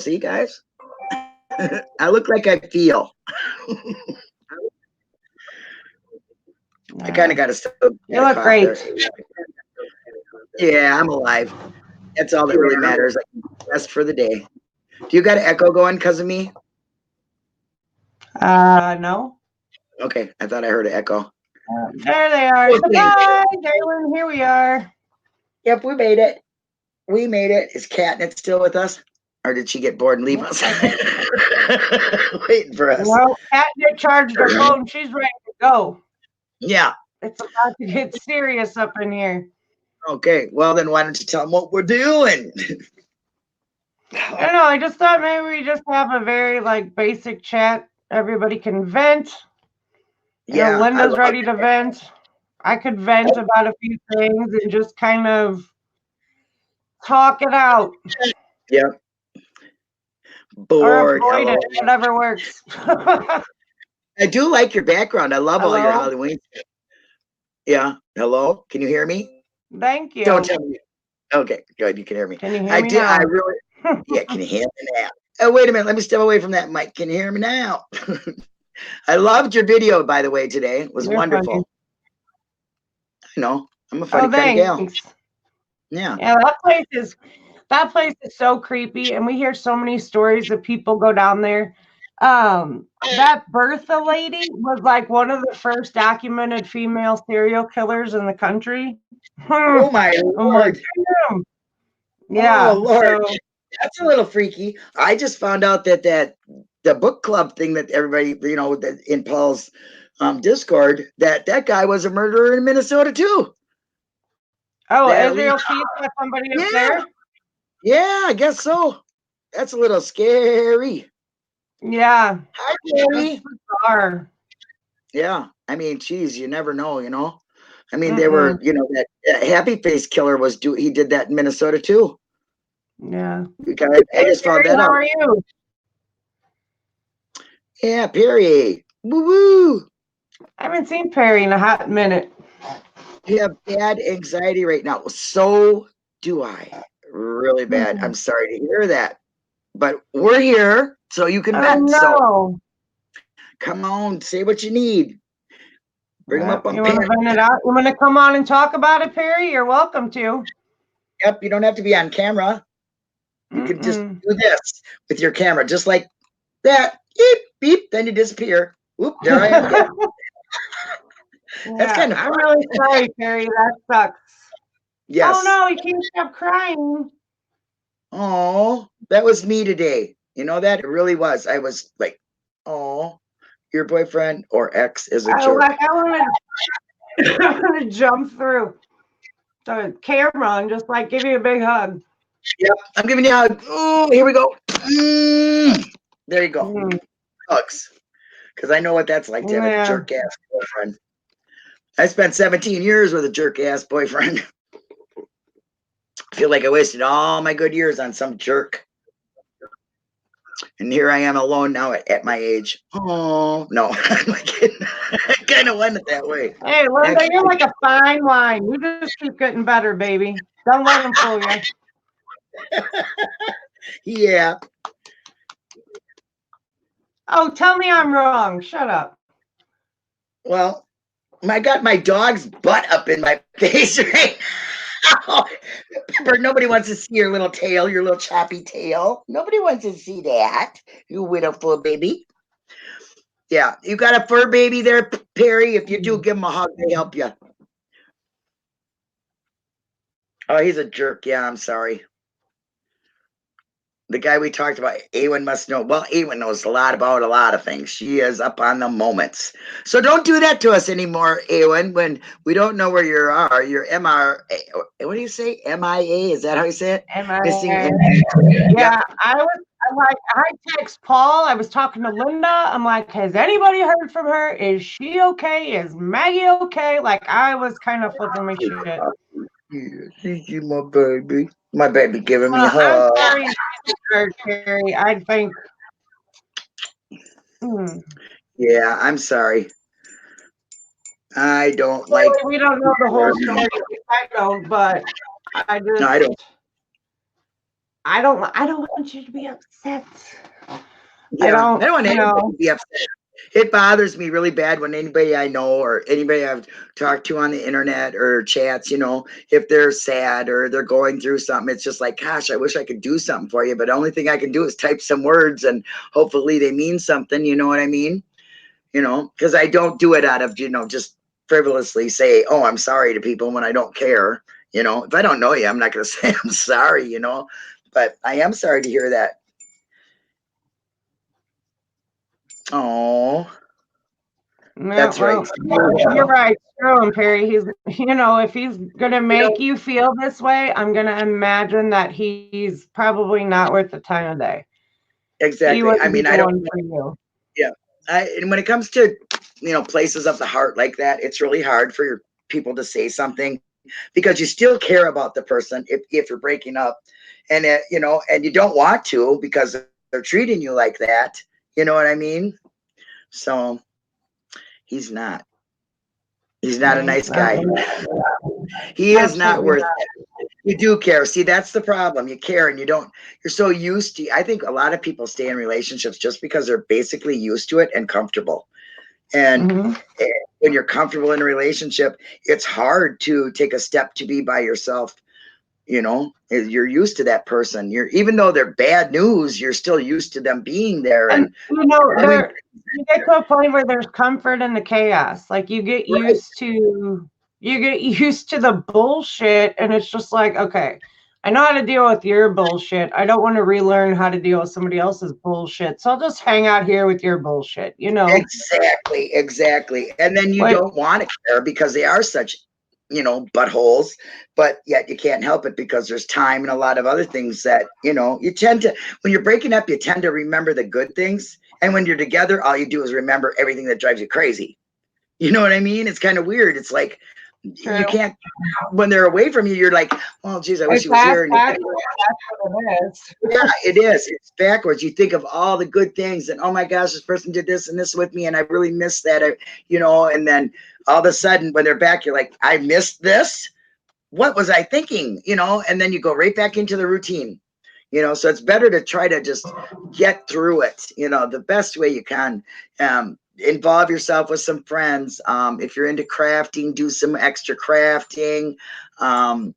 See, guys? I look like I feel. I kind of got You a look cough there. great. Yeah, I'm alive. That's all that really matters. I can rest for the day. Do you got an echo going because of me? No. Okay, I thought I heard an echo. There they are. Surprise, everyone. Here we are. Yep, we made it. We made it. Is Catnip still with us? Or did she get bored and leave us? Waiting for us. Well, Catnip charged her phone. She's ready to go. Yeah. It's about to get serious up in here. Okay. Well, then why don't you tell them what we're doing? I don't know. I just thought maybe we just have a very basic chat. Everybody can vent. Yeah. Linda's ready to vent. I could vent about a few things and just kind of talk it out. Yep. Or Bored. avoid Hello. it. Whatever works. I do like your background. I love all your Hello? Halloween. Yeah. Hello. Can you hear me? Thank you. Don't tell me. Okay. Good. You can hear me. Can you hear I me did. now? I really. Yeah. Can you hear me now? Oh, wait a minute. Let me step away from that mic. Can you hear me now? I loved your video, by the way, today. It was You're wonderful. funny. I know. I'm a funny Oh, kind of gal. thanks. Yeah. Yeah, that place is so creepy, and we hear so many stories of people go down there. That Bertha lady was like one of the first documented female serial killers in the country. Oh, my I'm like, Lord. damn. Oh, Yeah. Lord. So That's a little freaky. I just found out that the book club thing that everybody, that in Paul's Discord, that guy was a murderer in Minnesota too. oh, That Israel lead, Keith got somebody up yeah, there. yeah, I guess so. That's a little scary. Yeah. Hi, That's Jerry. bizarre. Yeah, I mean, geez, you never know. I mean, they Mm-mm. were, that Happy Face killer he did that in Minnesota too. Yeah. Because I Hey, just found Terry, that how out. are you? Yeah, Perry. Woo woo. I haven't seen Perry in a hot minute. You have bad anxiety right now. So do I. Really bad. I'm sorry to hear that. But we're here so you can Oh vent. So no. come on, say what you need. Bring them up on You want to pen. vent it out? You want to come on and talk about it, Perry? You're welcome to. Yep, you don't have to be on camera. You can just do this with your camera, just like that. Beep, beep, then you disappear. Oop, there I am again. That's kind of fun. I'm really sorry, Perry. That sucks. Yes. Oh no, he can't stop crying. Oh, that was me today. You know that? It really was. I was like, oh, your boyfriend or ex is a jerk. I want to jump through the camera and just give you a big hug. Yep, I'm giving you a hug. Oh, here we go. There you go. Hugs. Because I know what that's like to have a jerk ass boyfriend. I spent 17 years with a jerk ass boyfriend. I feel like I wasted all my good years on some jerk. And here I am alone now at my age. Oh, no. I'm kidding. I kind of went it that way. Hey, Linda, you're like a fine wine. You just keep getting better, baby. Don't let him fool you. Yeah. Oh, tell me I'm wrong. Shut up. Well, I got my dog's butt up in my face right now. Pepper, nobody wants to see your little tail, your little choppy tail. Nobody wants to see that, you widowful baby. Yeah, you got a fur baby there, Perry. If you do, give him a hug. They help you. Oh, he's a jerk. Yeah, I'm sorry. The guy we talked about, Awen must know. Well, Awen knows a lot about a lot of things. She is up on the moments. So don't do that to us anymore, Awen, when we don't know where you are. You're MR. What do you say? MIA? Is that how you say it? Missing. Yeah, I text Paul. I was talking to Linda. I'm like, has anybody heard from her? Is she okay? Is Maggie okay? I was kind of flipping my shit. Yeah, thank you, my baby. My baby giving me a I'm hug. sorry, Terry. I think. Yeah, I'm sorry. I don't like. We don't know the whole story. I don't, but I just. No, I don't. I don't want you to be upset. Yeah, I don't want you anybody know. to be upset. It bothers me really bad when anybody I know or anybody I've talked to on the internet or chats, if they're sad or they're going through something, it's just like, gosh, I wish I could do something for you. But the only thing I can do is type some words and hopefully they mean something. You know what I mean? Because I don't do it out of, just frivolously say, oh, I'm sorry to people when I don't care. If I don't know you, I'm not going to say I'm sorry, but I am sorry to hear that. Oh, Yeah, that's right. you're right. Screw him, Perry. He's, if he's gonna make you feel this way, I'm gonna imagine that he's probably not worth the time of day. He Exactly. I wouldn't be mean, the I don't. one for you. Yeah. And when it comes to, places of the heart like that, it's really hard for people to say something because you still care about the person if you're breaking up, and and you don't want to because they're treating you like that. You know what I mean? So he's not. He's not a No, he's nice not. guy. He is not Absolutely worth not. it. You do care. See, that's the problem. You care and you don't, you're so used to, I think a lot of people stay in relationships just because they're basically used to it and comfortable. And when you're comfortable in a relationship, it's hard to take a step to be by yourself. You're used to that person. Even though they're bad news, you're still used to them being there. And And you get to a point where there's comfort in the chaos. Like you get used to the bullshit, and it's just like, okay, I know how to deal with your bullshit. I don't want to relearn how to deal with somebody else's bullshit. So I'll just hang out here with your bullshit, Exactly. And then you Like, don't want to care because they are such, buttholes, but yet you can't help it because there's time and a lot of other things that, you tend to, when you're breaking up, you tend to remember the good things. And when you're together, all you do is remember everything that drives you crazy. You know what I mean? It's kind of weird. It's like, true. you can't, when they're away from you, you're like, oh, geez, I wish he was here. And That's what it is. yeah, it is. It's backwards. You think of all the good things and, oh my gosh, this person did this and this with me and I really missed that. And then all of a sudden when they're back, you're like, I missed this. What was I thinking? And then you go right back into the routine. So it's better to try to just get through it, the best way you can. Involve yourself with some friends. If you're into crafting, do some extra crafting. Find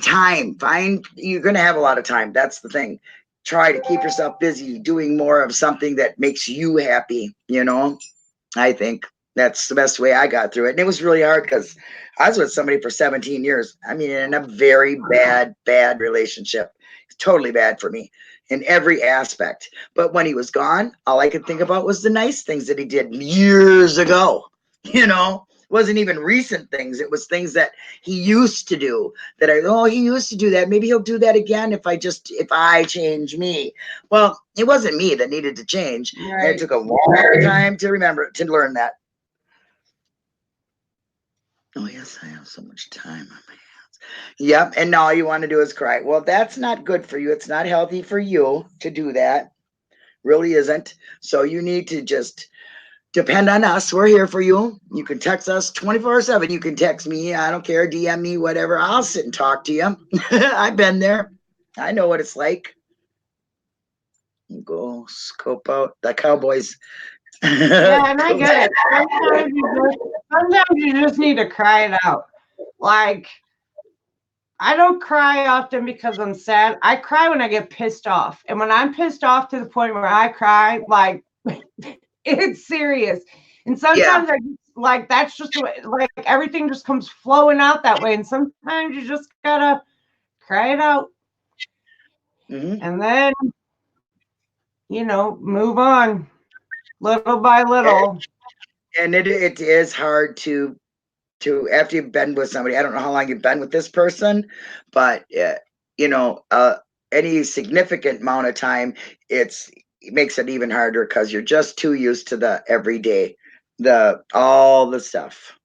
time. You're going to have a lot of time. That's the thing. Try to keep yourself busy doing more of something that makes you happy. I think that's the best way I got through it. And it was really hard because I was with somebody for 17 years. I mean, in a very bad relationship. Totally bad for me in every aspect. But when he was gone, all I could think about was the nice things that he did years ago. It wasn't even recent things. It was things that he used to do that he used to do that. Maybe he'll do that again if I change me. Well, it wasn't me that needed to change. Right. And it took a long time to learn that. Oh, yes, I have so much time on my hands. Yep. And now all you want to do is cry. Well, that's not good for you. It's not healthy for you to do that. Really isn't. So you need to just depend on us. We're here for you. You can text us 24/7. You can text me. I don't care. DM me, whatever. I'll sit and talk to you. I've been there. I know what it's like. Go scope out the Cowboys. Yeah, and I get it. Sometimes you just need to cry it out. Like, I don't cry often because I'm sad. I cry when I get pissed off. And when I'm pissed off to the point where I cry, like, it's serious. And sometimes that's just the way, like, everything just comes flowing out that way. And sometimes you just gotta cry it out. And then, move on little by little. And it is hard to after you've been with somebody. I don't know how long you've been with this person, but any significant amount of time, it makes it even harder because you're just too used to the everyday, all the stuff.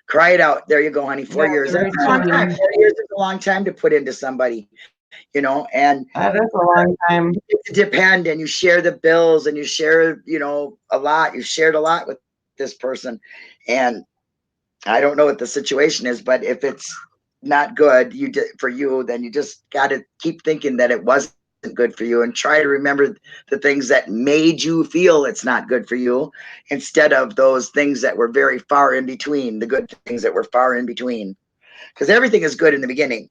Cry it out. There you go, honey. 4 years. That's a long time. 4 years is a long time to put into somebody. And that is a long time. It's depend, and you share the bills, and you share, a lot. You shared a lot with this person, and I don't know what the situation is, but if it's not good you did for you, then you just got to keep thinking that it wasn't good for you and try to remember the things that made you feel it's not good for you instead of those things that were very far in between, the good things that were far in between. Because everything is good in the beginning,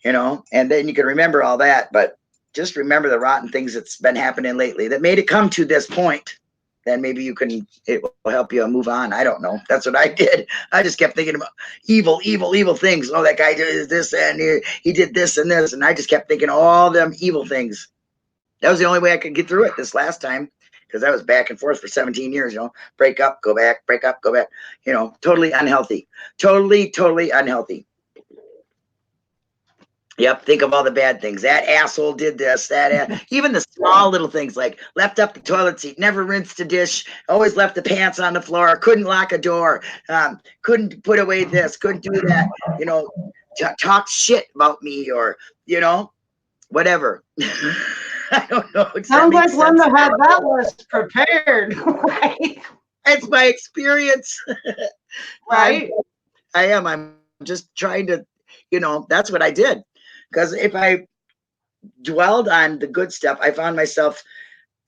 and then you can remember all that, but just remember the rotten things that's been happening lately that made it come to this point. Then maybe it will help you move on. I don't know. That's what I did. I just kept thinking about evil things. Oh, that guy did this and he did this and this. And I just kept thinking all them evil things. That was the only way I could get through it this last time, because I was back and forth for 17 years, break up, go back, break up, go back, totally unhealthy, totally unhealthy. Yep, think of all the bad things. That asshole did this, even the small little things like left up the toilet seat, never rinsed a dish, always left the pants on the floor, couldn't lock a door, couldn't put away this, couldn't do that, talk shit about me or, whatever. I don't know. Sounds like one that had that list prepared. Right? It's my experience. Right? I'm just trying to, that's what I did. Because if I dwelled on the good stuff, I found myself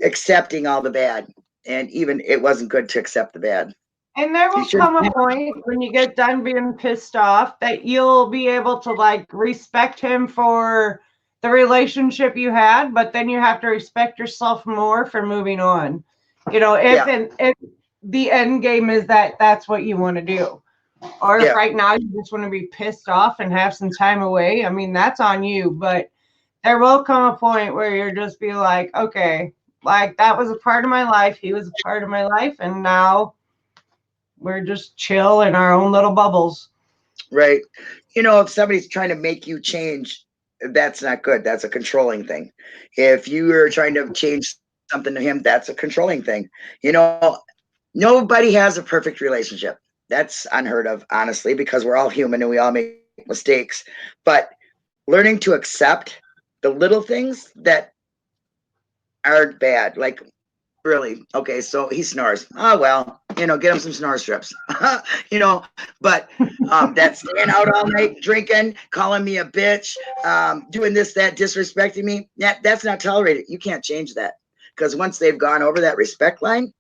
accepting all the bad. And even it wasn't good to accept the bad. And there will come a point when you get done being pissed off that you'll be able to respect him for the relationship you had, but then you have to respect yourself more for moving on. If the end game is that's what you want to do. Or if right now you just want to be pissed off and have some time away, I mean, that's on you. But there will come a point where you'll just be like, okay, that was a part of my life. He was a part of my life. And now we're just chill in our own little bubbles. Right. If somebody's trying to make you change, that's not good. That's a controlling thing. If you are trying to change something to him, that's a controlling thing. Nobody has a perfect relationship. That's unheard of, honestly, because we're all human and we all make mistakes. But learning to accept the little things that aren't bad, like really, okay, so he snores. Oh, well, get him some snore strips, but that's staying out all night, drinking, calling me a bitch, doing this, that, disrespecting me, that's not tolerated. You can't change that, because once they've gone over that respect line,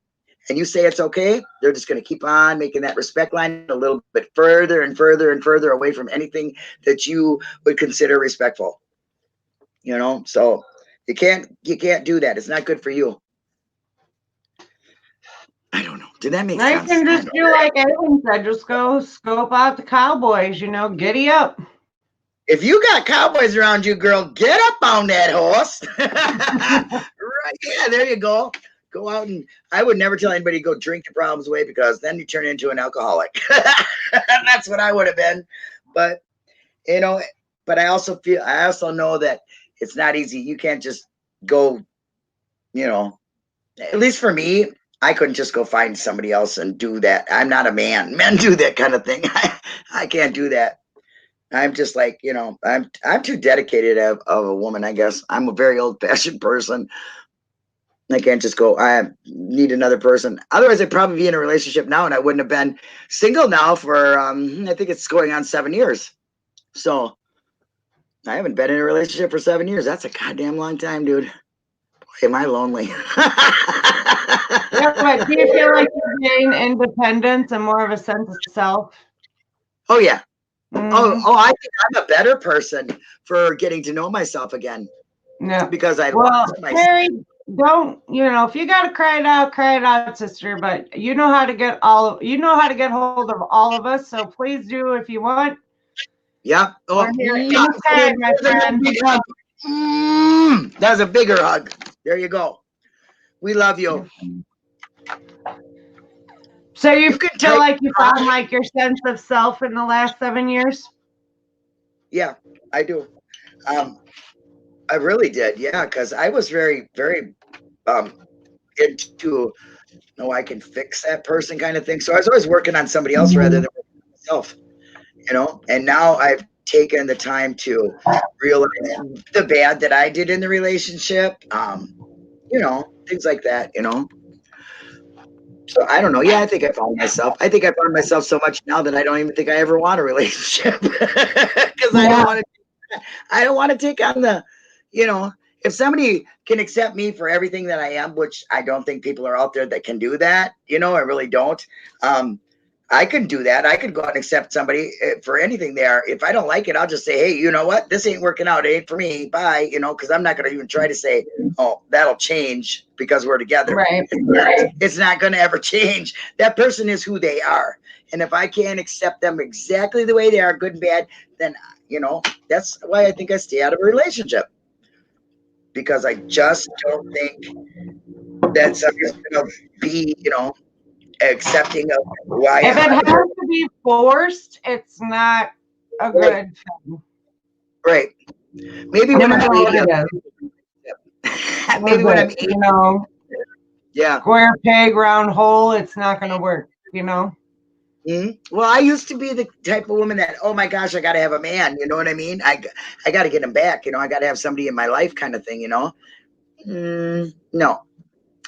and you say it's okay, they're just going to keep on making that respect line a little bit further and further and further away from anything that you would consider respectful. So you can't do that. It's not good for you. I don't know. Did that make sense? I can just do like Evan said, just go scope out the Cowboys, giddy up. If you got Cowboys around you, girl, get up on that horse. Right. Yeah, there you go. Go out, and I would never tell anybody to go drink your problems away, because then you turn into an alcoholic. That's what I would have been. But but I also know that it's not easy. You can't just go, at least for me, I couldn't just go find somebody else and do that. I'm not a man. Men do that kind of thing. I can't do that. I'm just like, I'm too dedicated of a woman, I guess. I'm a very old-fashioned person. I can't just go, I need another person. Otherwise, I'd probably be in a relationship now, and I wouldn't have been single now for, I think it's going on 7 years. So I haven't been in a relationship for 7 years. That's a goddamn long time, dude. Boy, am I lonely. Yeah, but do you feel like you gain independence and more of a sense of self? Oh, yeah. Mm-hmm. I think I'm a better person for getting to know myself again. No. Because Mary, don't, if you gotta cry it out, sister, but you know how to get hold of all of us, so please do if you want. Yeah. We're here anytime, my friend. That was a bigger hug. There you go. We love you. So you feel like you found your sense of self in the last 7 years? Yeah, I do. I really did. Yeah, because I was very, very into I can fix that person kind of thing. So I was always working on somebody else rather than myself, and now I've taken the time to realize the bad that I did in the relationship, things like that, So I don't know. Yeah, I think I found myself. I think I found myself so much now that I don't even think I ever want a relationship because I don't Yeah. want to. I don't want to take on the, you know, if somebody can accept me for everything that I am, which I don't think people are out there that can do that. I really don't. Um, I could do that. I could go out and accept somebody for anything they are. If I don't like it, I'll just say, hey, you know what? This ain't working out. It ain't for me. Bye. Because I'm not going to even try to say, oh, that'll change because we're together. Right. It's not going to ever change. That person is who they are. And if I can't accept them exactly the way they are, good and bad, then, that's why I think I stay out of a relationship. Because I just don't think that somebody's going to be, accepting of who I If am. it has to be forced, it's not a Right. good thing. Right. Maybe No when I'm matter 80, what it is. maybe when I'm 80, yeah. Square peg, round hole, it's not going to work, Well, I used to be the type of woman that, oh my gosh, I got to have a man. You know what I mean? I got to get him back. I got to have somebody in my life kind of thing, No,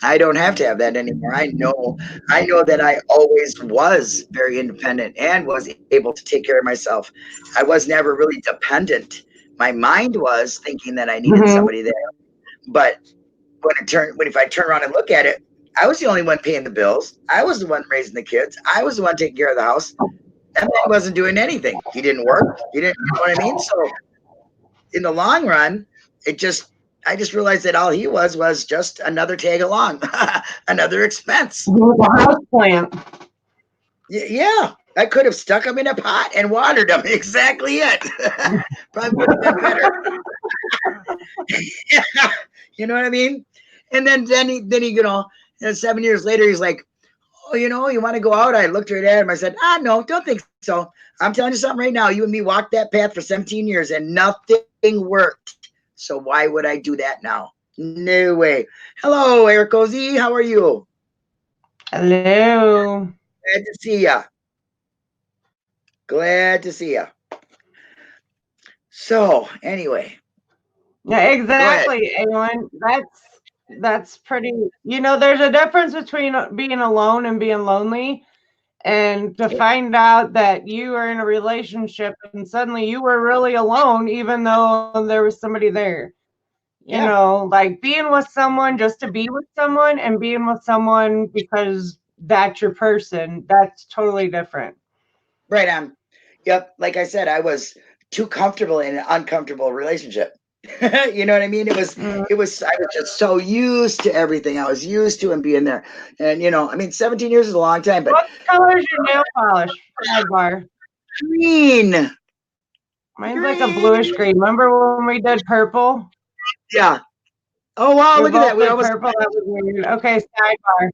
I don't have to have that anymore. I know that I always was very independent and was able to take care of myself. I was never really dependent. My mind was thinking that I needed Mm-hmm. somebody there. But if I turn around and look at it, I was the only one paying the bills. I was the one raising the kids. I was the one taking care of the house. That man wasn't doing anything. He didn't work. He didn't, you know what I mean? So in the long run, I just realized that all he was just another tag along, another expense. The house plant. Yeah, I could have stuck him in a pot and watered him. Exactly it. Probably would have been better. You know what I mean? And then he, 7 years later, he's like, oh, you want to go out? I looked right at him. I said, no, don't think so. I'm telling you something right now. You and me walked that path for 17 years and nothing worked. So why would I do that now? No way. Hello, Eric Cozy. How are you? Hello. Glad to see ya. Glad to see ya. So anyway, Yeah, exactly, Alan. That's pretty. There's a difference between being alone and being lonely. And to find out that you are in a relationship and suddenly you were really alone, even though there was somebody there. Like being with someone just to be with someone and being with someone because that's your person, that's totally different. Right on. Yep. Like I said, I was too comfortable in an uncomfortable relationship. You know what I mean? I was just so used to everything. I was used to him being there. And 17 years is a long time, but What color is your nail polish? Sidebar. green. Mine's like a bluish green. Remember when we did purple? Yeah. Oh wow, We look at that. both We did almost purple. That was weird. Okay, sidebar.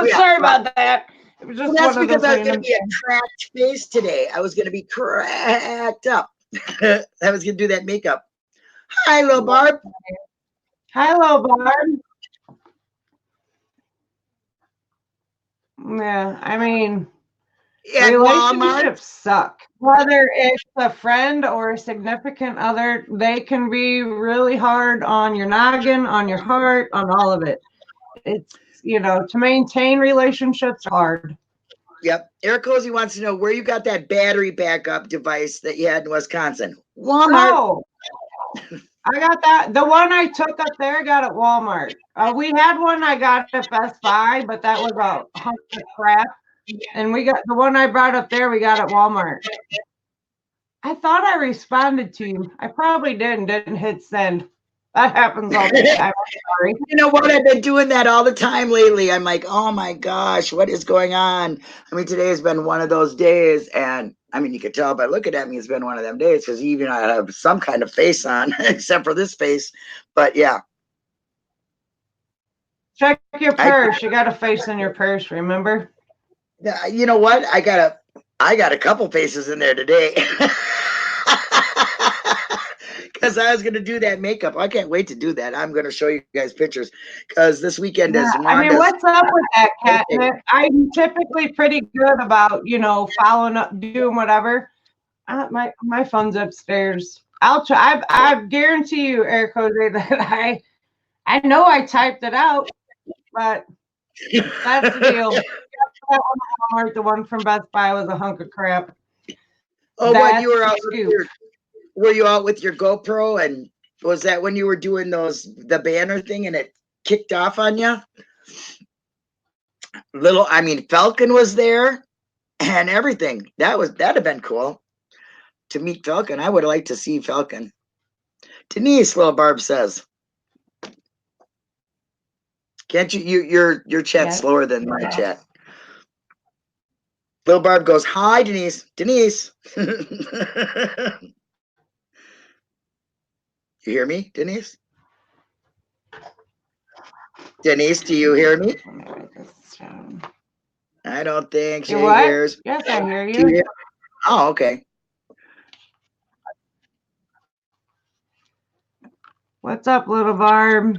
yeah. Sorry about that. It was Well, just that's one of because those I was gonna random be a things. cracked face today. I was gonna be cracked up. I was gonna do that makeup. Hi, little Barb. Hi, little Barb. Yeah, I mean, At Walmart. relationships suck. Whether it's a friend or a significant other, they can be really hard on your noggin, on your heart, on all of it. It's, to maintain relationships hard. Yep. Eric Cozy wants to know where you got that battery backup device that you had in Wisconsin. Walmart. Oh, I got that. The one I took up there, I got at Walmart. We had one I got at Best Buy, but that was a hunk of crap. And we got the one I brought up there, we got at Walmart. I thought I responded to you. I probably did and didn't hit send. That happens all the time. I'm sorry. You know what? I've been doing that all the time lately. I'm like, oh my gosh, what is going on? Today has been one of those days. And you can tell by looking at me, it's been one of them days because even I have some kind of face on, except for this face. But yeah. Check your purse. You got a face in your purse, remember? You know what? I got a couple faces in there today. Because I was going to do that makeup. I can't wait to do that. I'm going to show you guys pictures because this weekend is Wanda's. What's up with that, Catnip? I'm typically pretty good about, following up, doing whatever. My phone's upstairs. I'll try. I guarantee you, Eric Jose, that I know I typed it out, but That's the deal. That one at Walmart, the one from Best Buy was a hunk of crap. Oh, what you That's were the out with scoop. your? Were you out with your GoPro, and was that when you were doing the banner thing and it kicked off on you? I mean, Falcon was there and everything. That'd have been cool to meet Falcon. I would like to see Falcon. Denise, little Barb says, can't your chat's Yes. slower than my chat. Little Barb goes, hi, Denise. Denise. You hear me, Denise? Denise, do you hear me? Let me write this down. I don't think she You what? hears. Yes, I hear Do you you. hear? Oh, okay. What's up, little Barb?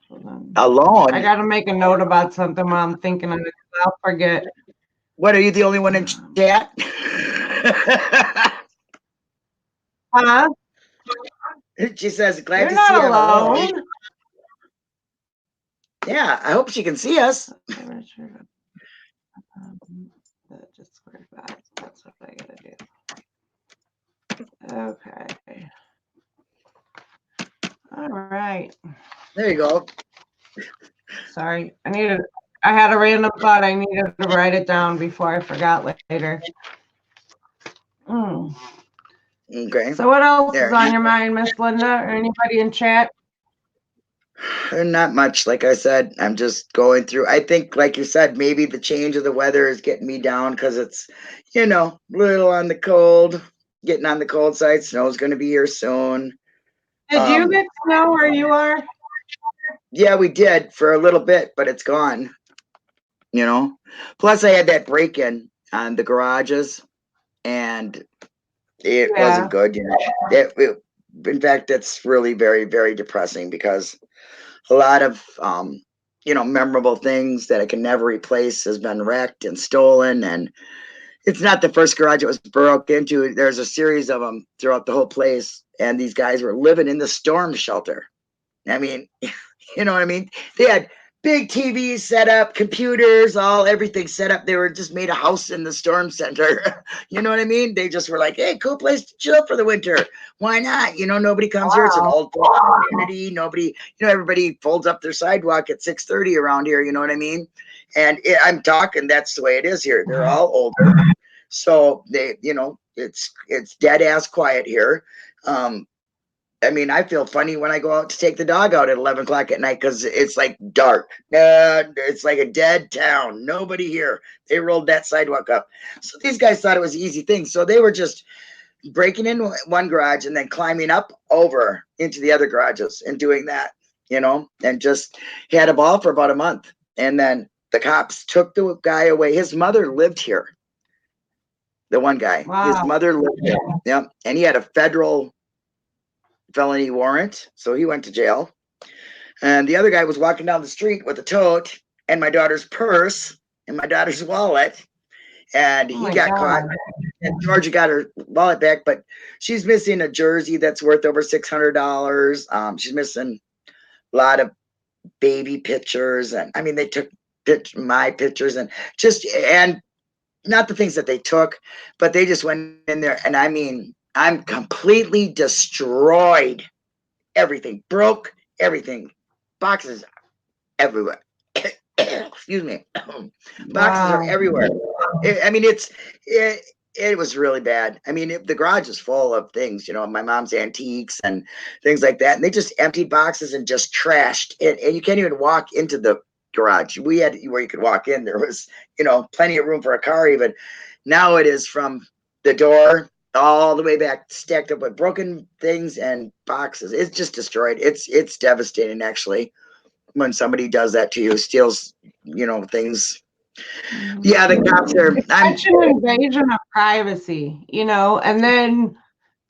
Hold on. Alone. I got to make a note about something while I'm thinking of it. I'll forget. What, are you the only one in chat? Huh? She says, glad You're to not see you alone. alone. Yeah, I hope she can see us. Just square that. That's what I gotta do. Okay. All right. There you go. Sorry, I had a random thought. I needed to write it down before I forgot later. Okay. So what else There. is on your mind, Miss Linda, or anybody in chat? Not much. Like I said, I'm just going through. I think, like you said, maybe the change of the weather is getting me down because it's, little on the cold, getting on the cold side. Snow's going to be here soon. Did you get snow where you are? Yeah, we did for a little bit, but it's gone. Plus I had that break-in on the garages, and it wasn't good. In fact, it's really very, very depressing because a lot of memorable things that I can never replace has been wrecked and stolen. And it's not the first garage it was broke into. There's a series of them throughout the whole place, and these guys were living in the storm shelter. I mean, you know what I mean? They had big TVs set up, computers, everything set up. They were just made a house in the storm center. You know what I mean? They just were like, hey, cool place to chill for the winter. Why not? Nobody comes here. It's an old community. Nobody, everybody folds up their sidewalk at 6:30 around here. You know what I mean? And I'm talking, that's the way it is here. They're all older. So they, it's dead ass quiet here. I mean, I feel funny when I go out to take the dog out at 11 o'clock at night because it's like dark. It's like a dead town. Nobody here. They rolled that sidewalk up. So these guys thought it was an easy thing. So they were just breaking in one garage and then climbing up over into the other garages and doing that, and just had a ball for about a month. And then the cops took the guy away. His mother lived here. The one guy. Wow. His mother lived here. Yep. And he had a federal felony warrant, so he went to jail. And the other guy was walking down the street with a tote and my daughter's purse and my daughter's wallet, and he got caught. And Georgia got her wallet back, but she's missing a jersey that's worth over $600. She's missing a lot of baby pictures, and I mean, they took my pictures and not the things that they took, but they just went in there, and I mean, I'm completely destroyed. Everything broke, everything, boxes everywhere. Excuse me. Boxes are everywhere. I mean, it was really bad. I mean, the garage is full of things, my mom's antiques and things like that. And they just emptied boxes and just trashed it. And you can't even walk into the garage. We had where you could walk in. There was, plenty of room for a car even. Now it is from the door all the way back, stacked up with broken things and boxes. It's just destroyed. It's devastating, actually, when somebody does that to you, steals, things. Yeah, the cops are. It's such an invasion of privacy, and then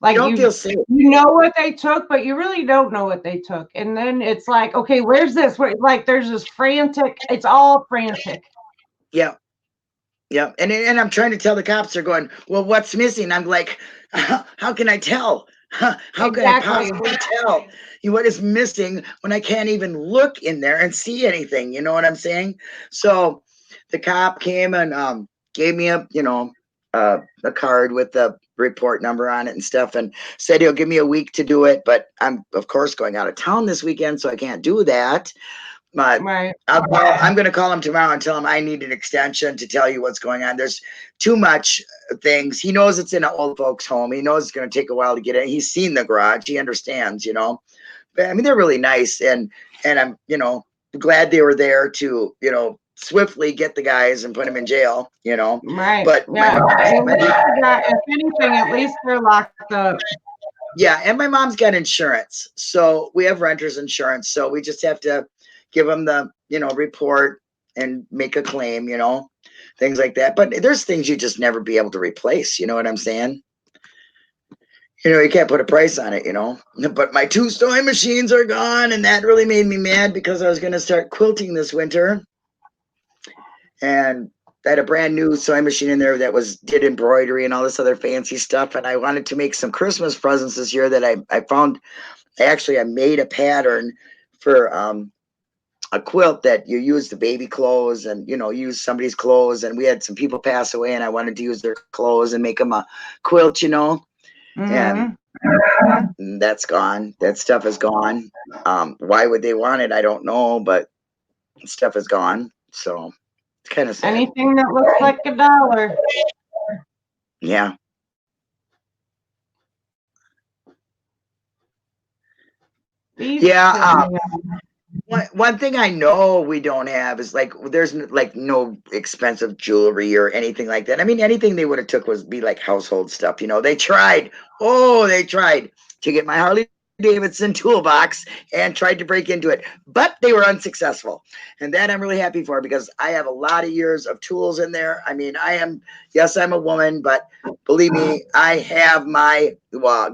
like don't feel safe. You know what they took, but you really don't know what they took. And then it's like, okay, where's this? Like there's this frantic. It's all frantic. Yeah. Yeah. And I'm trying to tell the cops, they're going, well, what's missing? I'm like, how can I tell? How can I possibly tell? What is missing when I can't even look in there and see anything? You know what I'm saying? So the cop came and gave me a card with the report number on it and stuff, and said he'll give me a week to do it. But I'm of course going out of town this weekend, so I can't do that. But Right. I'm going to call him tomorrow and tell him I need an extension to tell you what's going on. There's too much things. He knows it's in an old folks home. He knows it's going to take a while to get in. He's seen the garage. He understands, But I mean, they're really nice, and I'm, glad they were there to, swiftly get the guys and put them in jail, Right. But Yeah. If anything, at least they're locked up. Yeah, and my mom's got insurance, so we have renter's insurance. So we just have to give them the, report and make a claim, things like that. But there's things you just never be able to replace. You know what I'm saying? You can't put a price on it, But my 2 sewing machines are gone, and that really made me mad because I was going to start quilting this winter, and I had a brand new sewing machine in there that did embroidery and all this other fancy stuff. And I wanted to make some Christmas presents this year that I found. Actually, I made a pattern for a quilt that you use the baby clothes and, use somebody's clothes. And we had some people pass away, and I wanted to use their clothes and make them a quilt, and that's gone. That stuff is gone. Why would they want it? I don't know, but stuff is gone. So it's kind of sad. Anything that looks like $1. Yeah. Yeah. One thing I know we don't have is there's no expensive jewelry or anything like that. I mean, anything they would have took be like household stuff. They tried. Oh, they tried to get my Harley Davidson toolbox and tried to break into it, but they were unsuccessful. And that I'm really happy for, because I have a lot of years of tools in there. I mean, yes, I'm a woman, but believe me, I have my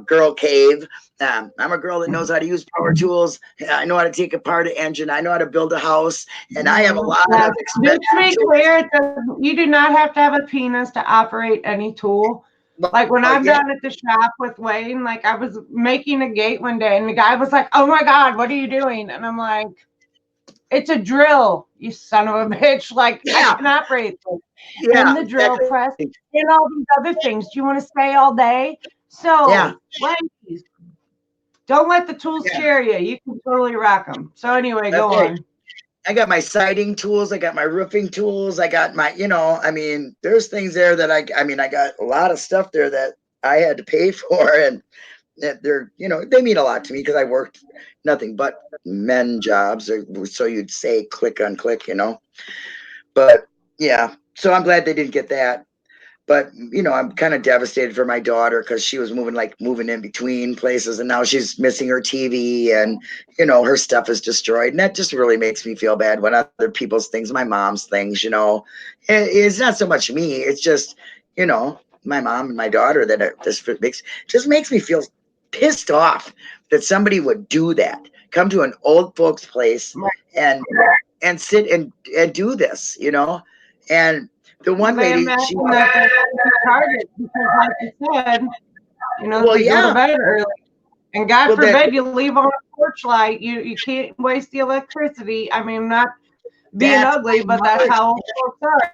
girl cave. I'm a girl that knows how to use power tools. I know how to take apart an engine. I know how to build a house, and I have a lot of experience. Just to be clear, you do not have to have a penis to operate any tool. Like when I'm down at the shop with Wayne, I was making a gate one day, and the guy was like, "Oh my God, what are you doing?" And I'm like, "It's a drill, you son of a bitch. I can operate this." And the drill press and all these other things. Do you want to stay all day? So, ladies, don't let the tools scare you. You can totally rock them. So anyway, go on. I got my siding tools. I got my roofing tools. I got my, there's things there that I got a lot of stuff there that I had to pay for, and they're, they mean a lot to me because I worked nothing but men jobs, or so you'd say, click on click, But yeah, so I'm glad they didn't get that. But, I'm kind of devastated for my daughter because she was moving in between places, and now she's missing her TV, and, her stuff is destroyed. And that just really makes me feel bad when other people's things, my mom's things, it's not so much me. It's just, my mom and my daughter that just makes me feel pissed off that somebody would do that, come to an old folks place and sit and do this, and the one lady, she target, because like you said, they go to bed early, and God forbid you leave on a porch light. You can't waste the electricity. I mean, not being ugly, but that's how folks are.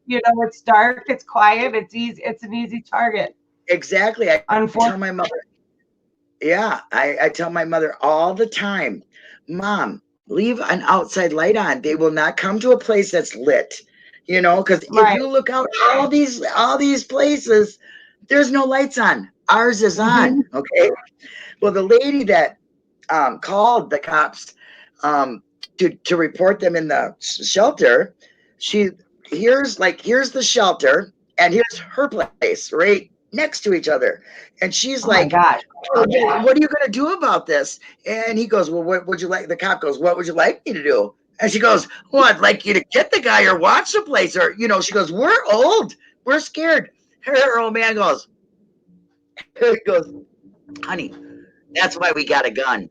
It's dark, it's quiet, it's easy. It's an easy target. Exactly. I tell my mother. Yeah, I tell my mother all the time, Mom, leave an outside light on. They will not come to a place that's lit. Because if you look out all these places, there's no lights on. Ours is on. Okay. Well, the lady that called the cops to report them in the shelter, here's the shelter, and here's her place right next to each other. And she's like, God. What are you going to do about this? And he goes, well, what would you like? The cop goes, what would you like me to do? And she goes, well, I'd like you to get the guy or watch the place. Or, she goes, we're old. We're scared. Her old man goes, honey, that's why we got a gun.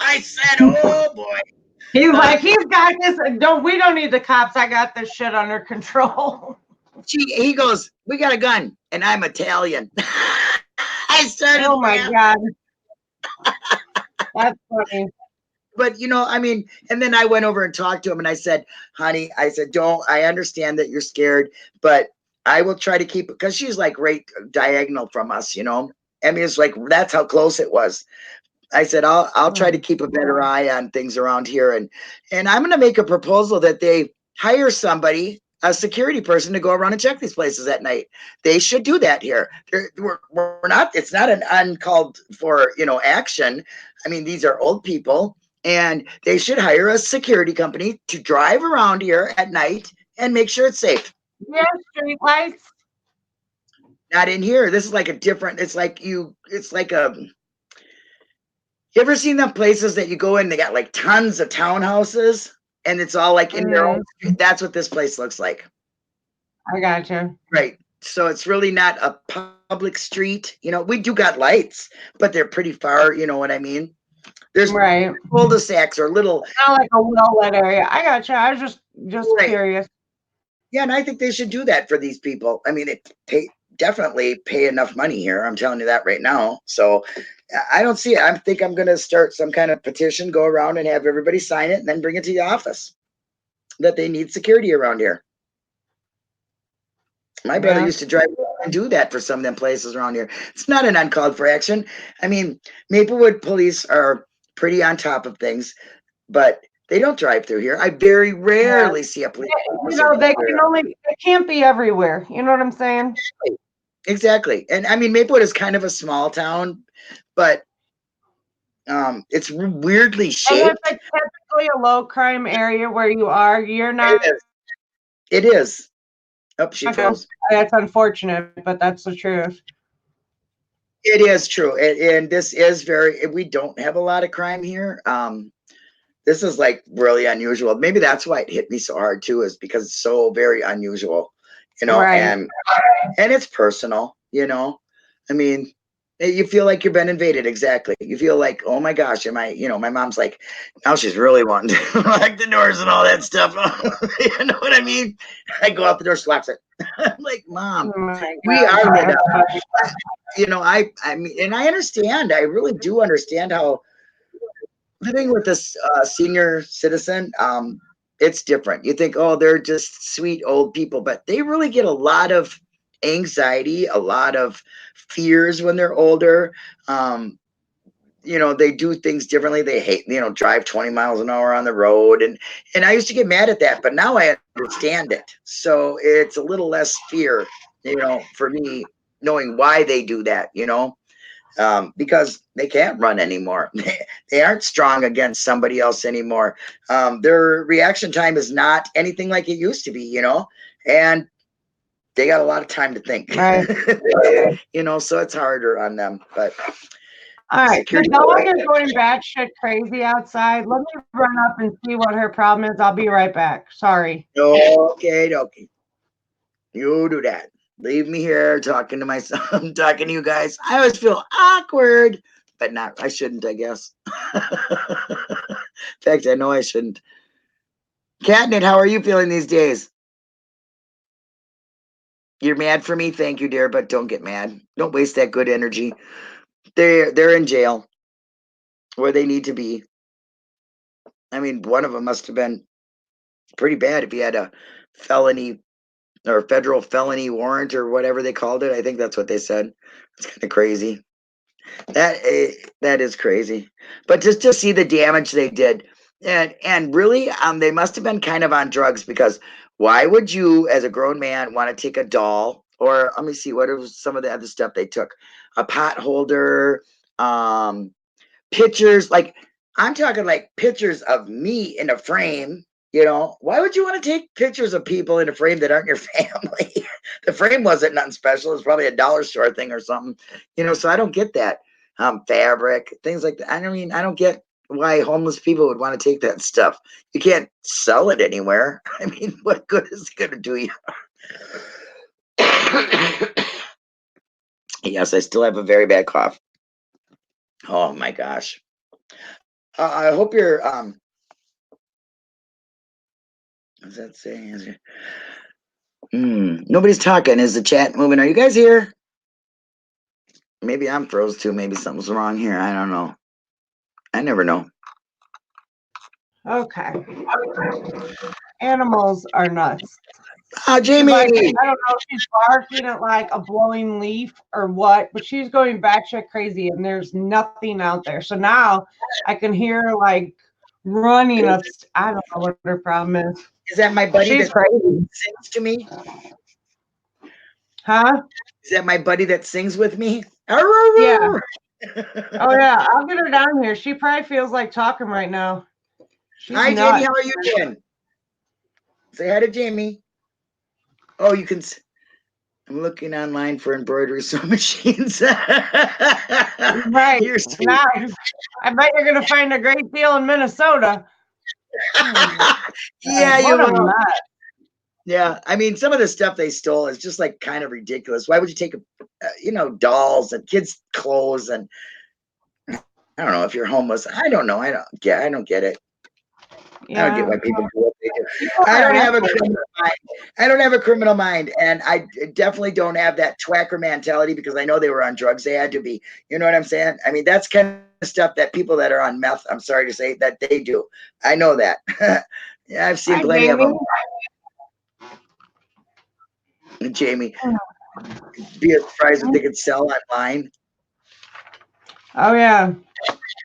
I said, oh, boy. He's he's got this. We don't need the cops. I got this shit under control. He goes, we got a gun, and I'm Italian. I started. Oh my God. That's funny. But I mean, and then I went over and talked to him and I said, honey, I said, I understand that you're scared, but I will try to keep it, because she's like right diagonal from us, I mean, it's like, that's how close it was. I said, I'll try to keep a better eye on things around here. And I'm going to make a proposal that they hire somebody, a security person, to go around and check these places at night. They should do that here. We're not, it's not an uncalled for, action. I mean, these are old people, and they should hire a security company to drive around here at night and make sure it's safe. Yeah, street lights. Not in here. This is like a different, it's like you ever seen them places that you go in, they got like tons of townhouses and it's all like in their own street? That's what this place looks like. I gotcha. Right. So it's really not a public street. We do got lights, but they're pretty far, you know what I mean? There's Right. cul-de-sacs or little. Not like a well-lit area. I gotcha. I was just Right. curious. Yeah, and I think they should do that for these people. I mean, definitely pay enough money here. I'm telling you that right now. So I don't see it. I think I'm going to start some kind of petition, go around and have everybody sign it, and then bring it to the office that they need security around here. My brother used to drive and do that for some of them places around here. It's not an uncalled for action. I mean, Maplewood police are pretty on top of things, but they don't drive through here. I very rarely see a police officer. They can't be everywhere. You know what I'm saying? Exactly. And I mean, Maplewood is kind of a small town, but it's weirdly shaped. And it's like typically a low crime area where you are. You're not. It is. Oh, she froze. That's unfortunate, but that's the truth. It is true. And this is we don't have a lot of crime here. This is like really unusual. Maybe that's why it hit me so hard too, is because it's so very unusual, Right. and it's personal, I mean, you feel like you've been invaded. Exactly. You feel like, oh my gosh, my mom's like, now she's really wanting to lock the doors and all that stuff. You know what I mean? I go out the door, slaps it. I'm like, Mom, we are lit up. I mean, and I understand. I really do understand how living with this senior citizen, it's different. You think, oh, they're just sweet old people, but they really get a lot of anxiety, a lot of fears when they're older. They do things differently. They hate, drive 20 miles an hour on the road. And I used to get mad at that, but now I understand it. So it's a little less fear, for me, knowing why they do that, because they can't run anymore. They aren't strong against somebody else anymore. Their reaction time is not anything like it used to be, and they got a lot of time to think. Right. So it's harder on them. But all right, the dog is going batshit crazy outside. Let me run up and see what her problem is. I'll be right back. Sorry. Okay. You do that. Leave me here talking to myself, talking to you guys. I always feel awkward, but I shouldn't, I guess. In fact, I know I shouldn't. Catnip, how are you feeling these days? You're mad for me? Thank you, dear, but don't get mad. Don't waste that good energy. They're in jail where they need to be. I mean, one of them must have been pretty bad if he had a felony or federal felony warrant or whatever they called it. I think that's what they said. It's kind of crazy. That is crazy. But just to see the damage they did, and really, they must have been kind of on drugs, because why would you, as a grown man, want to take a doll, or let me see, what was some of the other stuff they took? A pot holder, pictures, like I'm talking like pictures of me in a frame. Why would you want to take pictures of people in a frame that aren't your family? The frame wasn't nothing special. It's probably a dollar store thing or something, so I don't get that. Fabric, things like that. I mean, I don't get why homeless people would want to take that stuff. You can't sell it anywhere. I mean, what good is it going to do you? Yes, I still have a very bad cough. Oh my gosh. I hope you're, what's that saying? Nobody's talking. Is the chat moving? Are you guys here? Maybe I'm froze too. Maybe something's wrong here. I don't know. I never know. Okay. Animals are nuts. Jamie. Like, I don't know if she's barking at like a blowing leaf or what, but she's going batshit crazy and there's nothing out there. So now I can hear her like running up. I don't know what her problem is. Is that my buddy She's that crazy. sings to me? Huh? Is that my buddy that sings with me? Yeah. Oh yeah, I'll get her down here. She probably feels like talking right now. She's Hi, nuts. Jamie. How are you doing? Say hi to Jamie. Oh, you can. I'm looking online for embroidery sewing machines. Right. Now, I bet you're going to find a great deal in Minnesota. Yeah, you will. Nut. Yeah, I mean, some of the stuff they stole is just like kind of ridiculous. Why would you take, dolls and kids' clothes and I don't know if you're homeless. I don't know. I don't get it. Yeah. I don't get why people do what they do. I don't have a criminal mind. I don't have a criminal mind, and I definitely don't have that twacker mentality because I know they were on drugs. They had to be. You know what I'm saying? I mean, that's kind of stuff that people that are on meth, I'm sorry to say, that they do. I know that. Yeah, I've seen plenty of them. Jamie, be surprised what they could sell online. Oh yeah,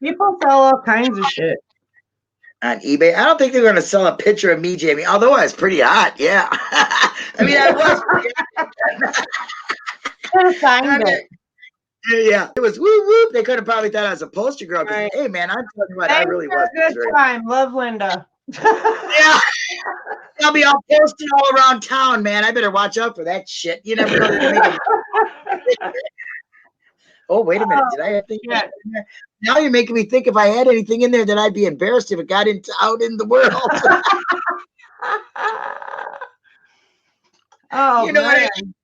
people sell all kinds of shit On eBay. I don't think they're going to sell a picture of me, Jamie, although I was pretty hot. Yeah. I mean, I was. Yeah, it was whoop whoop. They could have probably thought I was a poster girl. Right. Hey, man, I'm telling you what, I really was. Good time. Love Linda. Yeah. I'll be all posted all around town, man. I better watch out for that shit. You never know they're going to make it. Oh, wait a minute. Did I have things in there? Now you're making me think if I had anything in there that I'd be embarrassed if it got out in the world. Oh, you know man. What I mean?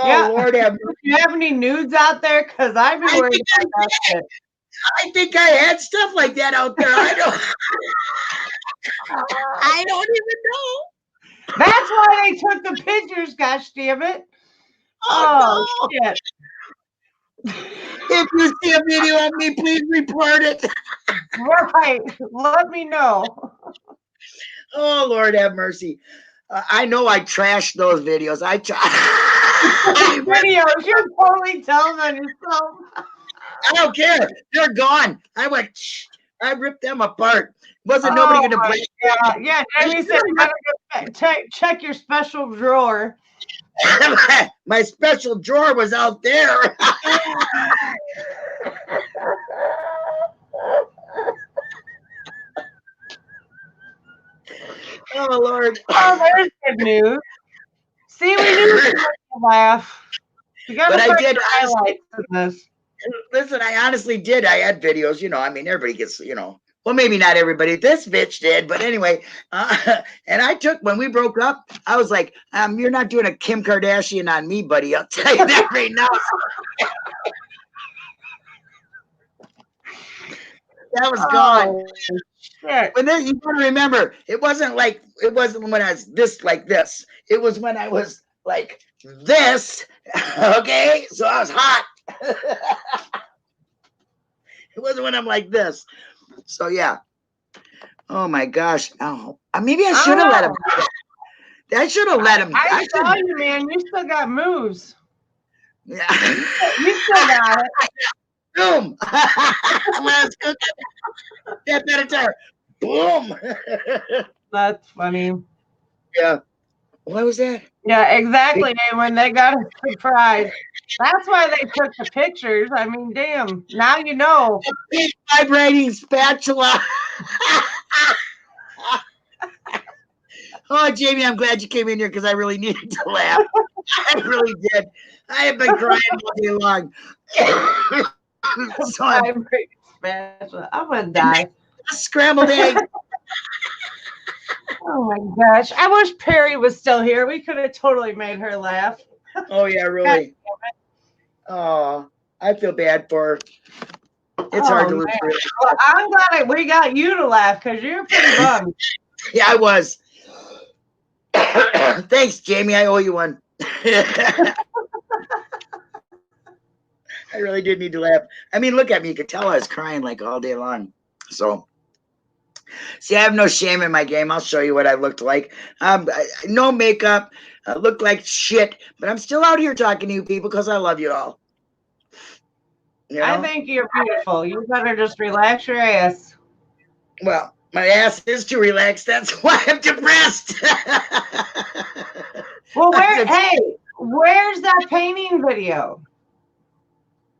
Oh, Lord have mercy. Do you have any nudes out there? Because I'd be worried about that shit. I think I had stuff like that out there. I don't even know. That's why they took the pictures, gosh damn it. Oh no. Shit. If you see a video of me, please report it. Right. Let me know. Oh, Lord have mercy. I know I trashed those videos. Videos, you're totally telling on yourself. I don't care. They're gone. I ripped them apart. Wasn't nobody going to blame me? Yeah, Jamie said you better check your special drawer. My special drawer was out there. Oh, Lord. Oh, there's good news. See, we knew you to laugh. You got to find the highlights of this. Listen, I honestly did. I had videos, I mean, everybody gets, well, maybe not everybody. This bitch did, but anyway. And I took, when we broke up, I was like, you're not doing a Kim Kardashian on me, buddy. I'll tell you that right now. That was gone. Shit. But then you gotta remember, it wasn't when I was like this. It was when I was like this. Okay, so I was hot. It wasn't when I'm like this. So yeah. Oh my gosh. Oh, maybe I should have let him. I should have let him. I saw you, man. You still got moves. Yeah. You still got it. Boom. That better. Boom. That's funny. Yeah. What was that? Yeah, exactly. When they got a surprise. That's why they took the pictures. I mean, damn. Now you know. A big vibrating spatula. Oh, Jamie, I'm glad you came in here because I really needed to laugh. I really did. I have been crying all day long. So I'm gonna die. Scrambled egg. Oh my gosh. I wish Perry was still here. We could have totally made her laugh. Oh yeah, really. Oh, I feel bad for her. It's hard to lose. Well, I'm glad we got you to laugh because you're pretty bummed. Yeah, I was. Thanks, Jamie. I owe you one. I really did need to laugh. I mean, look at me. You could tell I was crying like all day long. So, see, I have no shame in my game. I'll show you what I looked like. No makeup, I looked like shit, but I'm still out here talking to you people because I love you all. You I know? think you're beautiful. You better just relax your ass. Well, my ass is too relaxed. That's why I'm depressed. Well, where's that painting video?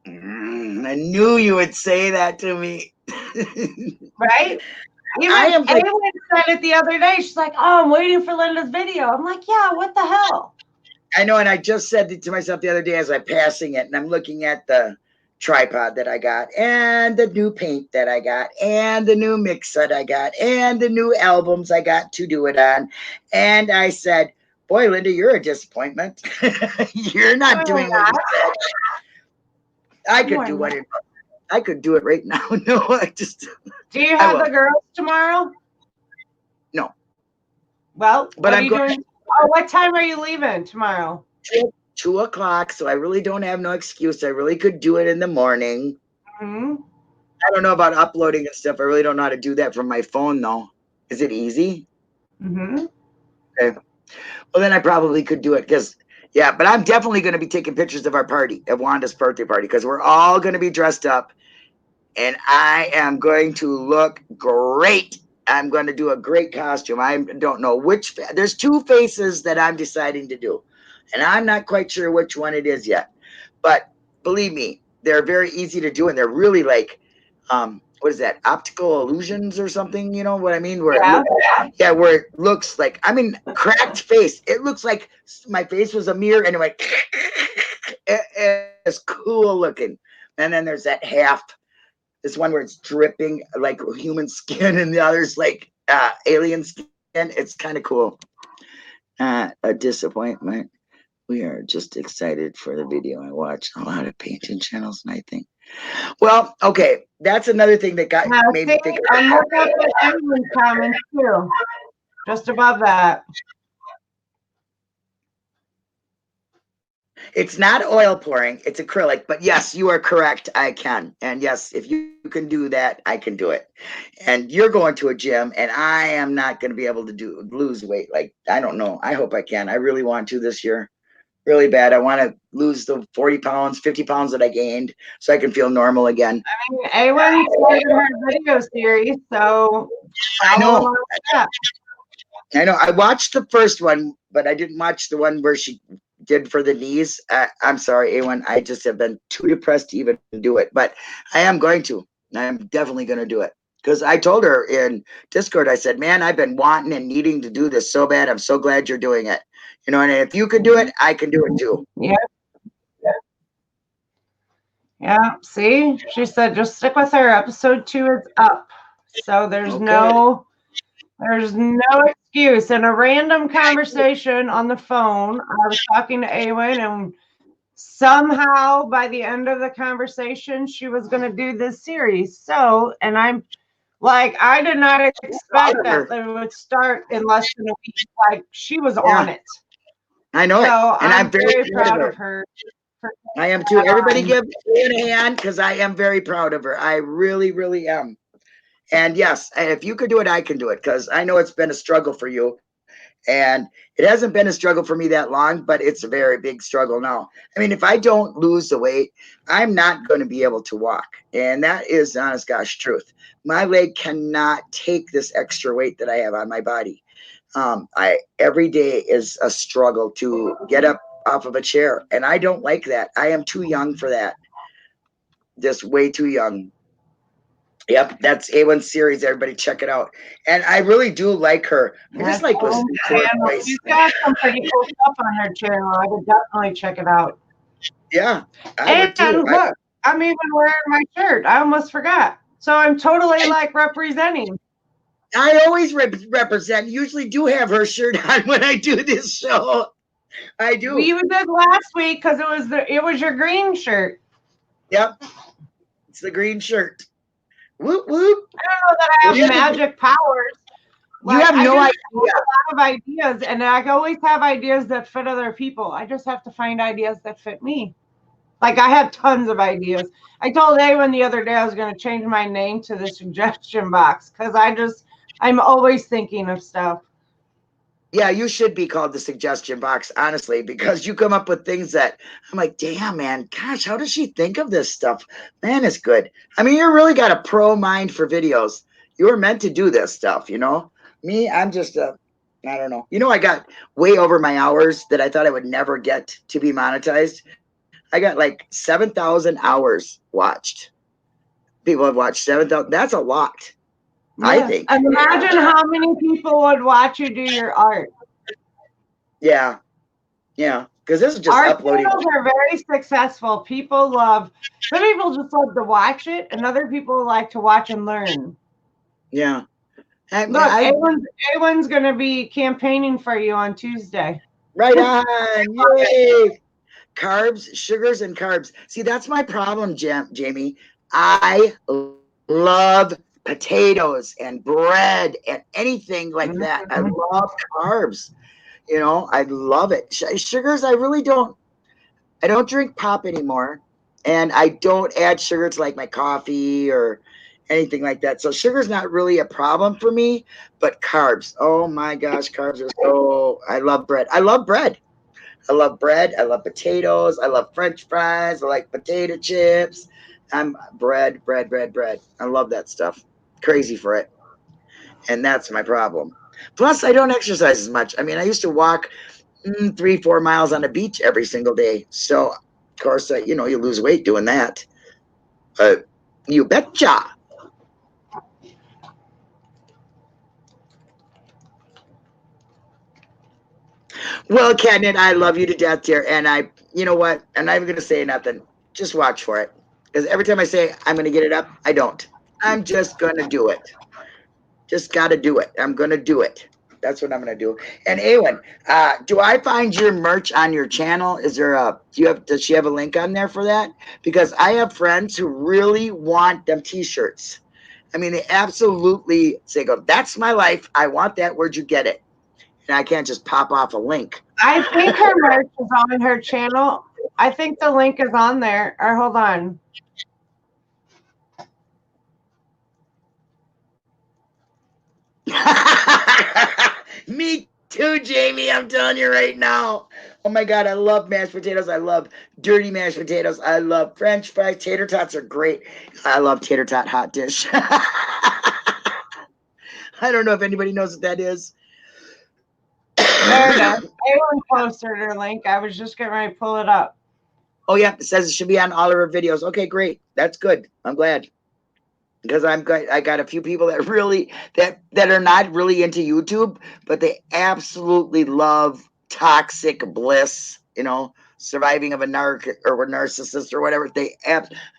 I knew you would say that to me. Right? Even I am like, Aylin said it the other day. She's like, "Oh, I'm waiting for Linda's video." I'm like, "Yeah, what the hell?" I know, and I just said it to myself the other day as I'm passing it, and I'm looking at the tripod that I got, and the new paint that I got, and the new mix that I got, and the new albums I got to do it on. And I said, boy, Linda, you're a disappointment. You're not doing what you said. I could do what it. I could do it right now. No, I just. Do you I have will. the girls tomorrow? No, Well, but what are I'm you going doing? Oh, what time are you leaving tomorrow? 2 o'clock, so I really don't have no excuse. I really could do it in the morning. Hmm. I don't know about uploading and stuff. I really don't know how to do that from my phone, though. Is it easy? Hmm. Okay. Well, then I probably could do it because, yeah, but I'm definitely going to be taking pictures of our party, of Wanda's birthday party, because we're all going to be dressed up and I am going to look great. I'm going to do a great costume. I don't know which, there's 2 faces that I'm deciding to do, and I'm not quite sure which one it is yet. But believe me, they're very easy to do, and they're really like, what is that? Optical illusions or something? You know what I mean? Where Yeah. where it looks like, I mean, cracked face. It looks like my face was a mirror, and it went. It's cool looking. And then there's that half. This one where it's dripping like human skin, and the other's like alien skin. It's kind of cool. A disappointment. We are just excited for the video. I watched a lot of painting channels, and I think, well, okay, that's another thing that Now, made see, me think. I'm looking at the Aylin comments too. Just above that. It's not oil pouring, it's acrylic, but yes, you are correct. I can. And yes, if you can do that, I can do it. And you're going to a gym, and I am not going to be able to lose weight. Like, I don't know. I hope I can. I really want to this year. Really bad. I want to lose the 40 pounds, 50 pounds that I gained so I can feel normal again. I mean, Aylin started her video series, so I follow know. along with that. I know. I watched the first one, but I didn't watch the one where she did for the knees. I'm sorry, A1. I just have been too depressed to even do it, but I am going to. I'm definitely going to do it because I told her in Discord, I said, man, I've been wanting and needing to do this so bad. I'm so glad you're doing it. You know, and if you could do it, I can do it too. Yeah. Yeah. See, she said just stick with her. Episode 2 is up. So there's no excuse. In a random conversation on the phone, I was talking to Aylin, and somehow by the end of the conversation, she was going to do this series. So, and I'm like, I did not expect that it would start in less than a week. Like, she was on it. I know So it. And I'm very proud of her. I am too. Everybody give Ann a hand because I am very proud of her. I really, really am. And yes, if you could do it, I can do it because I know it's been a struggle for you. And it hasn't been a struggle for me that long, but it's a very big struggle now. I mean, if I don't lose the weight, I'm not going to be able to walk. And that is honest gosh truth. My leg cannot take this extra weight that I have on my body. Every day is a struggle to get up off of a chair. And I don't like that. I am too young for that. Just way too young. Yep, that's A1 series. Everybody check it out. And I really do like her. I just like listening to her voice. She's got some pretty cool stuff on her channel. I would definitely check it out. Yeah, I would too. And look, I'm even wearing my shirt. I almost forgot. So I'm totally like representing. I always represent. Usually do have her shirt on when I do this show. I do. We did last week because it was your green shirt. Yep, it's the green shirt. Whoop whoop. I don't know that I have magic powers. Like, you have no idea. I have a lot of ideas, and I always have ideas that fit other people. I just have to find ideas that fit me. Like I have tons of ideas. I told Awen the other day I was going to change my name to the suggestion box because I'm always thinking of stuff. Yeah, you should be called the suggestion box, honestly, because you come up with things that I'm like, damn, man, gosh, how does she think of this stuff? Man, it's good. I mean, you really got a pro mind for videos. You were meant to do this stuff, you know? Me, I'm just a, I don't know. You know, I got way over my hours that I thought I would never get to be monetized. I got like 7,000 hours watched. People have watched 7,000. That's a lot, I Yes. think. And imagine how many people would watch you do your art. Yeah. Yeah. Because this is just Art uploading. channels are very successful. People love, some people just love to watch it, and other people like to watch and learn. Yeah. I mean, Look, A1's going to be campaigning for you on Tuesday. right on. Yay. Carbs, sugars, and carbs. See, that's my problem, Jamie. I love potatoes and bread and anything like that. I love carbs. You know, I love it. Sugars, I really don't. I don't drink pop anymore, and I don't add sugar to like my coffee or anything like that. So sugar's not really a problem for me, but carbs. Oh my gosh, carbs are so. I love bread. I love bread. I love bread. I love potatoes. I love French fries. I like potato chips. I'm bread, bread, bread, bread. I love that stuff. Crazy for it. And that's my problem. Plus, I don't exercise as much. I mean, I used to walk 3, 4 miles on the beach every single day. So, of course, you know, you lose weight doing that. You betcha. Well, Catnip, I love you to death, dear. And you know what? I'm not even going to say nothing. Just watch for it. Because every time I say I'm going to get it up, I don't. I'm just going to do it. Just got to do it. I'm going to do it. That's what I'm going to do. And Awen, do I find your merch on your channel? Is there does she have a link on there for that? Because I have friends who really want them t-shirts. I mean, they absolutely say, go, that's my life. I want that. Where'd you get it? And I can't just pop off a link. I think her merch is on her channel. I think the link is on there. Or hold on. Me too, Jamie. I'm telling you right now. Oh my God, I love mashed potatoes. I love dirty mashed potatoes. I love French fries. Tater tots are great. I love tater tot hot dish. I don't know if anybody knows what that is. There it is. Everyone posted her link. I was just getting ready to pull it up. Oh yeah, it says it should be on all of her videos. Okay, great. That's good. I'm glad. Because I got a few people that really that are not really into YouTube, but they absolutely love toxic bliss, you know, surviving of a narcissist or whatever. There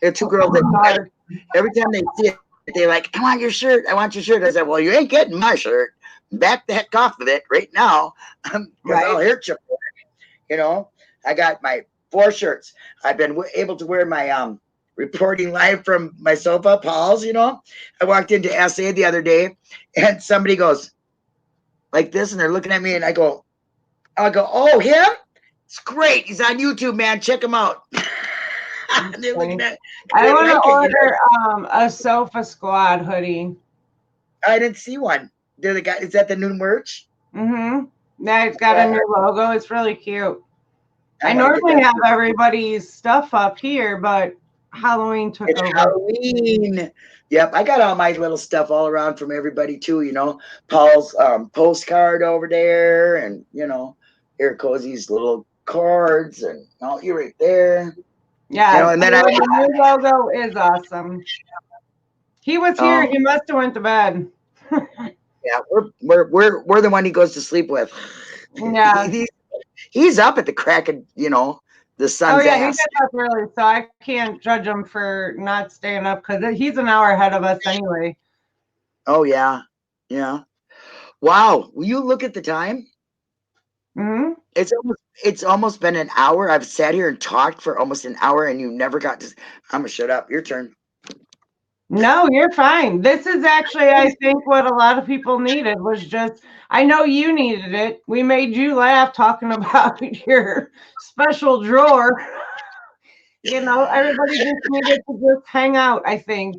are two girls that every time they see it, they like, I want your shirt. I want your shirt. I said, well, you ain't getting my shirt. Back the heck off of it right now, because I'll hurt you for it. You know, I got my 4 shirts. I've been able to wear my reporting live from my sofa, Paul's, you know. I walked into SA the other day and somebody goes like this and they're looking at me and I go, oh, him? It's great. He's on YouTube, man. Check him out. They're looking at I want to order a Sofa Squad hoodie. I didn't see one. Is that the new merch? Mm-hmm. Yeah, it's got a new logo. It's really cute. I normally have everybody's stuff up here, but Halloween took over. Halloween. Yep, I got all my little stuff all around from everybody too. You know, Paul's postcard over there, and you know, here Cozy's little cards, and you're right there. Yeah, you know, and then the new logo is awesome. He was here. He must have went to bed. Yeah, we're the one he goes to sleep with. Yeah, he's up at the crack of the sun's ass. He gets up early, so I can't judge him for not staying up because he's an hour ahead of us anyway. Oh yeah. Wow, will you look at the time? Mm-hmm. It's almost been an hour. I've sat here and talked for almost an hour, and you never got to. I'm gonna shut up. Your turn. No, you're fine. This is actually, I think, what a lot of people needed was just. I know you needed it. We made you laugh talking about your special drawer. Everybody just needed to just hang out, I think.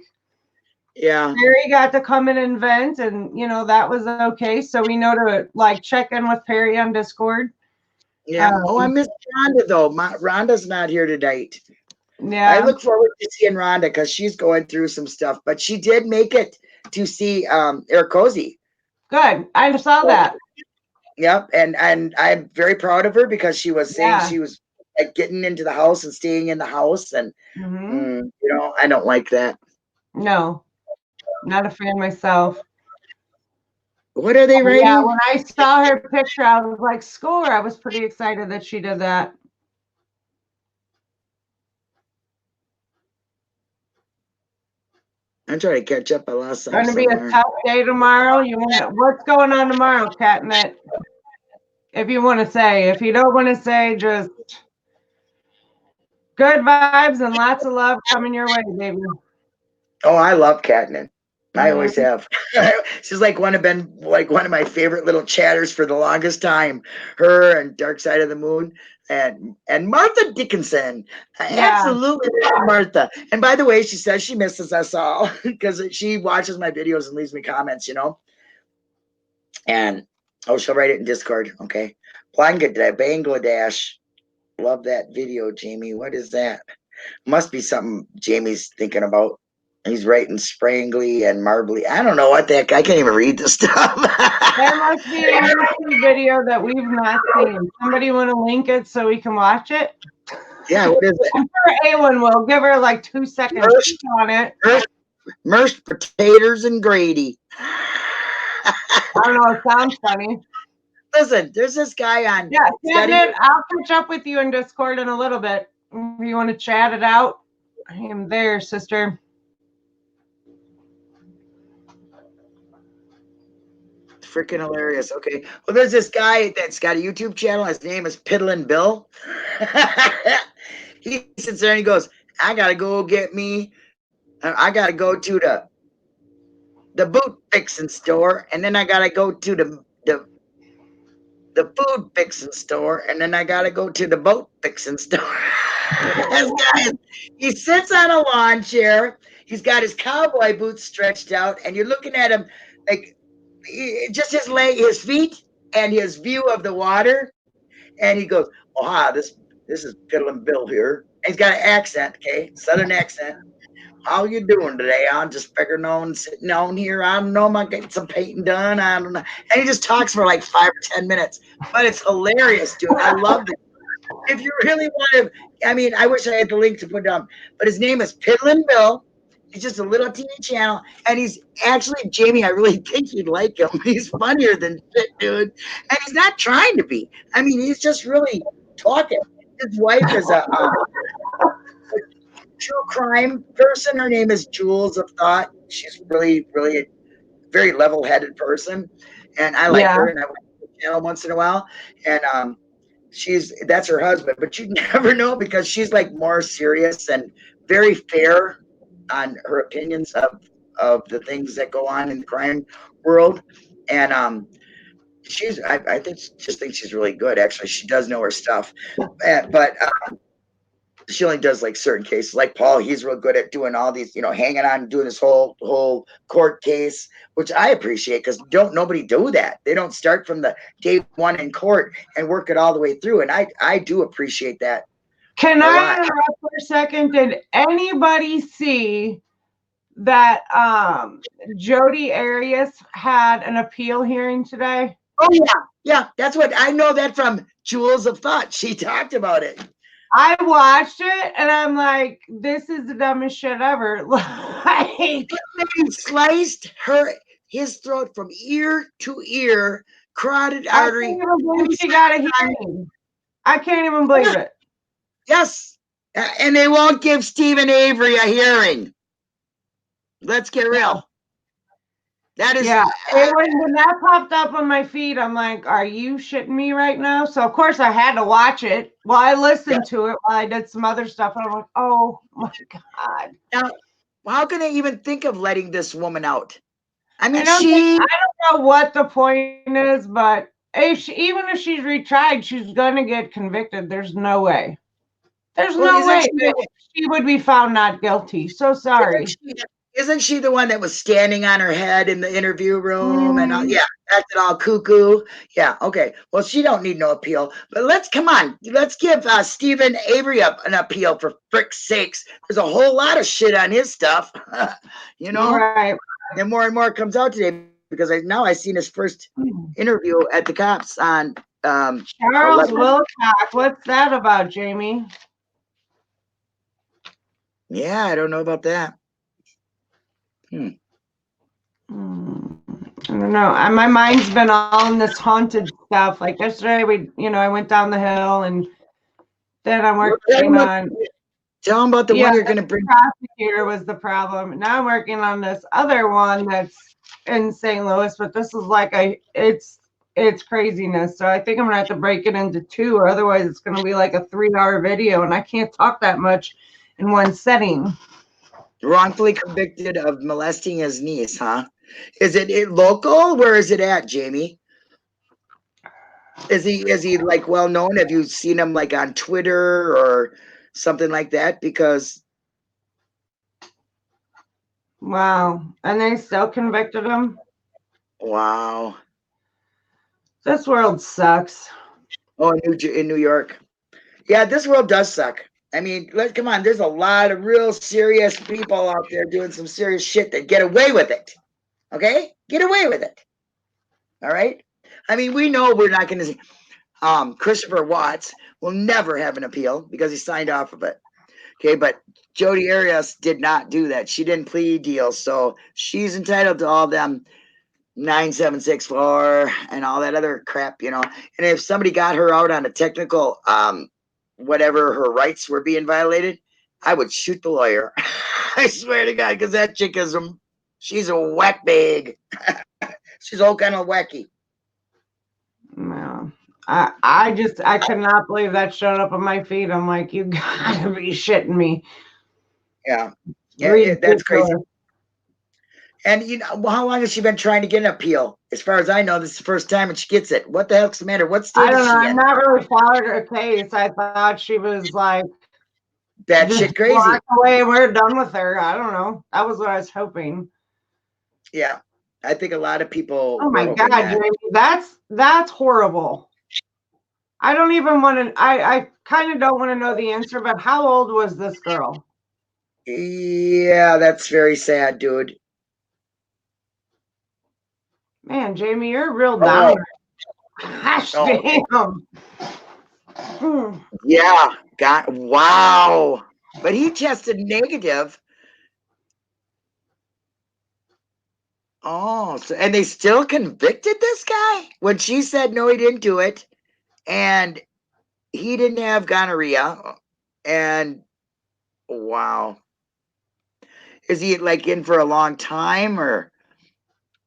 Yeah. Perry got to come in and vent, and that was okay. So we know to like check in with Perry on Discord. Yeah. Oh, I miss Rhonda though. Rhonda's not here tonight. I Yeah, look forward to seeing Rhonda because she's going through some stuff, but she did make it to see Eric Cozy. good. I saw that. Yep, and I'm very proud of her because she was saying Yeah. she was like getting into the house and staying in the house, and I don't like that. No, not a fan myself. What are they Yeah, writing? when I saw her picture, I was like, score. I was pretty excited that she did that. I'm trying to catch up. I lost Going something to be a somewhere. tough day tomorrow. What's going on tomorrow, Catnip? If you want to say, if you don't want to say, just good vibes and lots of love coming your way, baby. Oh, I love Katniss. I always Mm-hmm. have. She's like one of my favorite little chatters for the longest time. Her and Dark Side of the Moon and Martha Dickinson. I Yeah. absolutely love Martha. And by the way, she says she misses us all because she watches my videos and leaves me comments, And she'll write it in Discord. Okay. Bangladesh. Love that video, Jamie. What is that? Must be something Jamie's thinking about. He's writing sprangly and marbly. I don't know what the heck. I can't even read this stuff. There must be a YouTube video that we've not seen. Somebody want to link it so we can watch it? Yeah, what is it? I'm sure Awen will. Give her like 2 seconds on it. Mashed potatoes and Grady. I don't know. It sounds funny. Listen, there's this guy on. Yeah, Catnip, I'll catch up with you in Discord in a little bit. If you want to chat it out, I am there, sister. Freaking hilarious. Okay. Well, there's this guy that's got a YouTube channel. His name is Piddlin' Bill. He sits there and he goes, I got to go get me. I got to go to the boot fixing store. And then I got to go to the food fixing store. And then I got to go to the boat fixing store. This guy, he sits on a lawn chair. He's got his cowboy boots stretched out. And you're looking at him like, just his feet and his view of the water, and he goes, "Oh, hi, this is Piddlin' Bill here." And he's got an accent, okay, Southern accent. How you doing today? I'm just figuring on sitting on here. I don't know, I'm getting some painting done. I don't know, and he just talks for like 5 or 10 minutes, but it's hilarious, dude. I love it. If you really want to, I mean, I wish I had the link to put down, but his name is Piddlin' Bill. He's just a little teeny channel, and he's actually, Jamie, I really think you'd like him. He's funnier than shit, dude. And he's not trying to be. I mean, he's just really talking. His wife is a true crime person. Her name is Jules of Thought. She's really, really a very level-headed person, and I like her. And I watch the channel once in a while, and that's her husband, but you never know because she's like more serious and very fair on her opinions of the things that go on in the crime world. And I think she's really good. Actually, she does know her stuff, but she only does like certain cases. Like Paul, he's real good at doing all these, hanging on, doing this whole court case, which I appreciate because nobody do that. They don't start from the day one in court and work it all the way through. And I do appreciate that. Can I interrupt for a second? Did anybody see that Jodi Arias had an appeal hearing today? Oh yeah. That's what I know that from Jules of Thought. She talked about it. I watched it and I'm like, this is the dumbest shit ever. Like, he sliced his throat from ear to ear, carotid artery. I can't even believe she got a hearing. I can't even believe it. Yes. And they won't give Stephen Avery a hearing. Let's get real. That is, when that popped up on my feed, I'm like, are you shitting me right now? So of course I had to watch it. Well, I listened to it while I did some other stuff, and I'm like, oh my God. Now, how can they even think of letting this woman out? I mean, I don't know what the point is, but even if she's retried, she's gonna get convicted. There's no way. There's Well, no way that she would be found not guilty. So sorry. Isn't she the one that was standing on her head in the interview room and Mm, yeah, acting all cuckoo? Yeah, okay. Well, she don't need no appeal. But let's give Stephen Avery an appeal for frick's sakes. There's a whole lot of shit on his stuff, you know. right. And more comes out today because now I seen his first interview at the cops on Charles Wilcox. What's that about, Jamie? Yeah, I don't know about that. I don't know. My mind's been all in this haunted stuff. Like yesterday, I went down the hill, and then I'm working on. Tell them about the one you're going to bring. Prosecutor was the problem. Now I'm working on this other one that's in St. Louis, but this is like it's craziness. So I think I'm gonna have to break it into two, or otherwise it's gonna be like a 3-hour video, and I can't talk that much in one setting. Wrongfully convicted of molesting his niece, huh? Is it local? Where is it at, Jamie? Is he like well known? Have you seen him like on Twitter or something like that? Because wow, and they still convicted him. Wow, this world sucks. Oh, in New York, yeah, this world does suck. I mean, come on. There's a lot of real serious people out there doing some serious shit that get away with it. Okay, get away with it. All right. I mean, we know we're not going to. Christopher Watts will never have an appeal because he signed off of it. Okay, but Jodi Arias did not do that. She didn't plead deal, so she's entitled to all them 9764 and all that other crap, you know. And if somebody got her out on a technical, whatever her rights were being violated, I would shoot the lawyer. I swear to God, because that chick she's a whack bag. She's all kind of wacky. No. I could not believe that showed up on my feed. I'm like, you gotta be shitting me. Yeah, that's crazy. And you know, how long has she been trying to get an appeal? As far as I know, this is the first time and she gets it. What the hell's the matter? What state is she in? I'm not really followed her case. I thought she was like that shit crazy. Walk away, we're done with her. I don't know. That was what I was hoping. Yeah, I think a lot of people. Oh my God, Jamie, that's horrible. I don't even want to. I kind of don't want to know the answer, but how old was this girl? Yeah, that's very sad, dude. Man, Jamie, you're a real downer. Gosh damn. Yeah, wow. But he tested negative. Oh, and they still convicted this guy when she said no, he didn't do it, and he didn't have gonorrhea. And wow, is he like in for a long time, or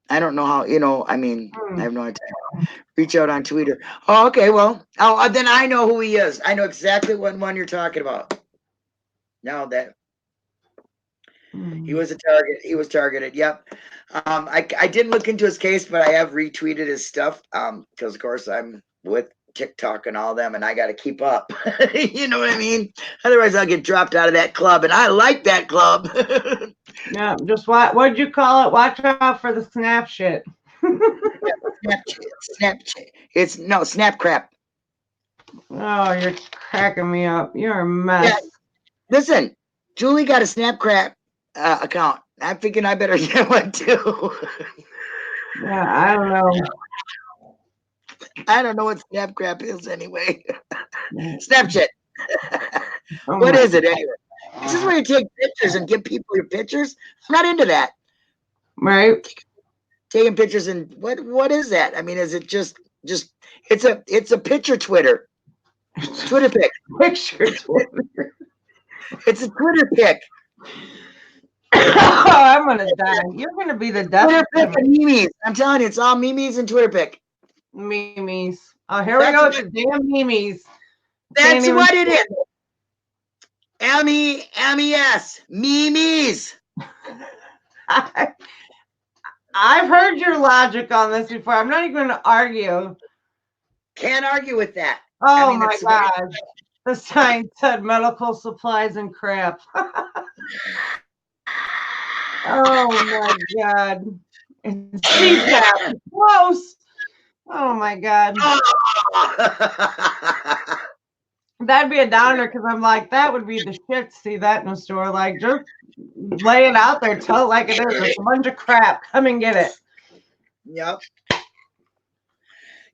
I don't know how? You know, I mean, I have no idea. Reach out on Twitter. Oh, okay. Well, then I know who he is. I know exactly what one you're talking about. Now that he was a target, he was targeted. Yep. I didn't look into his case, but I have retweeted his stuff. Because of course I'm with TikTok and all them, and I got to keep up. You know what I mean? Otherwise, I'll get dropped out of that club, and I like that club. Yeah, just what'd you call it? Watch out for the snap shit. Snapchat. It's no snap crap. Oh, you're cracking me up. You're a mess. Yeah. Listen, Julie got a snap crap account. I'm thinking I better get one too. Yeah, I don't know. I don't know what snap crap is anyway. Snapchat. Oh what is it anyway? This is where you take pictures and give people your pictures. I'm not into that. Right. Taking pictures and what is that? I mean, is it just it's a picture Twitter. Twitter pic. Picture Twitter. It's a Twitter pic. Oh, I'm gonna die. You're gonna be the death. Twitter pic and memes. I'm telling you, it's all memes and Twitter pic. Memes. Oh, here we go with the damn memes. That's what it is. MES. Memes. I've heard your logic on this before. I'm not even going to argue. Can't argue with that. Oh, I mean, my God. The sign said medical supplies and crap. Oh my God. And CPAP. Close. Oh my God. That'd be a downer because I'm like, that would be the shit to see that in a store. Like, just lay it out there, tell it like it is. It's a bunch of crap. Come and get it. Yep.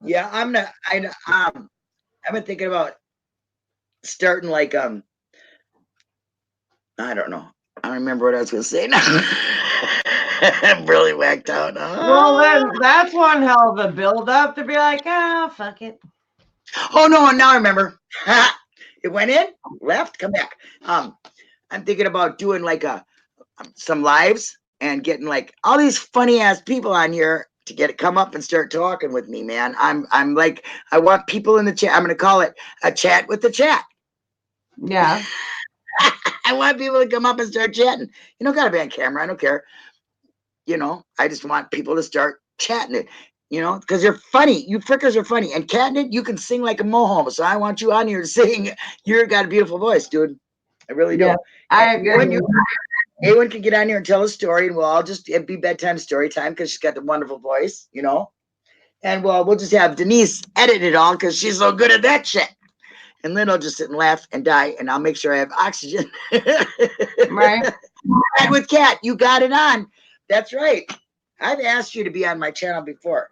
Yeah, I've been thinking about starting like I don't know. I don't remember what I was gonna say now. I'm really whacked out. Well, then that's one hell of a build up to be like, ah, fuck it. Oh no, now I remember. It went in, left, come back. I'm thinking about doing like some lives and getting like all these funny ass people on here to come up and start talking with me, man. I'm like, I want people in the chat. I'm gonna call it a chat with the chat. Yeah. I want people to come up and start chatting. You don't gotta be on camera. I don't care. I just want people to start chatting it. Because you're funny. You frickers are funny. And Catnip, you can sing like a mohome. So I want you on here to sing. You've got a beautiful voice, dude. I really do. Yeah, I agree. Anyone can get on here and tell a story, and we'll all it'd be bedtime story time because she's got the wonderful voice, And we'll just have Denise edit it all because she's so good at that shit. And then I'll just sit and laugh and die, and I'll make sure I have oxygen. Right. And with Kat, you got it on. That's right. I've asked you to be on my channel before,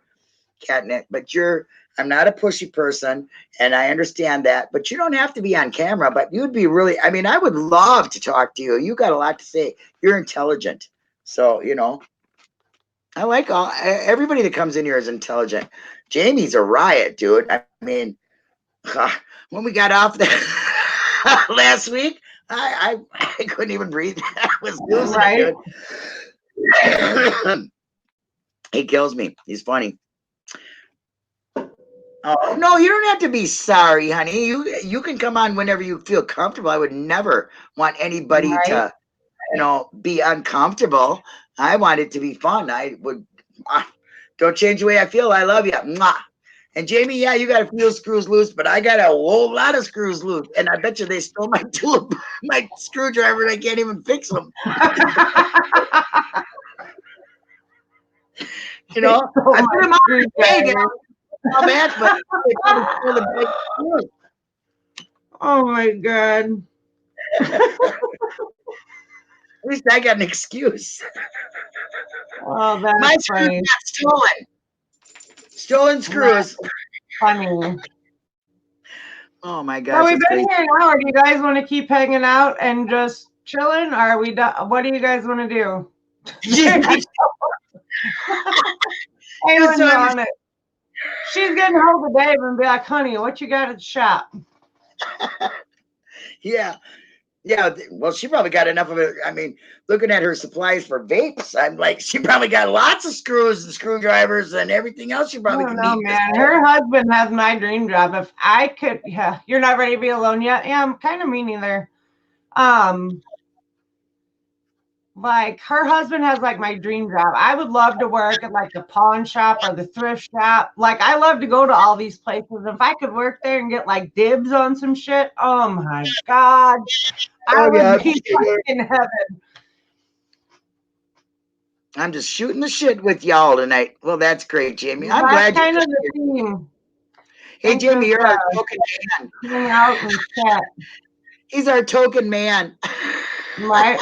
Catnip, but I'm not a pushy person, and I understand that, but you don't have to be on camera, but you'd be really, I would love to talk to you. You got a lot to say. You're intelligent. So, I like everybody that comes in here is intelligent. Jamie's a riot, dude. When we got off there last week, I couldn't even breathe. I was losing it, dude. He kills me. He's funny. Oh no, you don't have to be sorry, honey. You can come on whenever you feel comfortable. I would never want anybody to, be uncomfortable. I want it to be fun. I would. Don't change the way I feel. I love you. Mwah. And Jamie, yeah, you got a few screws loose, but I got a whole lot of screws loose. And I bet you they stole my my screwdriver, and I can't even fix them. I put them on the bag. Back, but oh my God. At least I got an excuse. Oh, that's my funny. screws got stolen screws. That's funny. Oh my gosh. So we've been here now. Do you guys want to keep hanging out and just chilling? Or are we done? What do you guys want to do? Anyone's on it. She's getting hold of Dave and be like, honey, what you got at the shop? Yeah. Well, she probably got enough of it. Looking at her supplies for vapes, I'm like, she probably got lots of screws and screwdrivers and everything else. She probably could need. Man. Her husband has my dream job. If I could, yeah, you're not ready to be alone yet. Yeah, I'm kind of me neither. Like her husband has like my dream job. I would love to work at like the pawn shop or the thrift shop. Like I love to go to all these places. If I could work there and get like dibs on some shit, oh my God, I would be in heaven. I'm just shooting the shit with y'all tonight. Well, that's great, Jamie. I'm glad you're kind of the team. Hey, Jamie, you're our token man. Hang out and chat. He's our token man. Right.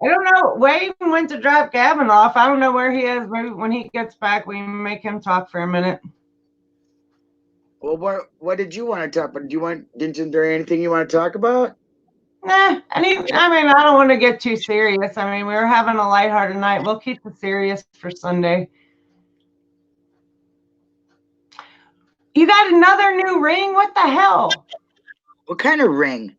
I don't know. Wayne went to drop Gavin off. I don't know where he is. Maybe when he gets back, we make him talk for a minute. Well, what did you want to talk about? Didn't there anything you want to talk about? Nah, I don't want to get too serious. We were having a lighthearted night. We'll keep the serious for Sunday. You got another new ring? What the hell? What kind of ring?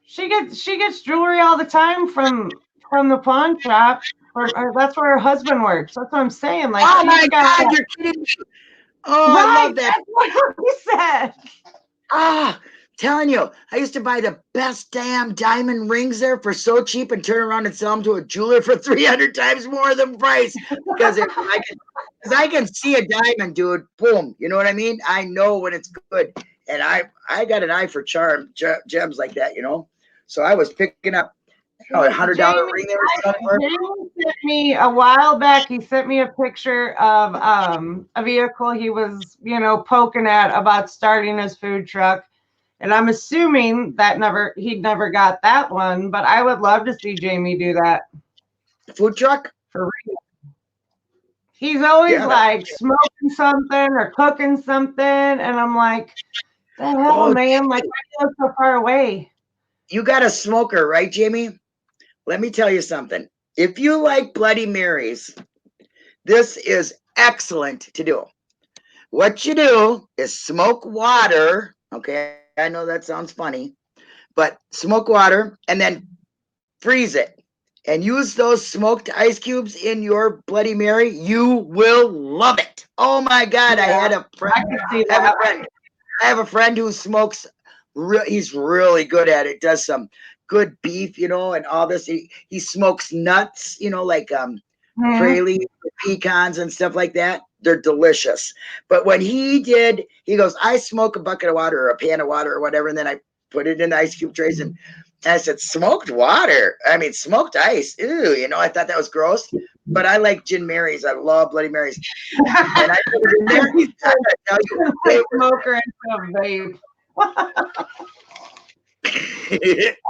She gets jewelry all the time from the pawn shop. Or that's where her husband works. That's what I'm saying. Like, oh my God, you're kidding me. Oh, right, I love that. That's what we said. Telling you, I used to buy the best damn diamond rings there for so cheap and turn around and sell them to a jeweler for 300 times more than price. Because I can see a diamond, dude. Boom. You know what I mean? I know when it's good. And I got an eye for gems like that, you know. So I was picking up $100 Jamie, ring they were selling for. Jamie sent me a while back. He sent me a picture of a vehicle he was, poking at about starting his food truck. And I'm assuming that he'd never got that one, but I would love to see Jamie do that. Food truck? For real. He's always Yeah, like smoking something or cooking something, and I'm like, the hell, man! Like, why do you live so far away? you got a smoker, right, Jamie? Let me tell you something. If you like Bloody Marys, this is excellent to do. What you do is smoke water. Okay, I know that sounds funny, but smoke water and then freeze it and use those smoked ice cubes in your Bloody Mary. You will love it. Oh my God. Yeah, I had a friend. I can see that. I have a friend who smokes. He's really good at it. Does some good beef, you know, and all this. He smokes nuts, you know, like pralines, pecans, and stuff like that. They're delicious. But when he did, he goes, I smoke a bucket of water or a pan of water or whatever, and then I put it in the ice cube trays. And I said, smoked water? I mean, smoked ice. Ew, you know, I thought that was gross. But I like gin Marys. I love Bloody Marys. And I put it in there. I tell you, a smoker into a vape.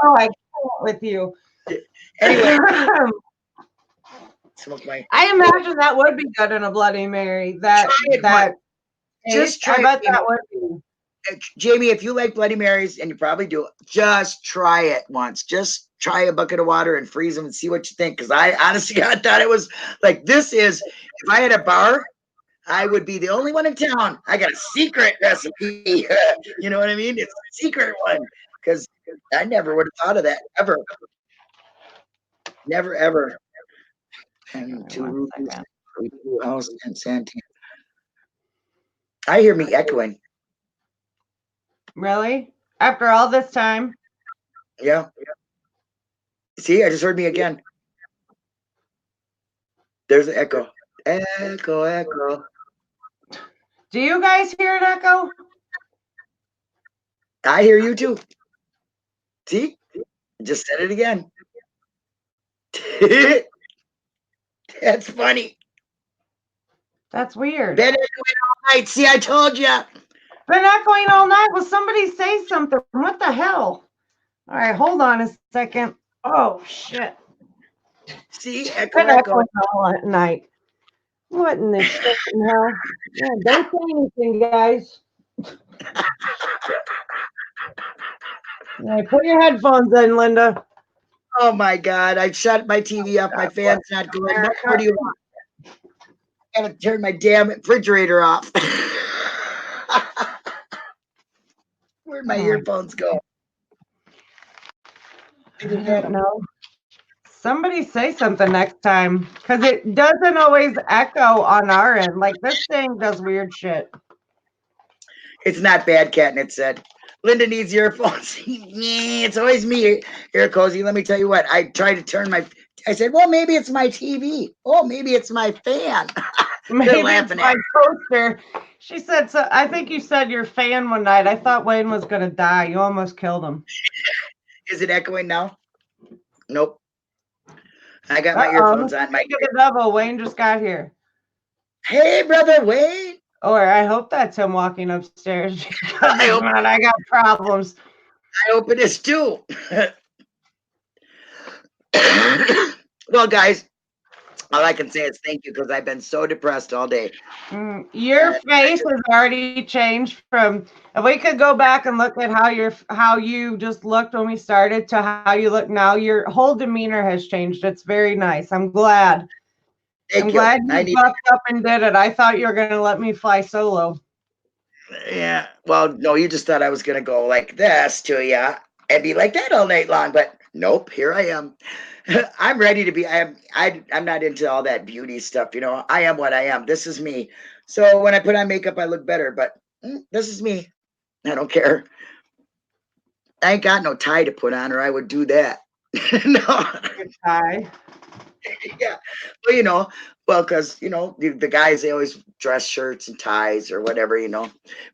Oh, I can't with you. Anyway, smoke my. I imagine that would be good in a Bloody Mary. Just try I bet that would be. Jamie, if you like Bloody Marys, and you probably do, just try it once. Just try a bucket of water and freeze them and see what you think. Because I honestly, I thought it was like, this is, if I had a bar, I would be the only one in town. I got a secret recipe. You know what I mean? It's a secret one. Because I never would have thought of that, ever. Never, ever. And two house and Santana. I hear me echoing. Really? After all this time? Yeah. See, I just heard me again. There's an echo. Echo, echo. Do you guys hear an echo? I hear you too. See? Just said it again. That's funny. That's weird. Been echoing all night. See, I told you. Been echoing all night. Will somebody say something? What the hell? All right, hold on a second. Oh, shit. See, echo, Been echo. echoing all night. What in the shit in hell? Yeah, don't say anything, guys. Right, put your headphones in, Linda. Oh my God. I shut my TV off. My fan's not going. What more do you want? I gotta turn my damn refrigerator off. Where'd my earphones go? I don't know. Somebody say something next time, because it doesn't always echo on our end. Like, this thing does weird shit. It's not bad, Catnip said. Linda needs earphones. It's always me. Here, Cozy, let me tell you what. I tried to turn my... I said, well, maybe it's my TV. Oh, maybe it's my fan. Maybe it's my toaster. She said, so I think you said your fan one night. I thought Wayne was going to die. You almost killed him. Is it echoing now? Nope. I got my earphones on. Speak of the devil, Wayne just got here. Hey, brother Wayne. Or I hope that's him walking upstairs. I got problems. I hope it is too. Well, guys, all I can say is thank you, because I've been so depressed all day. Your face has already changed from, if we could go back and look at how you just looked when we started to how you look now, your whole demeanor has changed. It's very nice. I'm glad. I'm glad you bucked up and did it. I thought you were going to let me fly solo. Yeah. Well, no, you just thought I was going to go like this to you and be like that all night long. But nope, here I am. I'm ready to be. I'm not into all that beauty stuff. You know, I am what I am. This is me. So when I put on makeup, I look better. But this is me. I don't care. I ain't got no tie to put on, or I would do that. No. Tie. Yeah. Well, because, the guys, they always dress shirts and ties or whatever,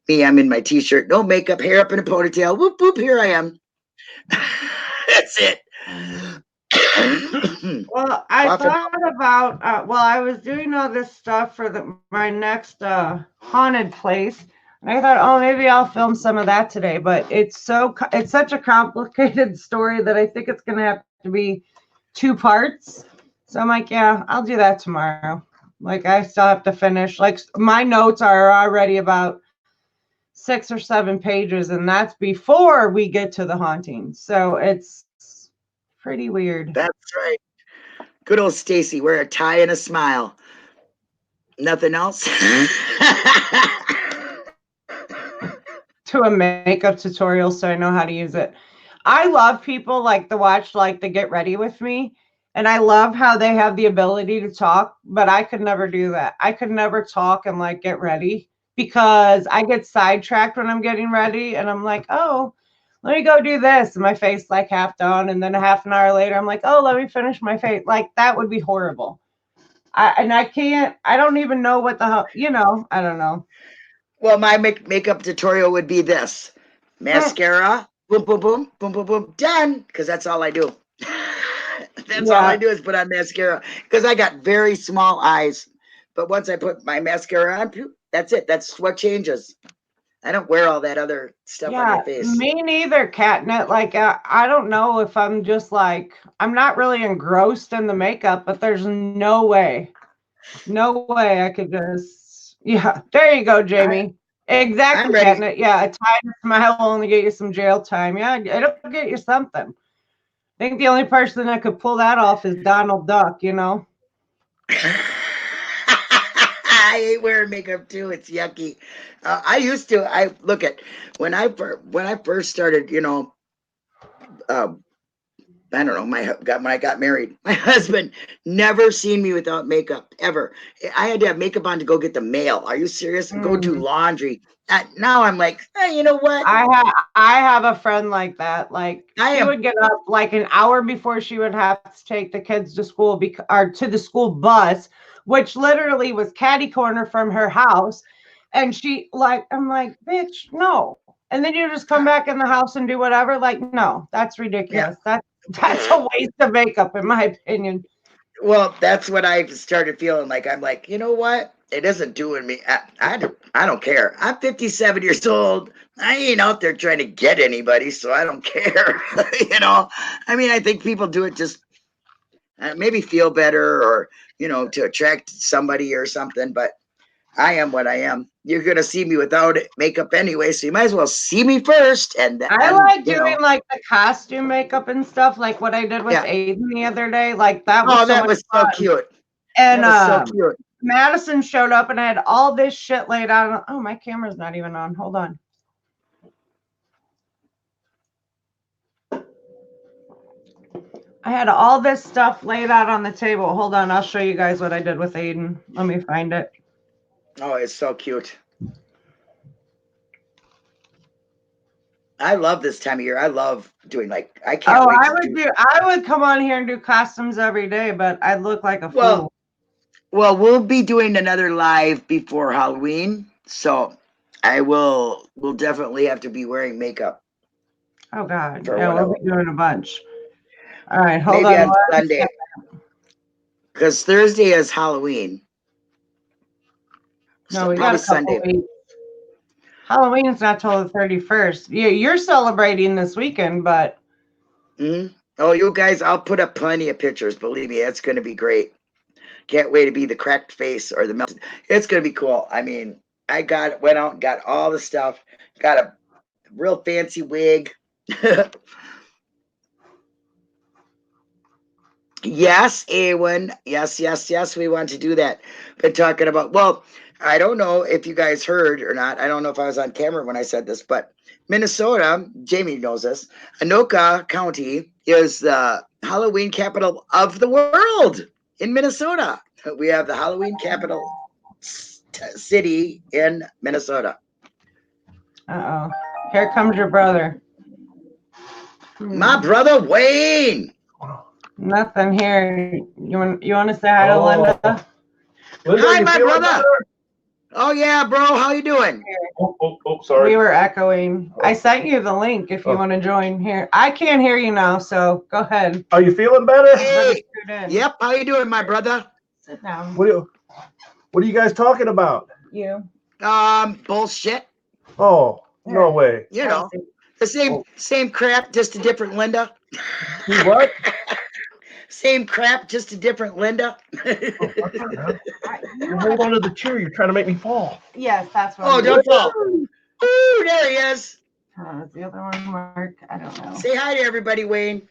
Me, I'm in my t-shirt, no makeup, hair up in a ponytail. Whoop, whoop, here I am. That's it. Well, I Coughing. thought about I was doing all this stuff for my next haunted place, and I thought, oh, maybe I'll film some of that today. But it's such a complicated story that I think it's gonna have to be 2 parts. So I'm like, yeah, I'll do that tomorrow. Like I still have to finish. Like my notes are already about 6 or 7 pages, and that's before we get to the haunting. So it's pretty weird. That's right. Good old Stacy, wear a tie and a smile. Nothing else? To a makeup tutorial so I know how to use it. I love people like to watch like the get ready with me. And I love how they have the ability to talk, but I could never do that. I could never talk and like get ready because I get sidetracked when I'm getting ready and I'm like, oh, let me go do this. And my face like half done. And then a half an hour later, I'm like, oh, let me finish my face. Like that would be horrible. I don't even know what the hell, I don't know. Well, my makeup tutorial would be this: Mm, mascara, boom, boom, boom, boom, boom, boom, done. Because that's all I do. That's all I yeah. do is put on mascara. Because I got very small eyes. But once I put my mascara on, that's it. That's what changes. I don't wear all that other stuff on my Yeah, face. me neither, Catnip. Like, I don't know if I'm just like, I'm not really engrossed in the makeup, but there's no way I could just, yeah, there you go, I, Jamie. I'm Exactly, ready. Catnip. Yeah, a tired smile will only get you some jail time. Yeah, it'll get you something. I think the only person that could pull that off is Donald Duck. I hate wearing makeup too. It's yucky. I used to. I look at when I first started. Uh, I don't know. When I got married, my husband never seen me without makeup ever. I had to have makeup on to go get the mail. Are you serious? Go do Mm. laundry. Now I'm like, hey, you know what? I have a friend like that. Like I she am. would get up like an hour before she would have to take the kids to school or to the school bus, which literally was catty corner from her house. And she like, I'm like, bitch, no. And then you just come back in the house and do whatever. Like, no, that's Yeah. ridiculous. That's a waste of makeup, in my opinion. Well, that's what I started feeling like. I'm like, you know what? It isn't doing me. I don't care. I'm 57 years old. I ain't out there trying to get anybody, so I don't care. I mean, I think people do it just maybe feel better or, to attract somebody or something, but I am what I am. You're going to see me without makeup anyway, so you might as well see me first. And I then, like doing like the costume makeup and stuff, like what I did with yeah. Aiden the other day. Like that was Oh, so that much was so fun. cute. And That was so cute. Madison showed up and I had all this shit laid out. Oh, my camera's not even on. Hold on. I had all this stuff laid out on the table. Hold on. I'll show you guys what I did with Aiden. Let me find it. Oh, it's so cute. I love this time of year. I love doing I can't Oh, wait to do. I would come on here and do costumes every day, but I'd look like a Well, fool. we'll be doing another live before Halloween, so we'll definitely have to be wearing makeup Oh God. for Yeah, one we'll of be them. doing a bunch. All right, hold Maybe on on 1 Sunday, second. because Thursday is Halloween. No, So we got probably a couple Sunday. weeks. Halloween's not till the 31st. You're celebrating this weekend, but Hmm. Oh, you guys, I'll put up plenty of pictures. Believe me, it's going to be great. Can't wait to be the cracked face or the melted. It's going to be cool. I mean, went out and got all the stuff. Got a real fancy wig. Yes, Awen. Yes, yes, yes. We want to do that. Been talking about. Well, I don't know if you guys heard or not. I don't know if I was on camera when I said this, but Minnesota, Jamie knows this. Anoka County is the Halloween capital of the world in Minnesota. We have the Halloween capital city in Minnesota. uh-oh. Here comes your brother. My Hmm. brother Wayne. Nothing here. You want to say hi to Linda? Linda, Hi, you my feeling brother. better? Oh yeah, bro. How you doing? Sorry. We were echoing. I sent you the link if you want to join here. I can't hear you now, so go ahead. Are you feeling better? Hey. Yep. How you doing, my brother? Sit down. What are you guys talking about? You. Bullshit. Oh, no way. You know, the same crap, just a different Linda. What? Same crap, just a different Linda. Hold on to the chair. You're trying to make me fall. Yes, that's what. Oh, don't fall. Ooh, there he is. The other one, Mark. I don't know. Say hi to everybody, Wayne.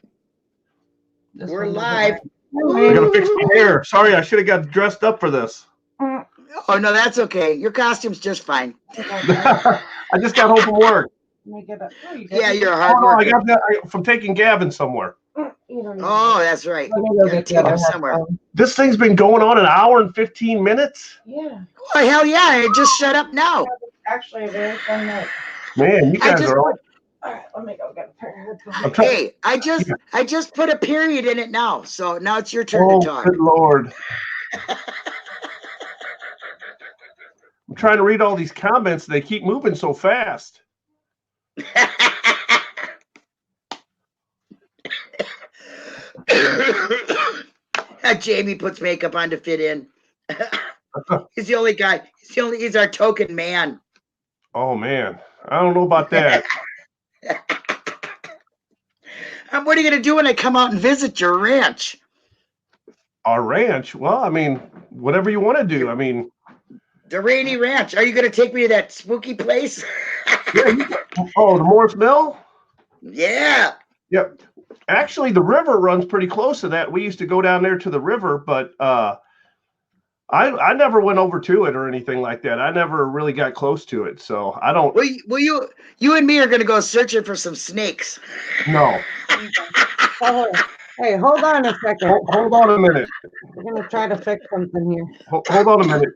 This We're one live. I gotta fix my hair. Sorry, I should have got dressed up for this. Oh no, that's okay. Your costume's just fine. I just got home from work. Yeah, you're a hard worker. I got that from taking Gavin somewhere. Oh, that's right. Gotta take him somewhere. This thing's been going on an hour and 15 minutes? Yeah. Oh, hell yeah. It just shut up now. Actually, a very fun night. Man, you guys are all... All right, let me go get a pair of headphones. Hey, I just put a period in it now. So now it's your turn to talk. Good Lord. I'm trying to read all these comments. They keep moving so fast. Jamie puts makeup on to fit in. He's the only guy. He's our token man. Oh man, I don't know about that. What are you gonna do when I come out and visit your ranch? Our ranch? Well, I mean, whatever you want to do. I mean, the Rainy Ranch. Are you gonna take me to that spooky place? Oh, the Morris Mill? Yeah. Yep. Actually, the river runs pretty close to that. We used to go down there to the river, but I never went over to it or anything like that. I never really got close to it, so I don't. Well, you and me are gonna go searching for some snakes. No. Hey, hold on a second. Hold on a minute. We're gonna try to fix something here. Hold on a minute.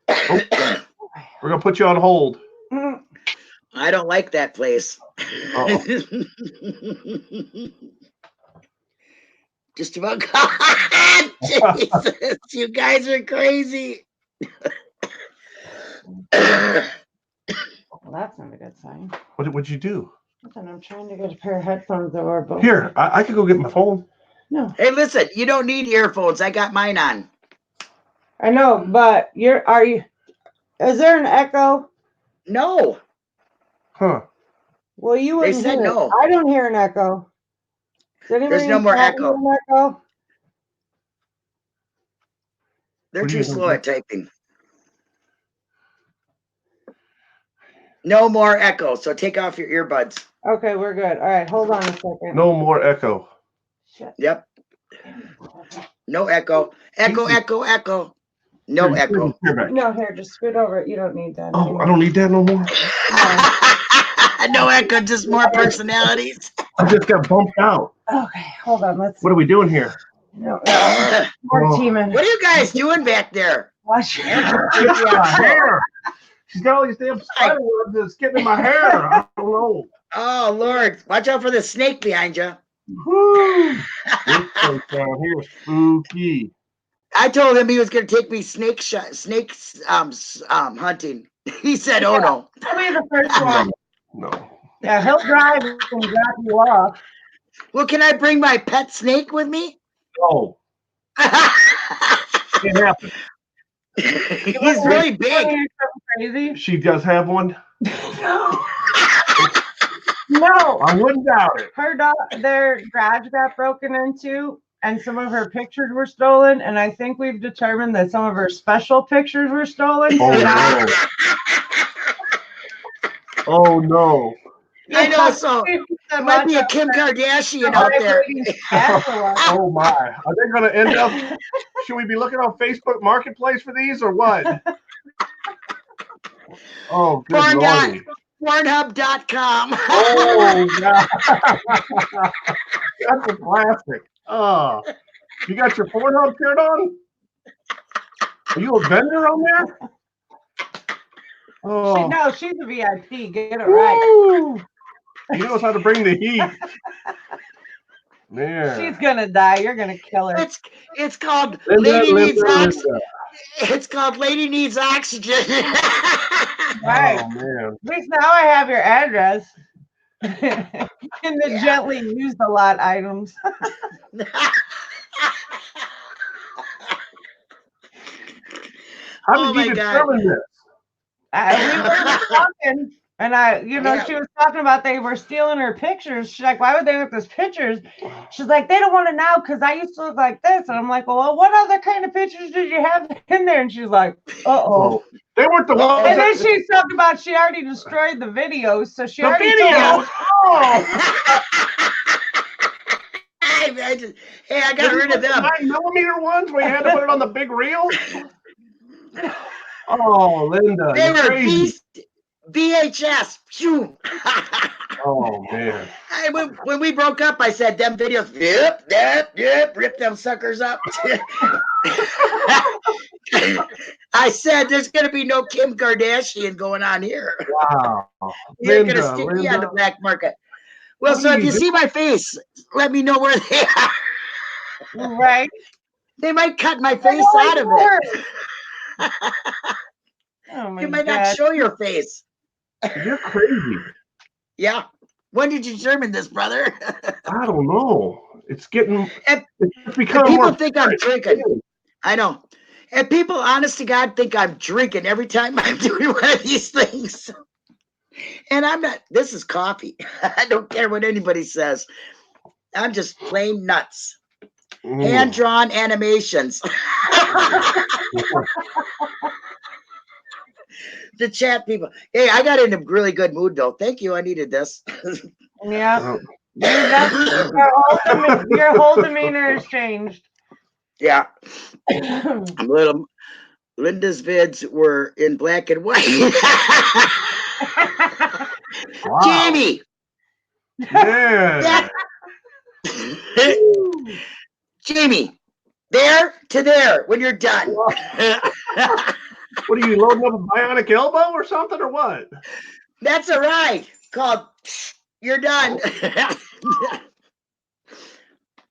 Oh, we're gonna put you on hold. I don't like that place. Just about gone. Jesus, you guys are crazy. Well, that's not a good sign. What'd you do? Listen, I'm trying to get a pair of headphones that were both. Here, I could go get my phone. No. Hey, listen, you don't need earphones. I got mine on. I know, but is there an echo? No. Huh. Well, you wouldn't They said hear no. it. I don't hear an echo. There's no more echo. An echo? They're too slow at typing. No more echo, so take off your earbuds. Okay, we're good. All right, hold on a second. No more echo. Shit. Yep. No echo. Echo. No echo. No, here, just scoot over. You don't need that. Oh, anymore. I don't need that no more. No echo, just more personalities. I just got bumped out. Okay, hold on. Let's. What are we doing here? No, more teaming. What are you guys doing back there? Watch your hair. She's got all these damn spider webs that's getting in my hair. I don't know. Oh Lord, watch out for the snake behind you. Woo! This place down here is spooky. I told him he was going to take me snake hunting. He said, "Oh no." I'll be the first one. No. Yeah, he'll drive and drop you off. Well, can I bring my pet snake with me? No. Can't happen. He's really big. Crazy. She does have one. No, I wouldn't doubt it. Their garage got broken into, and some of her pictures were stolen. And I think we've determined that some of her special pictures were stolen. Oh no! Oh no! I know. So it might be a Kim Kardashian out there. Oh my! Are they going to end up? Should we be looking on Facebook Marketplace for these or what? Oh, good Lord. Pornhub.com. Oh, God. That's a classic. Oh, you got your Pornhub shirt on? Are you a vendor on there? Oh. No, she's a VIP. Get it right. He knows how to bring the heat. Man. She's gonna die. You're gonna kill her. It's called Linda, Lady Needs Linda, Oxygen. Linda. It's called Lady Needs Oxygen. Right. Oh, man. At least now I have your address. In the Yeah. gently used a lot items. How Oh did my you God. determine this? We were talking, and Yeah. she was talking about they were stealing her pictures. She's like, why would they want those pictures? She's like, they don't want to know because I used to look like this. And I'm like, well, what other kind of pictures did you have in there? And she's like, Oh, they weren't the ones And that then she's talking about she already destroyed the videos, so she the already videos. Oh, Hey, I got rid of them. 9mm ones where you had to put it on the big reel. Oh, Linda, They you're were crazy. VHS. Phew. Oh man. When we broke up, I said, them videos, yep, rip them suckers up. I said, there's going to be no Kim Kardashian going on here. Wow. You're going to Linda, stick me on the Linda. black market. Well, What so are if you you see my face, let me know where they are. right. They might cut my face out of it. Oh my You might God. not show your face. You're crazy. Yeah. When did you determine this, brother? I don't know. It's getting. And- It's becoming People more. think I'm drinking. I know. And people, honest to God, think I'm drinking every time I'm doing one of these things. And I'm not. This is coffee. I don't care what anybody says. I'm just plain nuts. Hand-drawn animations. The chat people. Hey, I got in a really good mood, though. Thank you. I needed this. Yeah. Your whole demeanor has changed. Yeah. I'm little. Linda's vids were in black and white. Wow. Jamie. Yeah. Jamie, there to there when you're done. What are you loading up a bionic elbow or something or what? That's a ride called You're Done.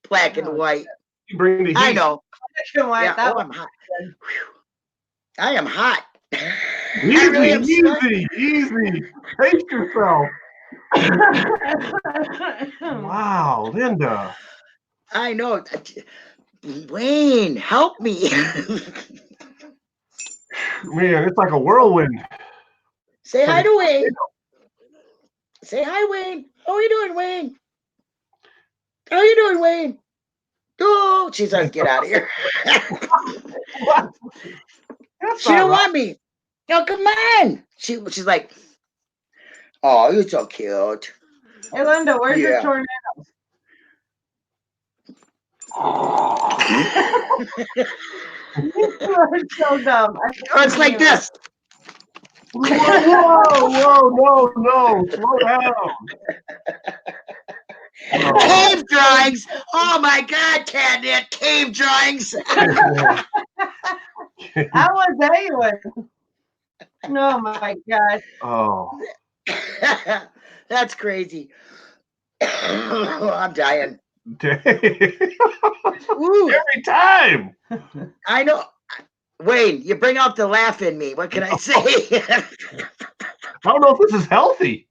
Black and white. You bring the heat. I know. Yeah, Yeah. Oh, I'm hot. I am hot. Easy, I really am easy. Pace yourself. Wow, Linda. I know. Wayne, help me. Man, it's like a whirlwind. Say hi to Wayne. Say hi, Wayne. How are you doing, Wayne? How are you doing, Wayne? Oh, she says, get out of here. She don't want me. No, come on. She's like, oh, you're so cute. Hey, Linda, where's your tornado? You are so dumb. Oh, it's like this. Whoa, no. Slow down. Cave drawings. Oh my God, Catnip. Cave drawings. How was anyone? Oh my God. Oh. That's crazy. I'm dying. Every time. I know. Wayne, you bring out the laugh in me. What can I say? I don't know if this is healthy.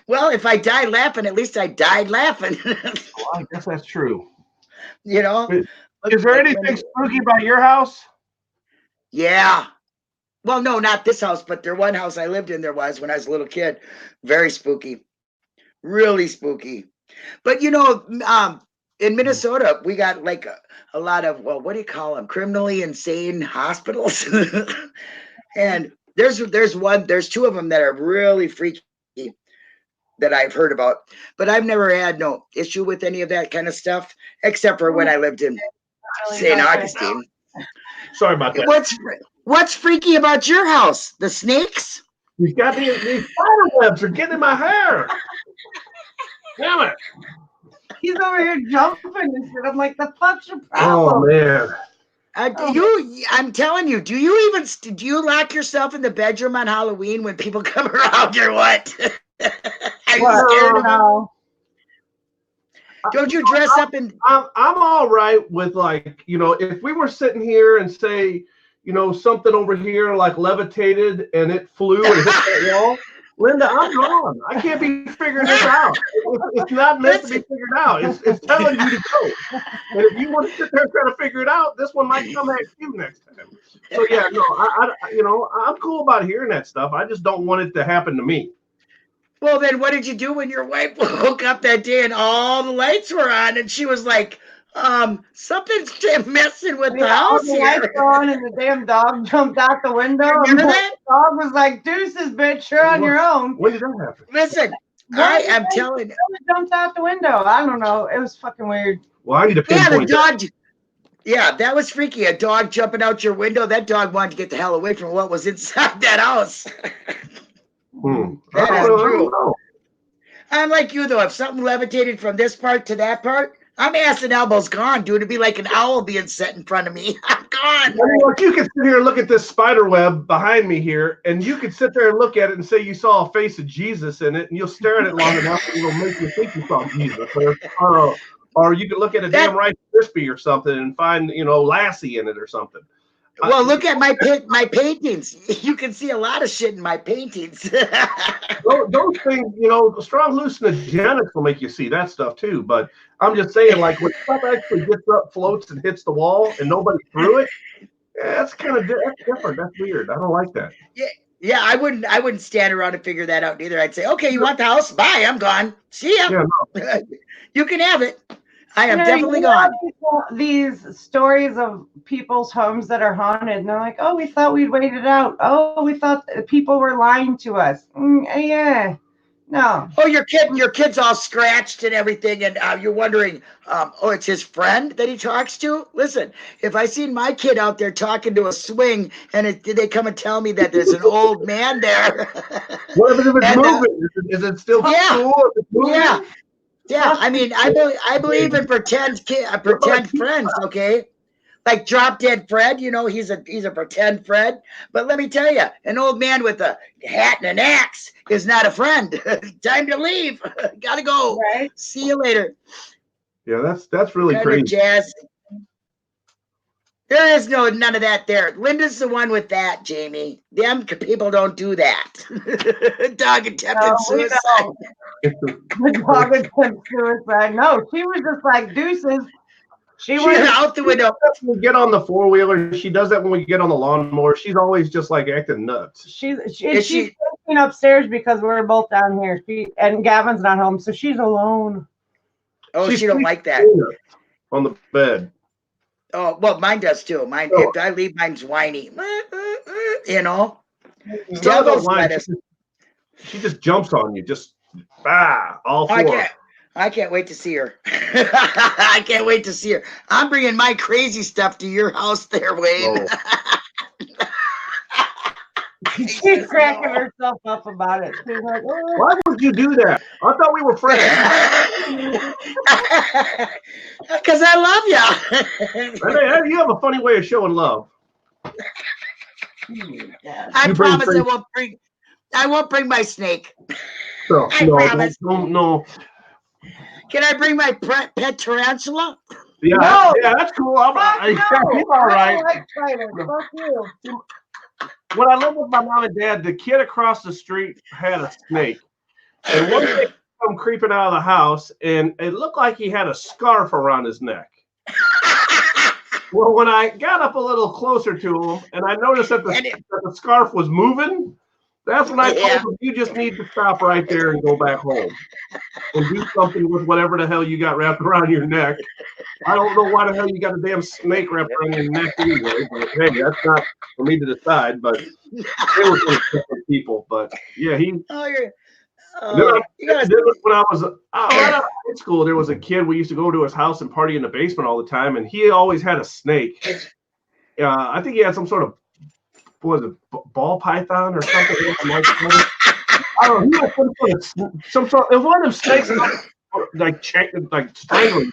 Well, if I die laughing, at least I died laughing. Well, I guess that's true. You know? Is there anything spooky about your house? Yeah. Well, no, not this house, but there one house I lived in there was when I was a little kid. Very spooky. Really spooky. But, you know, in Minnesota, we got like a lot of, well, what do you call them? Criminally insane hospitals. And there's two of them that are really freaky that I've heard about. But I've never had no issue with any of that kind of stuff, except for when I lived in St. Augustine. Sorry about that. What's freaky about your house? The snakes? These spider webs are getting in my hair. Damn it. He's over here jumping and shit. I'm like, the fuck's your problem? Oh, man. I'm telling you, do you lock yourself in the bedroom on Halloween when people come around or what? Are you scared of them? Don't you dress up in? I'm all right with, like, if we were sitting here and say, something over here like levitated and it flew and hit that wall, Linda, I'm gone. I can't be figuring this out. It's not meant to be figured out. It's telling you to go. And if you want to sit there and try to figure it out, this one might come at you next time. So yeah, no, I'm cool about hearing that stuff. I just don't want it to happen to me. Well, then what did you do when your wife woke up that day and all the lights were on and she was like, something's messing with the house all the here. lights on and the damn dog jumped out the window. Remember that? The dog was like, "Deuces, bitch, you're on your own." When did that happen? Listen, I am telling you. It jumped out the window. I don't know. It was fucking weird. Well, I need to Yeah, pinpoint the dog. Yeah, that was freaky. A dog jumping out your window. That dog wanted to get the hell away from what was inside that house. That is true. I'm like you, though. If something levitated from this part to that part, I'm ass and elbows gone, dude. It'd be like an owl being set in front of me. I'm gone. You could sit here and look at this spider web behind me here, and you could sit there and look at it and say you saw a face of Jesus in it, and you'll stare at it long enough, and it'll make you think you saw Jesus. Or you could look at a damn Rice Krispie or something and find, Lassie in it or something. Well, look at my paintings. You can see a lot of shit in my paintings. Those things, strong hallucinogenics will make you see that stuff too. But I'm just saying, like, when stuff actually gets up, floats, and hits the wall, and nobody threw it, that's kind of different. That's weird. I don't like that. Yeah, I wouldn't stand around and figure that out either. I'd say, okay, you want the house? Bye, I'm gone. See ya. Yeah, no. You can have it. I am definitely gone. These stories of people's homes that are haunted, and they're like, "Oh, we thought we'd wait it out. Oh, we thought people were lying to us." Yeah, no. Oh, your kid's all scratched and everything, and you're wondering, oh, it's his friend that he talks to. Listen, if I seen my kid out there talking to a swing, and they come and tell me that there's an old man there. What if it's moving? Is it still cool? Yeah. Yeah, I mean, I believe in pretend friends, okay? Like Drop Dead Fred, he's a pretend friend. But let me tell you, an old man with a hat and an axe is not a friend. Time to leave. Gotta go. Right. See you later. Yeah, that's really kind crazy. Of jazz. There is none of that there. Linda's the one with that, Jamie. Them people don't do that. Dog attempted suicide. The dog attempted suicide. No, she was just like, deuces. She went out the window. When we get on the 4-wheeler, she does that when we get on the lawnmower. She's always just like acting nuts. She's upstairs because we're both down here. And Gavin's not home, so she's alone. Oh, she don't like that. On the bed. Oh, well, mine does too. If I leave, mine's whiny. Devil's lettuce. She just jumps on you, all four. I can't wait to see her. I can't wait to see her. I'm bringing my crazy stuff to your house there, Wayne. She's cracking herself up about it. She's like, oh. Why would you do that? I thought we were friends. Because I love you. You have a funny way of showing love. I promise I won't bring my snake. I promise. No. Can I bring my pet tarantula? Yeah, no. Yeah, that's cool. All right. Fuck you. When I lived with my mom and dad, the kid across the street had a snake. And one day he come creeping out of the house, and it looked like he had a scarf around his neck. Well, when I got up a little closer to him, and I noticed that the scarf was moving, that's when I told him, you just need to stop right there and go back home and do something with whatever the hell you got wrapped around your neck. I don't know why the hell you got a damn snake wrapped around your neck anyway, but hey, that's not for me to decide, but it was for different people. But yeah, when I was right out of high school, there was a kid, we used to go to his house and party in the basement all the time, and he always had a snake. I think he had some sort of, what was it, ball python or something? I don't know. He had some sort. It was one of them snakes like strangling.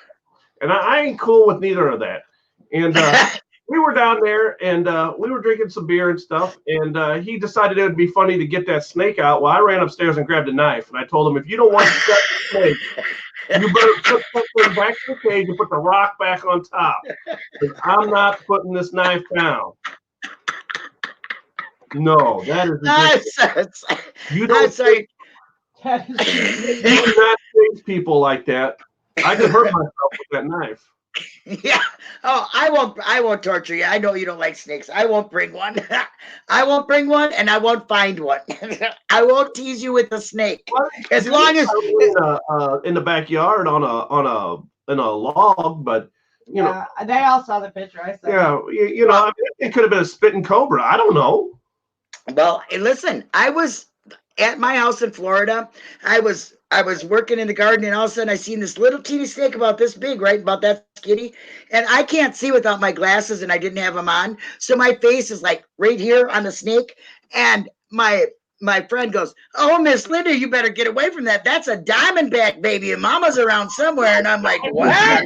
And I ain't cool with neither of that. And we were down there and we were drinking some beer and stuff. And he decided it would be funny to get that snake out. Well, I ran upstairs and grabbed a knife. And I told him, if you don't want to set the snake, you better put that thing back in the cage and put the rock back on top. Because I'm not putting this knife down. No, that is ridiculous. You don't say, you do not chase people like that. I could hurt myself with that knife. Yeah. Oh, I won't torture you. I know you don't like snakes. I won't bring one. I won't bring one, and I won't find one. I won't tease you with a snake. Well, as long as in the backyard on a log, but you know, they all saw the picture. I saw. Yeah, you know, I mean, it could have been a spitting cobra. I don't know. Well, hey, listen, I was at my house in Florida. I was working in the garden, and all of a sudden I seen this little teeny snake about this big, right? About that skinny. And I can't see without my glasses, and I didn't have them on. So my face is like right here on the snake. And my friend goes, "Oh, Miss Linda, you better get away from that. That's a diamondback, baby, and Mama's around somewhere." And I'm like, "What?"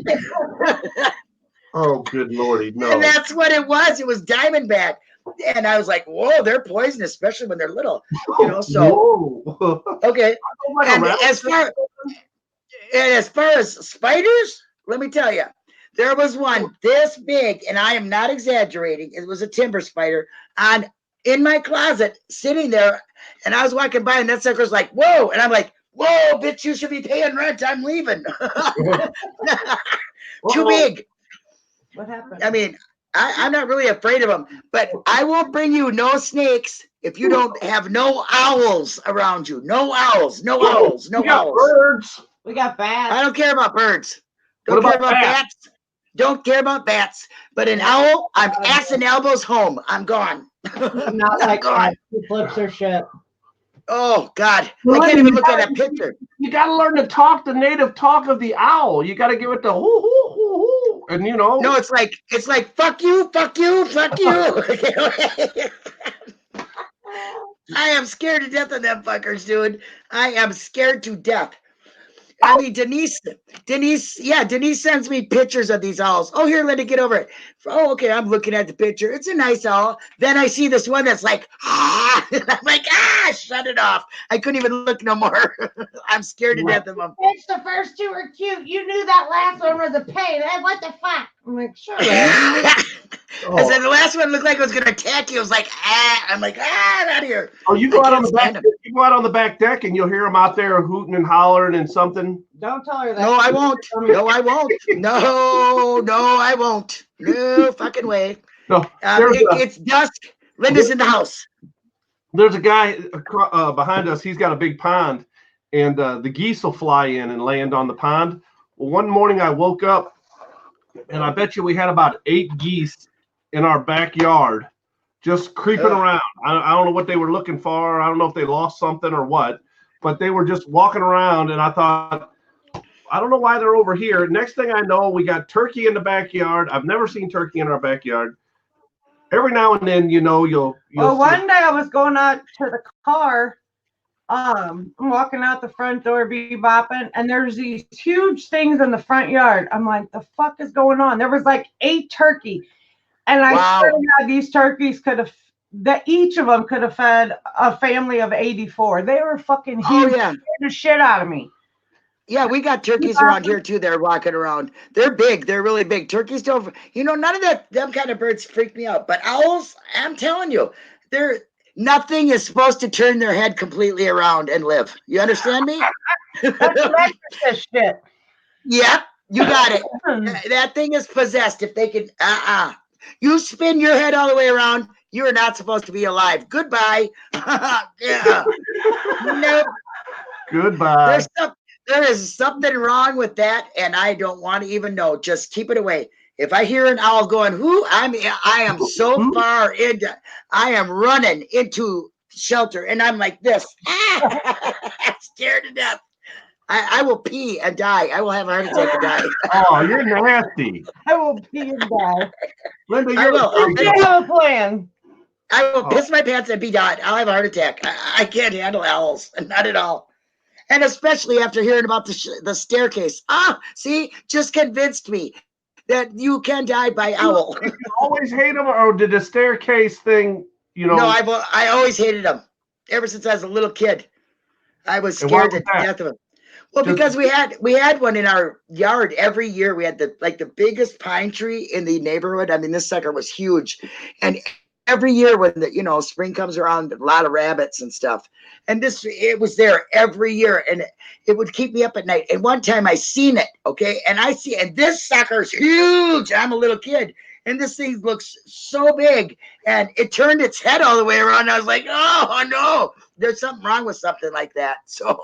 Oh, good Lordy, no. And that's what it was. It was diamondback. And I was like, "Whoa, they're poisonous, especially when they're little." You know, so okay. And as far as spiders, let me tell you, there was one this big, and I am not exaggerating. It was a timber spider in my closet, sitting there, and I was walking by, and that sucker was like, "Whoa!" And I'm like, "Whoa, bitch, you should be paying rent. I'm leaving." Too big. What happened? I mean, I'm not really afraid of them, but I won't bring you no snakes if you don't have no owls around you. No owls, no owls, no owls. Birds. We got bats. I don't care about birds. Don't care about bats. Don't care about bats. But an owl, I'm ass and elbows home. I'm gone. Not like gone. He flips her shit. Oh God, I can't even look at that picture. You got to learn to talk the native talk of the owl. You got to give it the hoo hoo hoo hoo, and you know. No, it's like fuck you, fuck you, fuck you. I am scared to death of them fuckers, dude. I am scared to death. I mean, Denise sends me pictures of these owls. Oh, here, Linda, get over it. Oh, okay, I'm looking at the picture. It's a nice owl. Then I see this one that's like, ah, I'm like, shut it off. I couldn't even look no more. I'm scared to death of them. Bitch, the first two were cute. You knew that last one was a pain. What the fuck? I'm like, sure. I said the last one looked like it was gonna attack you. I was like, I'm like, out of here. Oh, you go out on the back. You go out on the back deck, and you'll hear them out there hooting and hollering and something. Don't tell her that. No, I won't. No, I won't. No, I won't. No fucking way. No, it's dusk. Linda's in the house. There's a guy behind us. He's got a big pond, and the geese will fly in and land on the pond. Well, one morning I woke up, and I bet you we had about 8 geese in our backyard, just creeping around. I don't know what they were looking for. I don't know if they lost something or what, but they were just walking around, and I thought, I don't know why they're over here. Next thing I know, we got turkey in the backyard. I've never seen turkey in our backyard. Every now and then, you know, you'll well, one day I was going out to the car. I'm walking out the front door, bebopping, and there's these huge things in the front yard. I'm like, the fuck is going on? There was like 8 turkey. And I swear to God, these turkeys each of them could have fed a family of 84. They were fucking huge. Oh, yeah. Scared the shit out of me. Yeah, we got turkeys around here too. They're walking around. They're big. They're really big. Turkeys don't, none of them kind of birds freak me out. But owls, I'm telling you, nothing is supposed to turn their head completely around and live. You understand me? That's this shit. Yeah, you got it. That thing is possessed. If they can, you spin your head all the way around, you are not supposed to be alive. Goodbye. Yeah. Nope. Goodbye. There is something wrong with that, and I don't want to even know. Just keep it away. If I hear an owl going, I am so far into, I am running into shelter, and I'm like this. I'm scared to death. I will pee and die. I will have a heart attack and die. Oh, you're nasty. I will pee and die. Linda, I will. I have a plan. I will piss my pants and be done. I'll have a heart attack. I can't handle owls, not at all. And especially after hearing about the staircase. See, just convinced me. that you can die by owl. Did you always hate them, or did the staircase thing, No, I always hated them. Ever since I was a little kid, I was and why scared was to that? death of them. Well, Just- because we had one in our yard every year. We had the biggest pine tree in the neighborhood. I mean, this sucker was huge, and every year when the spring comes around, a lot of rabbits and stuff. And it was there every year, and it would keep me up at night. And one time I seen it, okay, and this sucker's huge. I'm a little kid, and this thing looks so big, and it turned its head all the way around. I was like, oh no, there's something wrong with something like that. So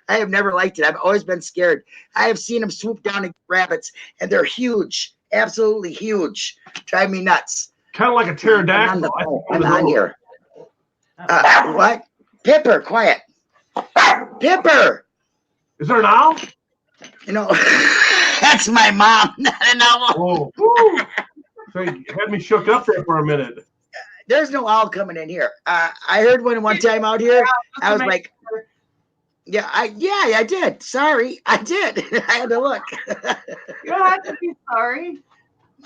I have never liked it. I've always been scared. I have seen them swoop down and get rabbits, and they're huge, absolutely huge. Drive me nuts. kind of like a pterodactyl. I'm on here. What? Pipper, quiet. Pipper. Is there an owl? That's my mom, not an owl. Whoa. Woo. So you had me shook up there for a minute. There's no owl coming in here. I heard one time out here. I was like, yeah, I did. Sorry, I did. I had to look. You don't have to be sorry.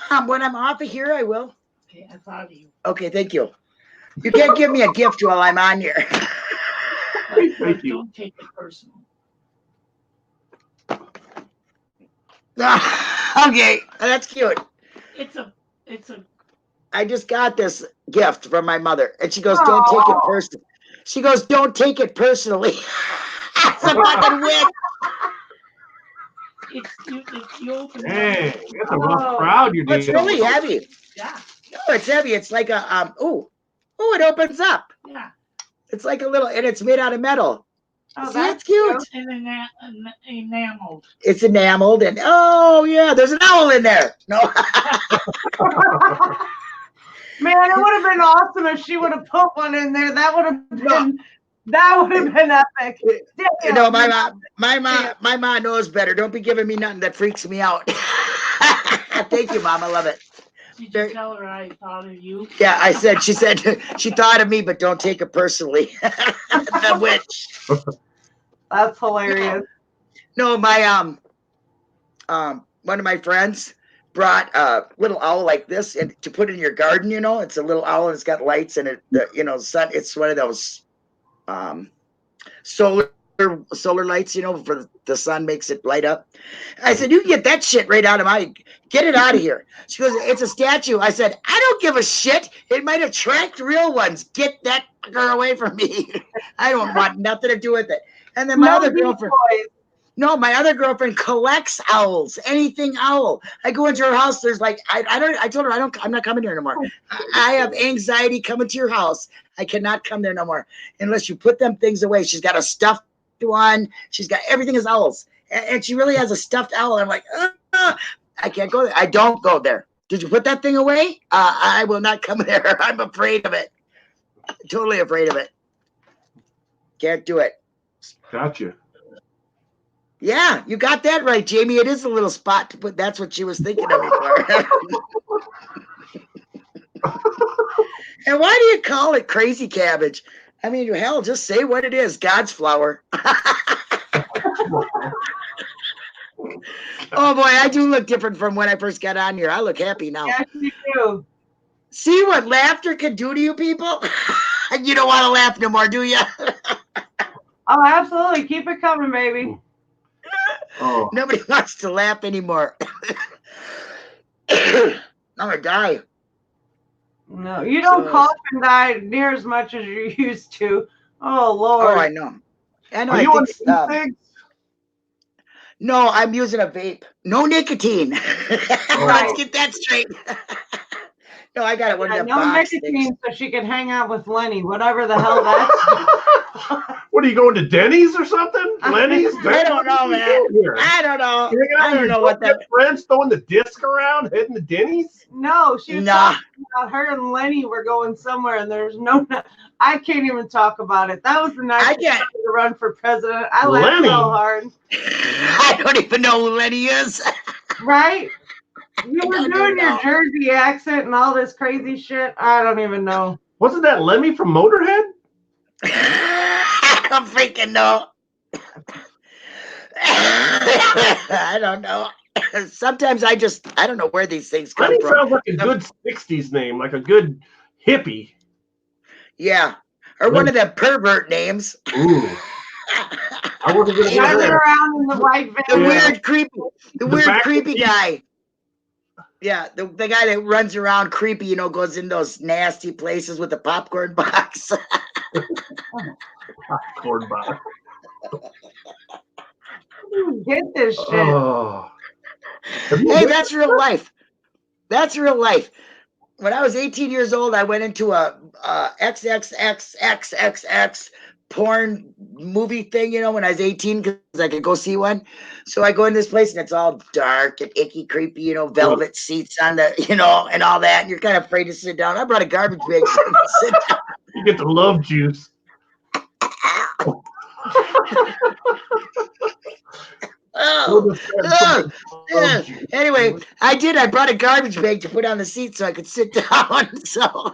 Mom, when I'm off of here, I will. Okay, I thought of you. Okay, thank you. You can't give me a gift while I'm on here. Thank you. Don't take it personal. Okay, that's cute. It's a I just got this gift from my mother, and she goes, "Don't take it personally." She goes, "Don't take it personally." That's a fucking win. it's you open it Dang, up. that's a rough crowd you did. It's really heavy. Yeah, No, it's heavy. It's like a it opens up. yeah. It's like a little, and it's made out of metal. Oh, See, it's cute. And enameled. It's enameled, and oh yeah, there's an owl in there. No, Man, it would have been awesome if she would have put one in there. That would have been epic. Damn. my mom knows better. Don't be giving me nothing that freaks me out. Thank you, Mom. I love it. Did you tell her I thought of you? Yeah, she said she thought of me, but don't take it personally. The witch. That's hilarious. No, my one of my friends brought a little owl like this and to put in your garden. It's a little owl and it's got lights and sun. It's one of those solar lights, for the sun makes it light up. I said, you can get that shit right out of get it out of here. She goes, it's a statue. I said, I don't give a shit. It might attract real ones. Get that girl away from me. I don't want nothing to do with it. And then my other girlfriend collects owls, anything owl. I go into her house. There's like, I told her, I'm not coming here anymore. I have anxiety coming to your house. I cannot come there no more unless you put them things away. She's got a stuffed one. She's got everything is owls. And she really has a stuffed owl. I'm like, I can't go there. I don't go there. Did you put that thing away? I will not come there. I'm afraid of it. Totally afraid of it. Can't do it. Gotcha. Yeah, you got that right, Jamie. It is a little spot to put. That's what she was thinking of me for. And why do you call it crazy cabbage? I mean, hell, just say what it is. God's flower. Oh boy, I do look different from when I first got on here. I look happy now. Yes, you do. See what laughter can do to you people? You don't want to laugh no more, do you? Oh, absolutely. Keep it coming, baby. Oh. Nobody wants to laugh anymore. I'm gonna die. No, you don't cough and die near as much as you used to. Oh, Lord. Oh, I know. Are I you on think, things? no, I'm using a vape. No nicotine. Let's get that straight. No, I got it. One of them no box nicotine things. so she can hang out with Lenny, whatever the hell that's. What are you going to Denny's or something? Lenny's? I don't know, man. I don't know. I don't know what that. Friends throwing the disc around, heading to Denny's. No, she was talking about her and Lenny were going somewhere, and there's no. I can't even talk about it. That was the night I to run for president. I laughed so hard. I don't even know who Lenny is. Right? You were doing your Jersey accent and all this crazy shit. I don't even know. Wasn't that Lemmy from Motorhead? I don't freaking know. I don't know. Sometimes I don't know where these things come Lenny from. sounds like a good 60s name, like a good hippie. Yeah. Or one of the pervert names. Ooh. I wasn't going to get Running that. around in the white The van. weird back creepy seat. guy. Yeah, the guy that runs around creepy, goes in those nasty places with the popcorn box. Popcorn box. Get this shit. Oh. Hey, that's real life. That's real life. When I was 18 years old, I went into a XXXXXX porn movie thing, when I was 18, because I could go see one. So I go in this place and it's all dark and icky, creepy, velvet seats on the, and all that. And you're kind of afraid to sit down. I brought a garbage bag so I could sit down. You get the love juice. Anyway, I brought a garbage bag to put on the seat so I could sit down. So,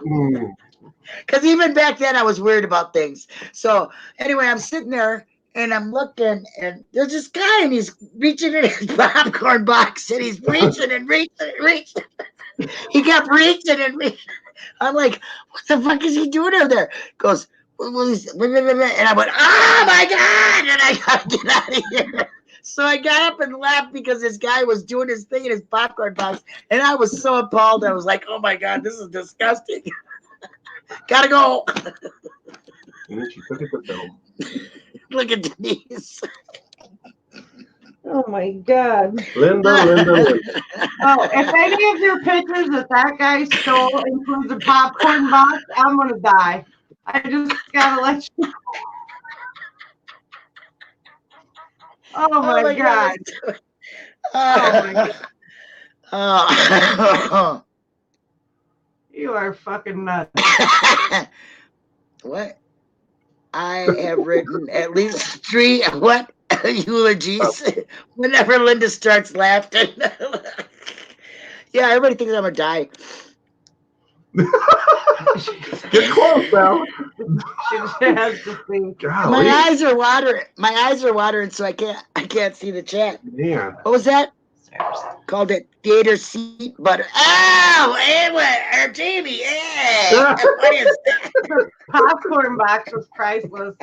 because even back then I was weird about things. So anyway, I'm sitting there and I'm looking, and there's this guy, and he's reaching in his popcorn box, and he's reaching and reaching and reaching. He kept reaching and reaching. I'm like, what the fuck is he doing over there? Goes, and I went, oh my God, and I gotta get out of here. So I got up and left because this guy was doing his thing in his popcorn box, and I was so appalled. I was like, oh my God, this is disgusting. Gotta go. And then she took it to film. Look at Denise. Oh my God. Linda. Oh, if any of your pictures that guy stole includes a popcorn box, I'm gonna die. I just gotta let you know. Oh my God. Oh my God. You are fucking nuts. What? I have written at least 3 eulogies whenever Linda starts laughing. Yeah, everybody thinks I'm gonna die. Get close now. She just has to think. My eyes are watering, so I can't see the chat. Man. What was that? Called it theater seat butter. Oh, Jamie, yeah. What is that? The popcorn box was priceless.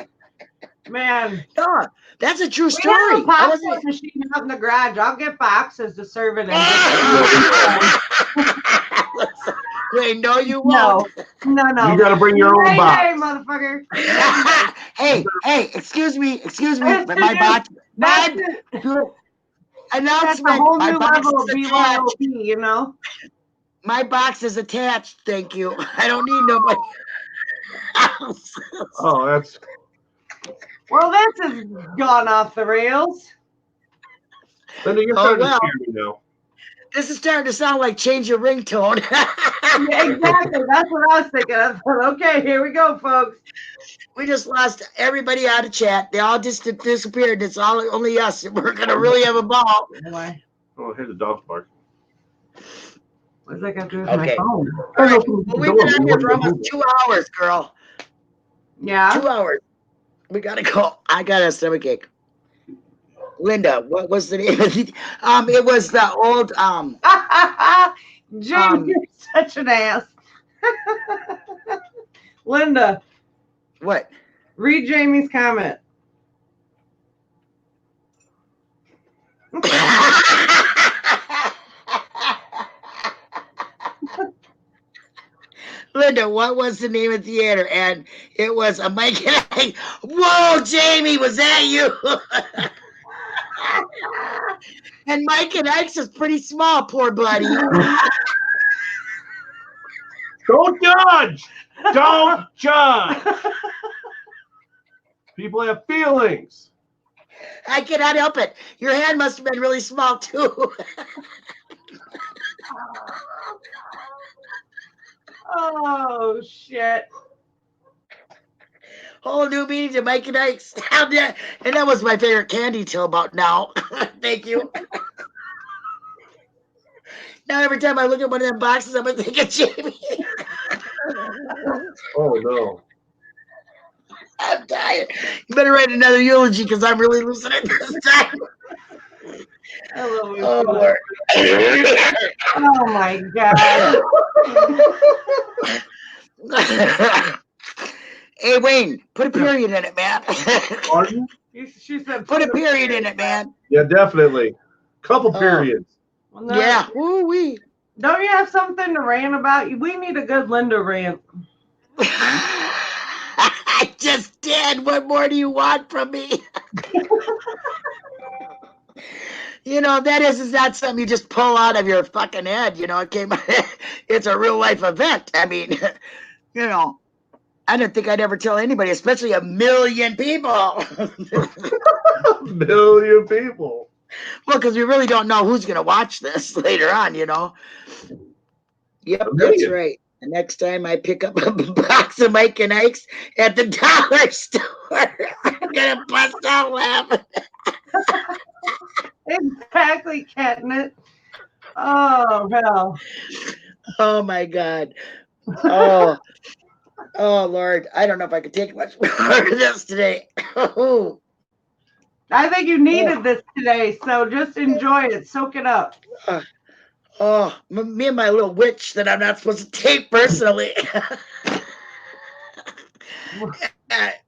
Man. No, that's a true We story. have a popcorn machine out in the garage. I'll get boxes to serve it in. Wait, no, you won't. No. You got to bring your own box. Hey, motherfucker. hey, excuse me, but my box. Announcement. That's a whole my new box level of is attached. BYOB, My box is attached. Thank you. I don't need nobody else. Oh, that's. Well, this has gone off the rails. Linda, you're starting to scare me now. This is starting to sound like change your ringtone. Yeah, exactly. That's what I was thinking. I thought, okay, here we go, folks. We just lost everybody out of chat. They all just disappeared. It's only us. We're gonna really have a ball. Oh, here's a dog bark. What does that got to do with my phone? All right. Well, we've been on here for almost 2 hours, girl. Yeah. 2 hours. We gotta go. I got a stomachache. Linda, what was the name of it? It was the old Jamie, you're such an ass. Linda. What? Read Jamie's comment. Linda, what was the name of the theater? And it was a Mike and Ike. Whoa, Jamie, was that you? And Mike and Ike's is pretty small, poor buddy. Don't judge. Don't judge. People have feelings. I cannot help it. Your hand must have been really small, too. Oh, shit. Whole new meaning to Mike and Ike's. And that was my favorite candy till about now. Thank you. Now every time I look at one of them boxes, I'm going to think of Jamie. Oh, no. I'm dying. You better write another eulogy because I'm really losing it this time. I love you. Oh, Lord. Oh my God. Hey, Wayne, put a period in it, man. Pardon? She said, Put a period in it, man. Yeah, definitely. Couple periods. Well, no, Yeah. Woo-wee. Don't you have something to rant about? We need a good Linda rant. I just did. What more do you want from me? You know, that is not something you just pull out of your fucking head. You know, it's a real life event. I mean, you know, I didn't think I'd ever tell anybody, especially 1 million people. A million people. Well, because we really don't know who's going to watch this later on, you know. Yep, that's right. The next time I pick up a box of Mike and Ike's at the dollar store, I'm going to bust out laughing. Exactly, Katniss. Oh, hell. Oh, my God. Oh, Lord. I don't know if I could take much more of this today. Oh, I think you needed this today, so just enjoy it. Soak it up. Me and my little witch that I'm not supposed to take personally. That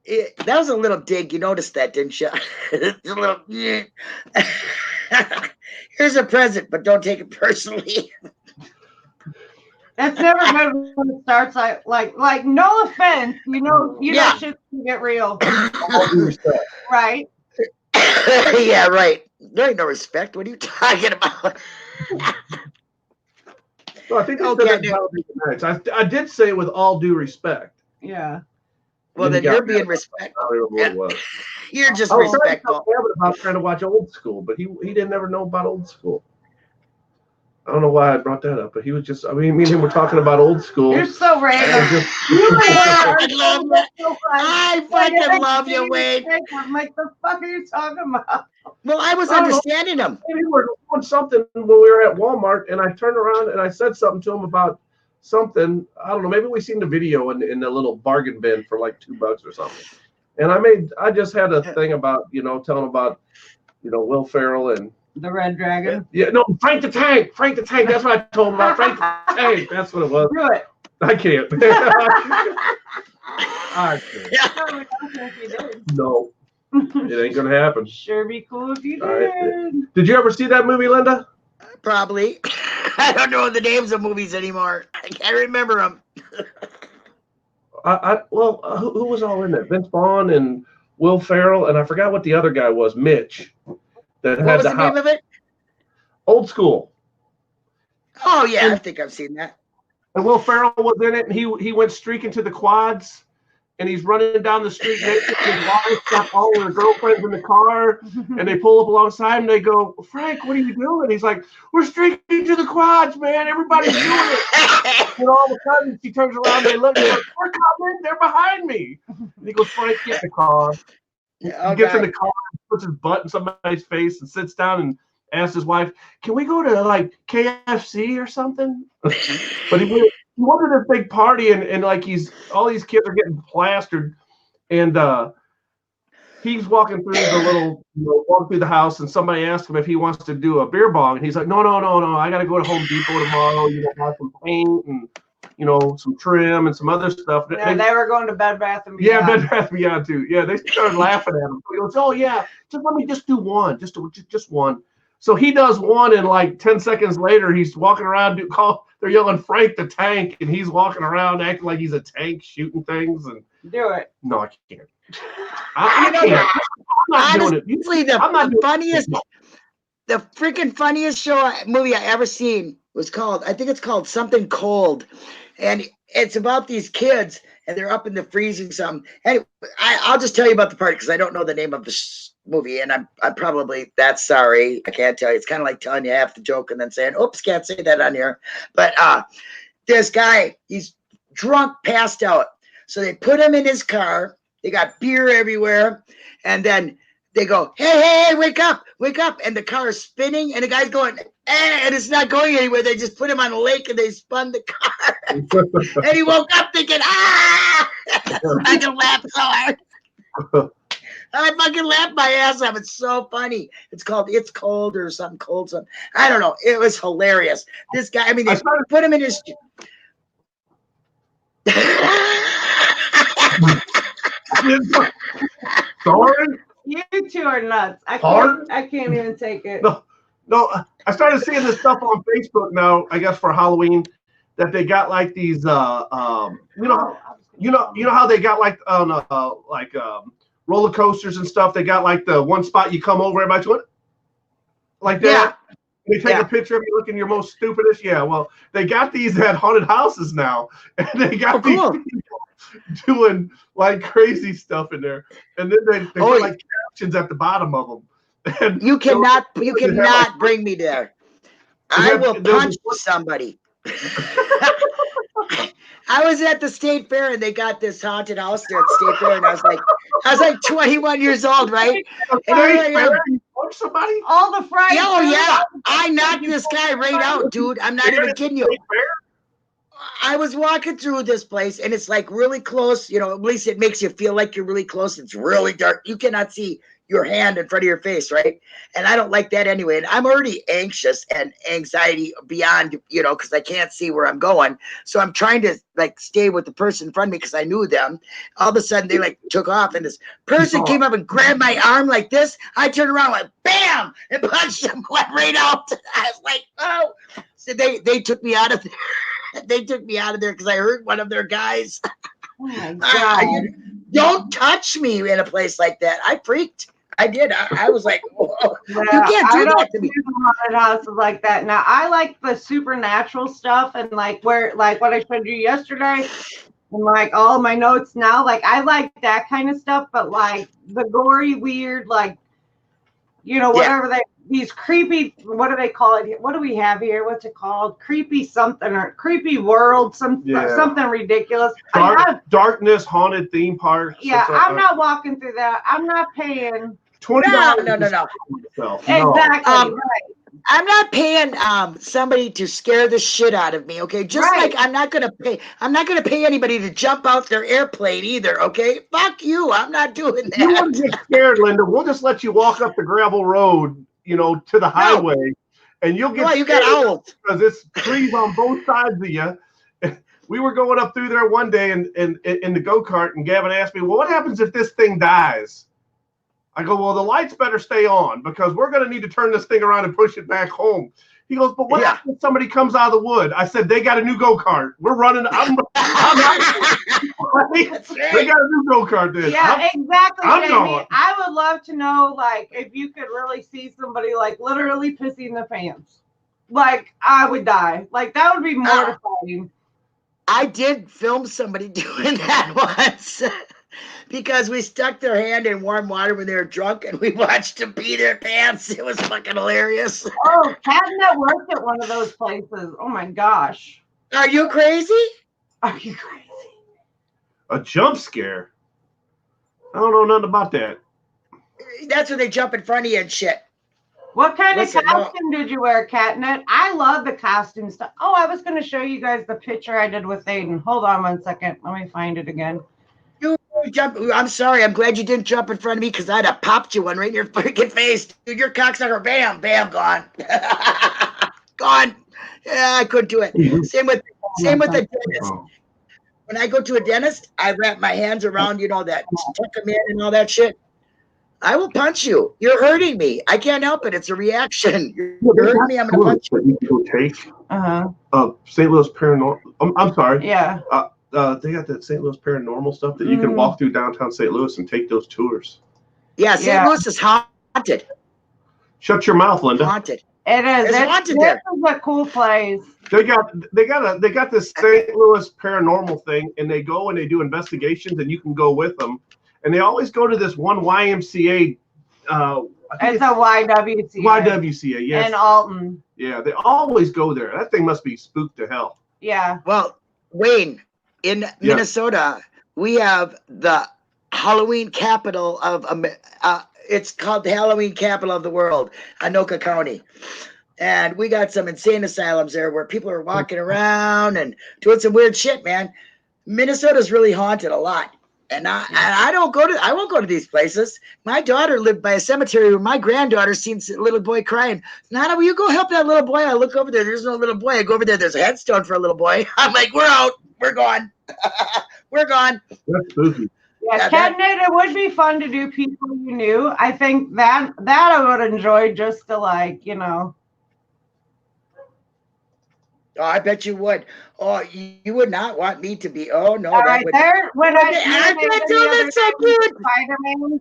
was a little dig. You noticed that, didn't you? A little. Here's a present, but don't take it personally. It's never good when it starts like no offense, you know shit can get real. All due respect. Right? Yeah, right. There ain't no respect. What are you talking about? So I think I did say it with all due respect. Yeah. Well, then you're being respectful. You're just respectful. About trying to watch Old School, but he didn't ever know about Old School. I don't know why I brought that up, but he was just, I mean, me and him were talking about Old School. You're so random. I love that. I fucking love you, Wade. I'm like, the fuck are you talking about? Well, I was understanding him. We were doing something when we were at Walmart, and I turned around and I said something to him about something. I don't know, maybe we seen the video in the little bargain bin for like $2 or something. And I just had a thing about, telling about, Will Ferrell and the Red Dragon. Yeah, no, Frank the Tank. That's what I told him about. Frank the Tank. That's what it was. Do it. I can't. I can't. No, it ain't gonna happen. Sure be cool if you did. Right. Did you ever see that movie, Linda? Probably. I don't know the names of movies anymore. I can't remember them. Who was all in it? Vince Vaughn and Will Ferrell, and I forgot what the other guy was. Mitch. What was the name of it? Old School. Oh yeah, I think I've seen that. And Will Ferrell was in it, and he went streaking to the quads, and he's running down the street naked. His wife got all of her girlfriends in the car, and they pull up alongside him. And they go, "Frank, what are you doing?" He's like, "We're streaking to the quads, man. Everybody's doing it." And all of a sudden, she turns around, they look, like, "We're coming. They're behind me." And he goes, "Frank, get in the car." He gets in the car, puts his butt in somebody's face, and sits down and asks his wife, "Can we go to like KFC or something?" But he wanted a big party, and like all these kids are getting plastered, and he's walking through walking through the house, and somebody asked him if he wants to do a beer bong, and he's like, no, I got to go to Home Depot tomorrow, buy some paint and some trim and some other stuff. Yeah, they were going to Bed Bath & Beyond. Yeah, Bed Bath & Beyond too. Yeah, they started laughing at him. He goes, "Oh yeah, just let me just do one, just one." So he does one, and like 10 seconds later, he's walking around. They're yelling Frank the Tank, and he's walking around acting like he's a tank shooting things. And do it. No, I can't. I can't. I'm not doing it. The freaking funniest movie I ever seen was called, I think it's called Something Cold, and it's about these kids, and they're up in the freezing something. Anyway, I'll just tell you about the part because I don't know the name of the movie, and I'm probably that's sorry. I can't tell you. It's kind of like telling you half the joke and then saying, "Oops, can't say that on here." But this guy, he's drunk, passed out. So they put him in his car. They got beer everywhere, and then they go, hey, wake up. And the car is spinning, and the guy's going, and it's not going anywhere. They just put him on a lake, and they spun the car. And he woke up thinking, I can laugh so hard. I fucking laughed my ass off. It's so funny. It's called It's Cold or something cold. Something. I don't know. It was hilarious. This guy, I mean, they put him in his. Sorry? You two are nuts. I can't even take it. No, I started seeing this stuff on Facebook now, I guess for Halloween, that they got like these you know how they got like on roller coasters and stuff, they got like the one spot you come over, everybody's going like that. Yeah. They take a picture of you looking your most stupidest. Yeah, well, they got these at haunted houses now, and they got these people doing like crazy stuff in there, and then they put like captions at the bottom of them. And you cannot bring me there. I will punch somebody. I was at the state fair and they got this haunted house there at the state fair, and I was like 21 years old, right? And you punch somebody? All the Friday. Oh yeah, I knocked this guy right out, dude. I'm not even kidding you. I was walking through this place and it's like really close. You know, at least it makes you feel like you're really close. It's really dark. You cannot see your hand in front of your face, right? And I don't like that anyway. And I'm already anxious and anxiety beyond, you know, because I can't see where I'm going. So I'm trying to like stay with the person in front of me because I knew them. All of a sudden they like took off and this person came up and grabbed my arm like this. I turned around like bam and punched him, went right out. I was like, oh. So they took me out of there. They took me out of there because I hurt one of their guys. Oh my God. Don't touch me in a place like that. I freaked. I did. I was like, whoa, you can't do that to me. Haunted houses like that. Now I like the supernatural stuff and like what I showed you yesterday and like all my notes now. Like I like that kind of stuff, but like the gory, weird, like whatever these creepy, what do they call it? What do we have here? What's it called? Creepy something or creepy world, something ridiculous. Darkness, haunted theme parks. Yeah, I'm not walking through that. I'm not paying $20. No. Exactly. Right. I'm not paying somebody to scare the shit out of me, okay? Just like I'm not gonna pay anybody to jump out their airplane either, okay? Fuck you. I'm not doing that. You wouldn't get scared, Linda. We'll just let you walk up the gravel road, to the highway, and you'll get you got owls because it's trees on both sides of you. We were going up through there one day in the go-kart, and Gavin asked me, well, what happens if this thing dies? I go, well, the lights better stay on because we're going to need to turn this thing around and push it back home. He goes, but what happens if somebody comes out of the wood? I said, they got a new go-kart. We're running. I'm They got a new go-kart then. Yeah, exactly, I'm Jamie. going. I would love to know, like, if you could really see somebody, like, literally pissing the pants. Like, I would die. Like, that would be mortifying. I did film somebody doing that once. Because we stuck their hand in warm water when they were drunk and we watched them pee their pants. It was fucking hilarious. Oh, Catnet worked at one of those places. Oh my gosh. Are you crazy? Are you crazy? A jump scare? I don't know nothing about that. That's when they jump in front of you and shit. What kind of costume did you wear, Catnet? I love the costume stuff. Oh, I was going to show you guys the picture I did with Aiden. Hold on 1 second. Let me find it again. I'm sorry. I'm glad you didn't jump in front of me because I'd have popped you one right in your freaking face. Dude, your cocksucker, bam, gone. Gone. Yeah, I couldn't do it. Same with the dentist. When I go to a dentist, I wrap my hands around, that tuck them in and all that shit. I will punch you. You're hurting me. I can't help it. It's a reaction. You're hurting me. I'm going to punch you. You can go take St. Louis Paranormal. I'm sorry. Yeah. They got that St. Louis Paranormal stuff that you can walk through downtown St. Louis and take those tours. Yeah, St. Louis is haunted. Shut your mouth, Linda. Haunted. It is. It's haunted there. This is a cool place. They got this St. Louis Paranormal thing, and they go and they do investigations, and you can go with them. And they always go to this one YMCA. It's a YWCA. YWCA, yes. In Alton. Yeah, they always go there. That thing must be spooked to hell. Yeah. Well, Wayne, in Minnesota, we have the Halloween capital of it's called the Halloween capital of the world, Anoka County. And we got some insane asylums there where people are walking around and doing some weird shit, man. Minnesota's really haunted a lot. And I won't go to these places. My daughter lived by a cemetery where my granddaughter seen a little boy crying. Nana, will you go help that little boy? I look over there. There's no little boy. I go over there. There's a headstone for a little boy. I'm like, we're out. We're gone. We're gone. That's spooky. Yeah, catnip, it would be fun to do people you knew. I think that I would enjoy just to like, you know. Oh, I bet you would. Oh, you would not want me to be. Oh no, All that right, would. there when I I can't do this so good. Spider-Man.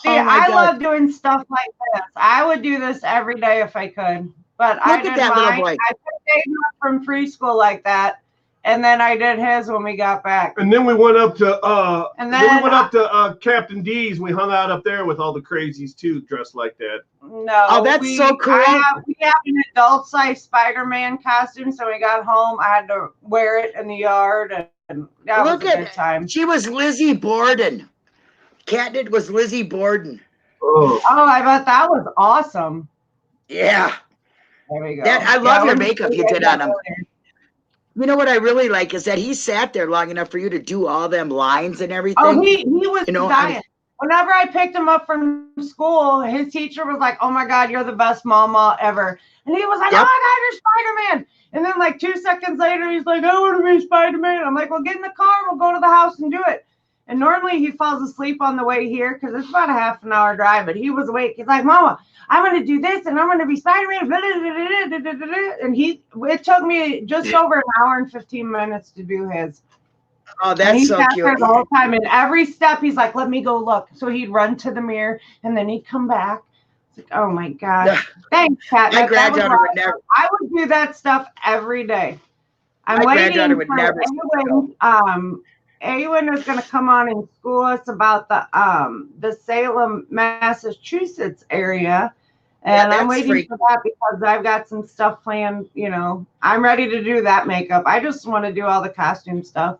See, Oh my I God. love doing stuff like this. I would do this every day if I could, but I Look at didn't that little mind. boy. I took Aiden up from preschool like that, and then I did his when we got back. And then we went up to And then we then went up to Captain D's. We hung out up there with all the crazies too, dressed like that. No, Oh, that's so cool. We have an adult-size Spider-Man costume, so when we got home, I had to wear it in the yard, and that Look was a at good time. She was Lizzie Borden. Catnip was Lizzie Borden. Oh, Oh, I bet that was awesome. Yeah. There we go. I love your when makeup you did on him. You know what I really like is that he sat there long enough for you to do all them lines and everything. Oh, he was You know, dying. Whenever I picked him up from school, his teacher was like, "Oh my God, you're the best mama ever." And he was like, Yep. "Oh my God, you're Spider-Man." And then like 2 seconds later, he's like, "I want to be Spider-Man." I'm like, "Well, get in the car. We'll go to the house and do it." And normally he falls asleep on the way here because it's about a half an hour drive, but he was awake. He's like, "Mama, I'm going to do this and I'm going to be Spider-Man." And it took me just over an hour and 15 minutes to do his. Oh, And that's he so sat cute. there the whole time. And every step, he's like, "Let me go look." So he'd run to the mirror and then he'd come back. It's like, oh my God. Thanks, Pat. My granddaughter would never. I would do that stuff every day. I'm My waiting granddaughter would for never. Awen is going to come on and school us about the Salem, Massachusetts area. And I'm waiting for that because I've got some stuff planned. You know, I'm ready to do that makeup. I just want to do all the costume stuff.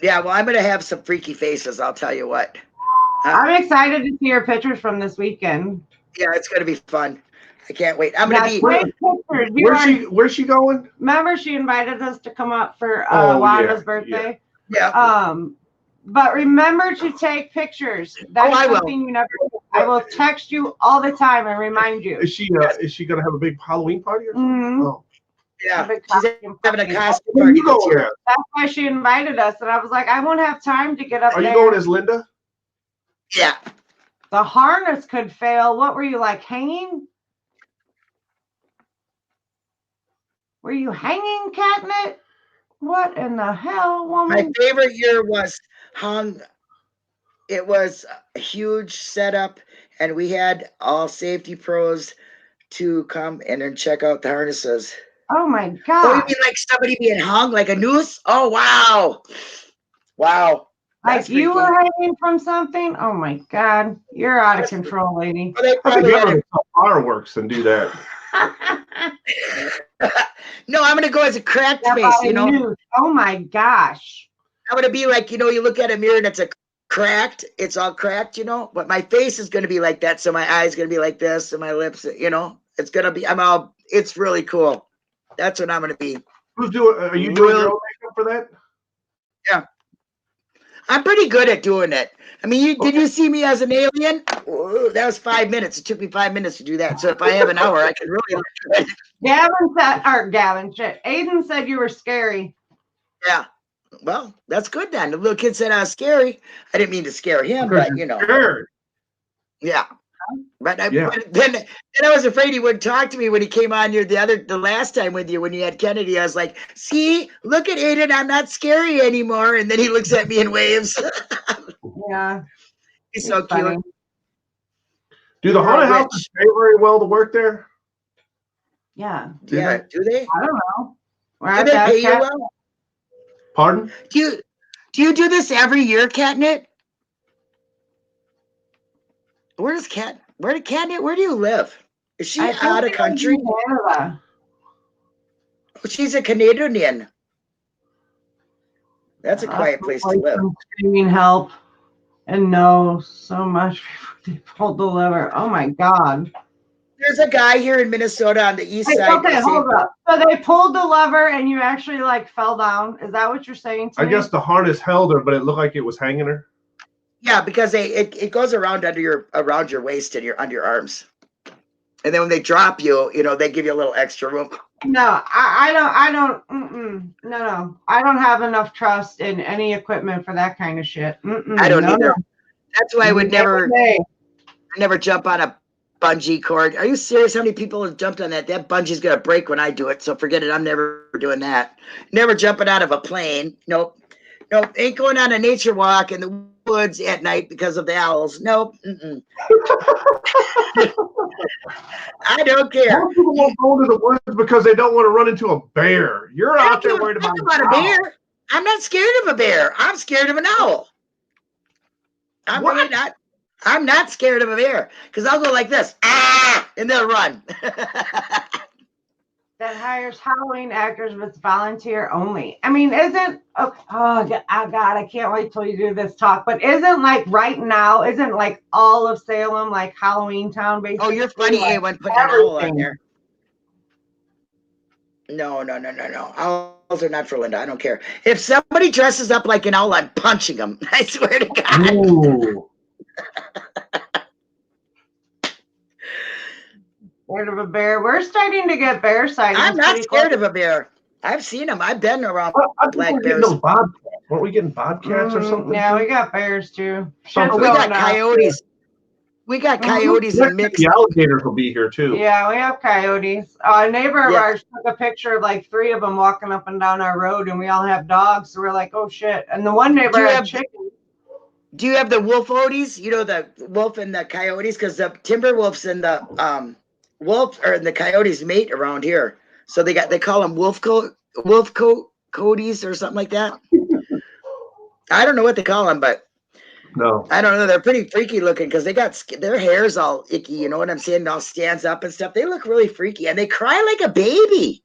Yeah, well, I'm going to have some freaky faces. I'll tell you what. I'm excited to see your pictures from this weekend. Yeah, it's going to be fun. I can't wait. I'm going to be. Where's she going? Remember, she invited us to come up for Wanda's birthday. Yeah. But remember to take pictures. That's something you never do. I will text you all the time and remind you. Is she going to have a big Halloween party or something? Mm-hmm. Oh. Yeah, she's having a costume party this year. That's why she invited us, and I was like, I won't have time to get up there. Are you going as Linda? Yeah. The harness could fail. What were you, like, hanging? Were you hanging, Catnip? What in the hell, woman? My favorite year was hung. It was a huge setup, and we had all safety pros to come in and check out the harnesses. Oh my God. Oh, you mean like somebody being hung like a noose? Oh, wow. Wow. Like you were hanging from something? Oh my God. You're out of control, lady. I think you have fireworks and do that. No, I'm going to go as a cracked face, you know. Noose. Oh my gosh. I'm going to be like, you know, you look at a mirror and it's all cracked, you know, but my face is going to be like that. So my eyes going to be like this and my lips, you know, it's going to be, it's really cool. That's what I'm going to be. Are you doing your own makeup for that? Yeah. I'm pretty good at doing it. I mean, did you see me as an alien? Ooh, that was 5 minutes. It took me 5 minutes to do that. So if I have an hour, I can really. Aiden said you were scary. Yeah. Well, that's good then. The little kid said I was scary. I didn't mean to scare him, but you know. Scared. Yeah. But then I was afraid he wouldn't talk to me when he came on the last time with you when you had Kennedy. I was like, see, look at Aiden, I'm not scary anymore. And then he looks at me and waves. Yeah. He's so funny. Cute. Do the haunted houses pay very well to work there? Yeah. Do they? I don't know. Do they pay you well? Pardon? Do you do this every year, Catnip? Where do you live? Is she out of country? Canada. She's a Canadian. That's a quiet place to live. Screaming help and no so much before they pulled the lever. Oh my God. There's a guy here in Minnesota on the east side. Okay, hold up. So they pulled the lever and you actually like fell down. Is that what you're saying to me? I guess the harness held her, but it looked like it was hanging her. Yeah, because it goes around around your waist and under your arms. And then when they drop you, they give you a little extra room. No, I don't. No. I don't have enough trust in any equipment for that kind of shit. I don't No, either. no. That's why I would never Nay. jump on a bungee cord. Are you serious? How many people have jumped on that? That bungee's gonna break when I do it, so forget it. I'm never doing that. Never jumping out of a plane. Nope. Ain't going on a nature walk in the woods at night because of the owls. Nope. I don't care. Most people won't go into the woods because they don't want to run into a bear. You're I out don't there give worried a fuck about about a bear. I'm not scared of a bear. I'm scared of an owl. I'm What? really not. I'm not scared of a bear because I'll go like this, and they'll run. That hires Halloween actors with volunteer only. I mean, isn't oh God, I can't wait till you do this talk. But isn't like right now, isn't like all of Salem like Halloween town basically? Oh, you're funny, like A1 putting an owl on everything. there. No. Owls are not for Linda. I don't care. If somebody dresses up like an owl, I'm punching them. I swear to God. Ooh. Scared of a bear. We're starting to get bear sightings. I'm not pretty scared close. of a bear. I've seen them. I've been around I think black we're getting bears. those bobcats. Weren't we getting bobcats or something? Yeah, we got bears too. Something. Shit's We got going on. coyotes. We got coyotes and mixed. The alligators will be here too. Yeah, we have coyotes. A neighbor of Yeah. ours took a picture of like 3 of them walking up and down our road, and we all have dogs. So we're like, oh shit. And the one neighbor Do you had have- chickens. Do you have the wolf-oties? You know, the wolf and the coyotes? Because the timber wolves and the wolf or the coyotes mate around here. So they call them coyotes or something like that. I don't know what they call them, but No. I don't know. They're pretty freaky looking because they got their hair's all icky. You know what I'm saying? It all stands up and stuff. They look really freaky, and they cry like a baby.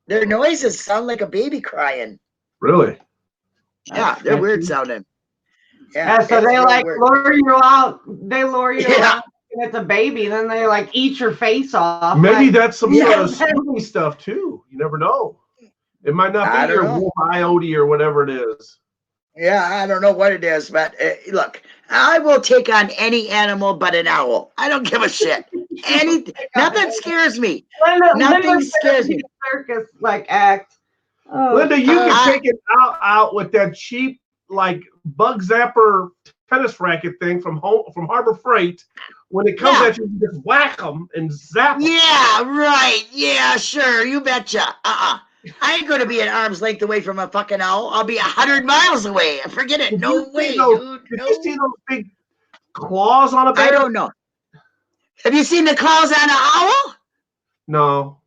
Their noises sound like a baby crying. Really? Yeah, they're weird sounding. Yeah, so it's they real like weird. lure you out. They lure you Yeah. out, and it's a baby. Then they like eat your face off. Maybe like, that's some Yeah. sort of spooky stuff too. You never know. It might not I be don't your know. wolf coyote or whatever it is. Yeah, I don't know what it is, but look, I will take on any animal but an owl. I don't give a shit. Nothing scares me. Nothing scares me. Circus like act. Oh, Linda, you I- can take it out with that cheap like bug zapper tennis racket thing from Harbor Freight. When it comes Yeah. at you, you just whack them and zap them. Yeah, right. Yeah, sure. You betcha. I ain't going to be an arm's length away from a fucking owl. I'll be 100 miles away. Forget it. Did No you see way, those- dude. Did No. you see those big claws on a bear? I don't know. Have you seen the claws on an owl? No.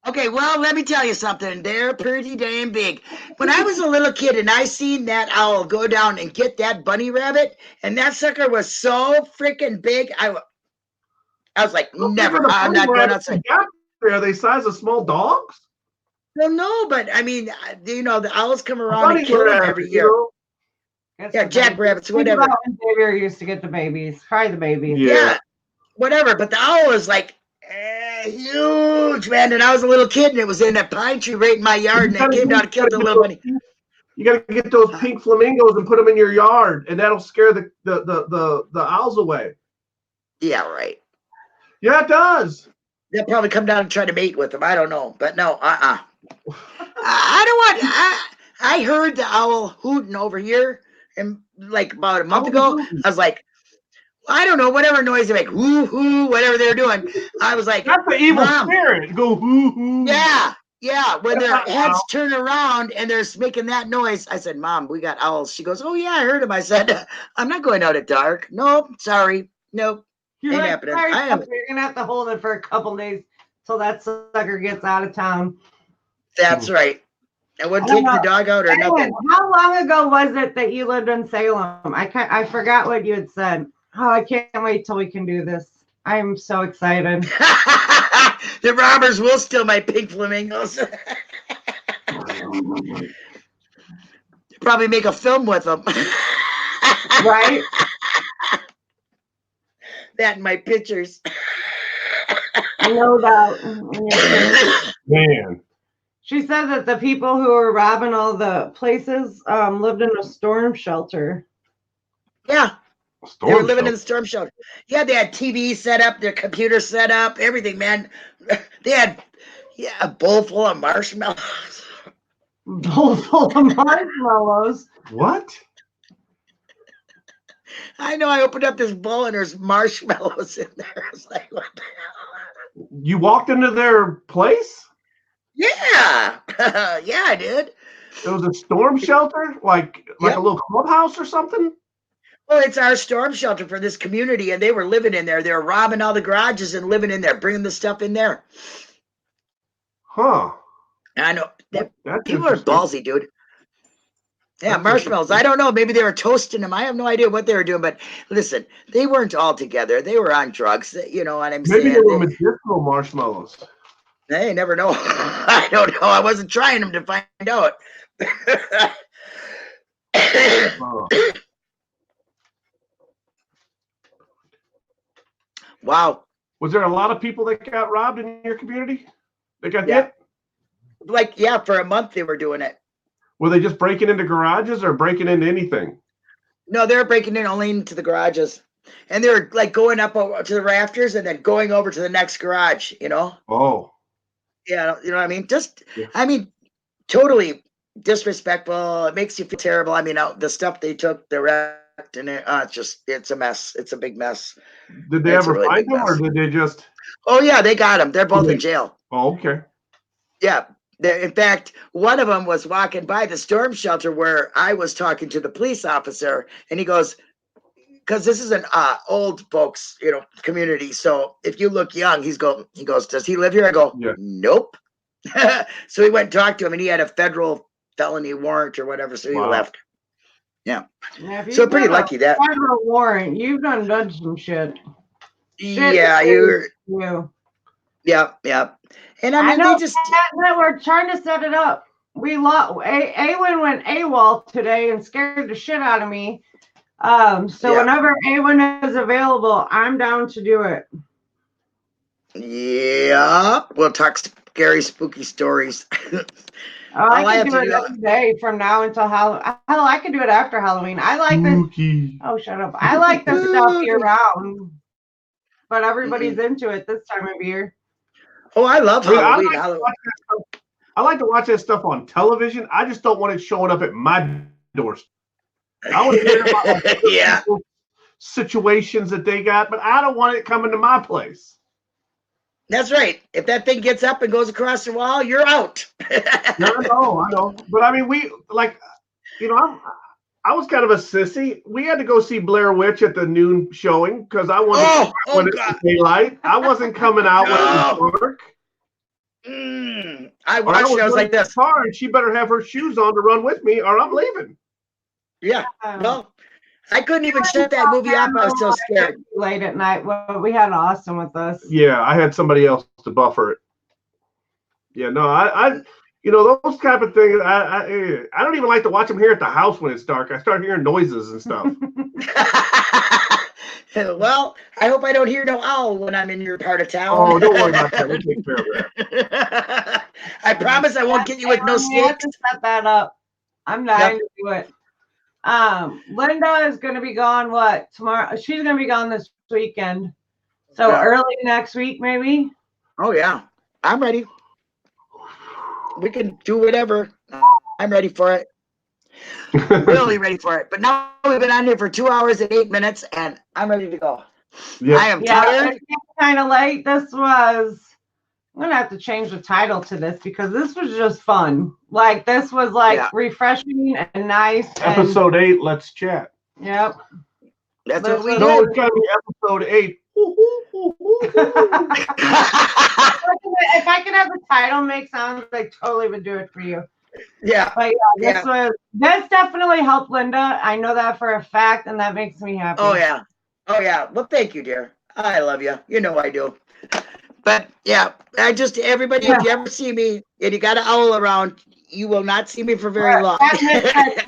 Okay, well, let me tell you something. They're pretty damn big. When I was a little kid and I seen that owl go down and get that bunny rabbit, and that sucker was so freaking big, I was like, never. I'm not going outside. Are they size of small dogs? Well, no, but I mean, the owls come around Bunny and kill them rabbit, every you year. know? It's Yeah, the jackrabbits, babies. Think whatever. about when Xavier used to get the babies. Try the babies. Yeah, whatever. But the owl was like huge, man. And I was a little kid, and it was in that pine tree right in my yard, and it came down and killed the little bunny. You got to get those pink flamingos and put them in your yard, and that'll scare the owls away. Yeah, right. Yeah, it does. They'll probably come down and try to mate with them. I don't know, but no, I don't want. I heard the owl hooting over here, and like about a month ago, I was like, I don't know, whatever noise they make, hoo hoo, whatever they're doing. I was like, That's the evil Mom. spirit. Go hoo hoo. Yeah. When their That's not heads owl. turn around and they're making that noise, I said, Mom, we got owls. She goes, oh yeah, I heard them. I said, I'm not going out at dark. Nope, sorry, nope. You're Ain't like, happening. sorry, I am. you're gonna have to hold it for a couple days till that sucker gets out of town. That's right. I wouldn't I don't take the know. dog out or Anyway, nothing. how long ago was it that you lived in Salem? I forgot what you had said. Oh, I can't wait till we can do this. I'm so excited. The robbers will steal my pink flamingos. Probably make a film with them. Right? That and my pictures. I know that. Man. She said that the people who were robbing all the places lived in a storm shelter. Yeah, they were Storm living in shelter. the storm shelter. Yeah, they had TV set up, their computer set up, everything, man. They had a bowl full of marshmallows. Bowl full of marshmallows. What? I know. I opened up this bowl and there's marshmallows in there. I was like, what the hell? You walked into their place? Yeah, yeah, I did. It was a storm shelter, like Yep. a little clubhouse or something. Well, it's our storm shelter for this community, and they were living in there. They were robbing all the garages and living in there, bringing the stuff in there. Huh. I know That's people are interesting. ballsy, dude. Yeah, That's marshmallows. I don't know. Maybe they were toasting them. I have no idea what they were doing. But listen, they weren't all together. They were on drugs. You know what I'm Maybe they saying? were medicinal marshmallows. They never know. I don't know. I wasn't trying them to find out. Huh. Wow. Was there a lot of people that got robbed in your community? They got Yeah. hit? Like, yeah, for a month they were doing it. Were they just breaking into garages or breaking into anything? No, they were breaking in only into the garages. And they were like going up to the rafters and then going over to the next garage, you know? Oh. Yeah, you know what I mean? Just, Yeah. I mean, totally disrespectful. It makes you feel terrible. I mean, the stuff they took, the wrecked, and it's a mess. It's a big mess. Did they It's a ever really find big them or mess. did they just? Oh, yeah, they got them. They're both Okay. in jail. Oh, okay. Yeah. In fact, one of them was walking by the storm shelter where I was talking to the police officer, and he goes, because this is an old folks, community. So if you look young, he goes, does he live here? I go, Yeah. nope. So he went and talked to him, and he had a federal felony warrant or whatever. So he Wow. left. Yeah. Yeah, if So you've pretty got a lucky that. federal warrant, you've done some shit. Yeah, You. yeah. And I I mean, know they just. that we're trying to set it up. We lost. Awen went AWOL today and scared the shit out of me. So Yeah. whenever Awen is available, I'm down to do it. Yeah, we'll talk scary, spooky stories. I I can have do to it do- every day from now until Halloween. Hell, I can do it after Halloween. I like this. Spooky. Oh, shut up. I like this stuff year round, but everybody's into it this time of year. Oh, I love I mean, Halloween. I like to watch that stuff on television. I just don't want it showing up at my doorstep. I want to hear about like, Yeah. situations that they got, but I don't want it coming to my place. That's right. If that thing gets up and goes across the wall, you're out. No, I know. But I mean, we like, I was kind of a sissy. We had to go see Blair Witch at the noon showing because I wanted to when it was daylight. I wasn't coming out when it was dark. I watched it. I was like this. Car, and she better have her shoes on to run with me, or I'm leaving. Yeah. No, I couldn't even shut that movie off. I was so scared. Late at night. Well, we had Austin with us. Yeah, I had somebody else to buffer it. Yeah, no, I those type of things. I don't even like to watch them here at the house when it's dark. I start hearing noises and stuff. Well, I hope I don't hear no owl when I'm in your part of town. Oh, don't worry about that. We'll take care of that. I promise I won't get you with no We have snakes. to set that up. I'm dying to do it. Linda is going to be gone. Tomorrow? She's going to be gone this weekend. So early next week, maybe. Oh yeah, I'm ready. We can do whatever. I'm ready for it. Really ready for it. But now we've been on here for 2 hours and 8 minutes, and I'm ready to go. Yep. I am tired. It's kind of late. I'm gonna have to change the title to this because this was just fun. Like this was refreshing and nice. Episode 8. Let's chat. Yep. That's what we No, did. it's gotta be episode 8. If I could have the title make sounds, I totally would do it for you. Yeah. But this definitely helped Linda. I know that for a fact, and that makes me happy. Oh yeah. Well, thank you, dear. I love you. You know I do. But yeah, everybody, if you ever see me and you got an owl around, you will not see me for very long.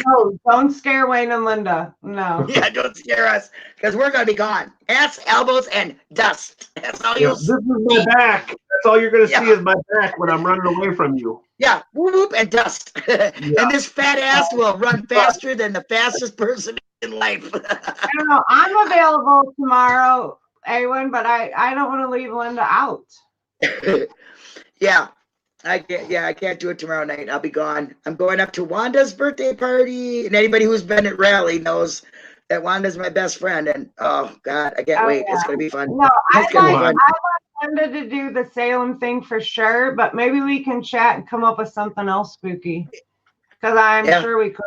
No, don't scare Wayne and Linda. No. Yeah, don't scare us because we're gonna be gone. Ass, elbows, and dust. That's all Yeah, you'll this is my see. back. That's all you're gonna Yeah. see is my back when I'm running away from you. Yeah, whoop, whoop, and dust. And this fat ass will run faster than the fastest person in life. I don't know. I'm available tomorrow, Awen, but I don't want to leave Linda out. Yeah, I can't do it tomorrow night. I'll be gone. I'm going up to Wanda's birthday party, and anybody who's been at Rally knows that Wanda's my best friend. And oh God, I can't wait. It's gonna be fun. No, It's gonna be fun. I want Linda to do the Salem thing for sure, but maybe we can chat and come up with something else spooky. Because I'm sure we could.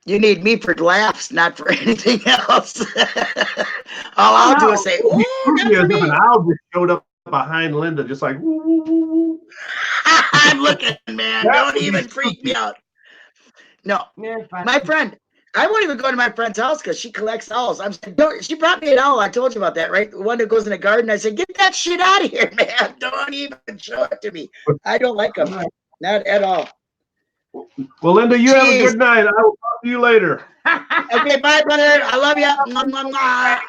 You need me for laughs, not for anything else. All I'll do is say, "Oh, not for me." An owl just showed up behind Linda, just like, woo. I'm looking, man. Don't even freak me out. No, my friend. I won't even go to my friend's house because she collects owls. She brought me an owl. I told you about that, right? The one that goes in the garden. I said, get that shit out of here, man. Don't even show it to me. I don't like them. Not at all. Well, Linda, you have a good night. I will talk to you later. Okay, bye, brother. I love you. Mwah, mwah, mwah.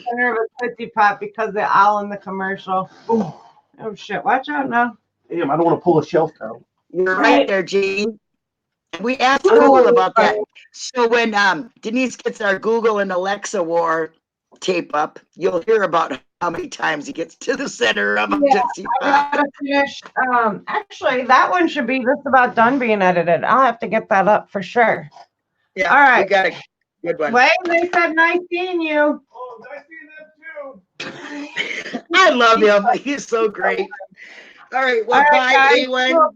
Center of a Tootsie Pop because the owl in the commercial. Ooh. Oh shit! Watch out now. Damn, I don't want to pull a shelf down. You're right there, Gene. We asked Google about that. So when Denise gets our Google and Alexa war tape up, you'll hear about how many times he gets to the center of a Tootsie Pop. I gotta finish. Actually, that one should be just about done being edited. I'll have to get that up for sure. Yeah. All right. We got a good one. Wait, they said nice seeing you. Oh, nice seeing them too. I love him. He's so great. All right. Well, bye, Awen. We'll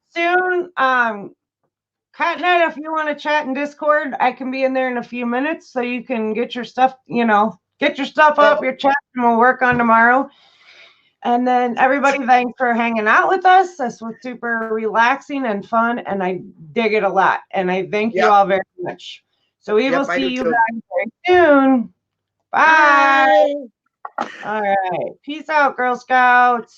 soon. Cottonette, if you want to chat in Discord, I can be in there in a few minutes so you can get your stuff, get your stuff up, your chat, and we'll work on tomorrow. And then everybody, thanks for hanging out with us. This was super relaxing and fun, and I dig it a lot. And I thank you all very much. So we will see you guys very soon. Bye. All right. Peace out, Girl Scouts.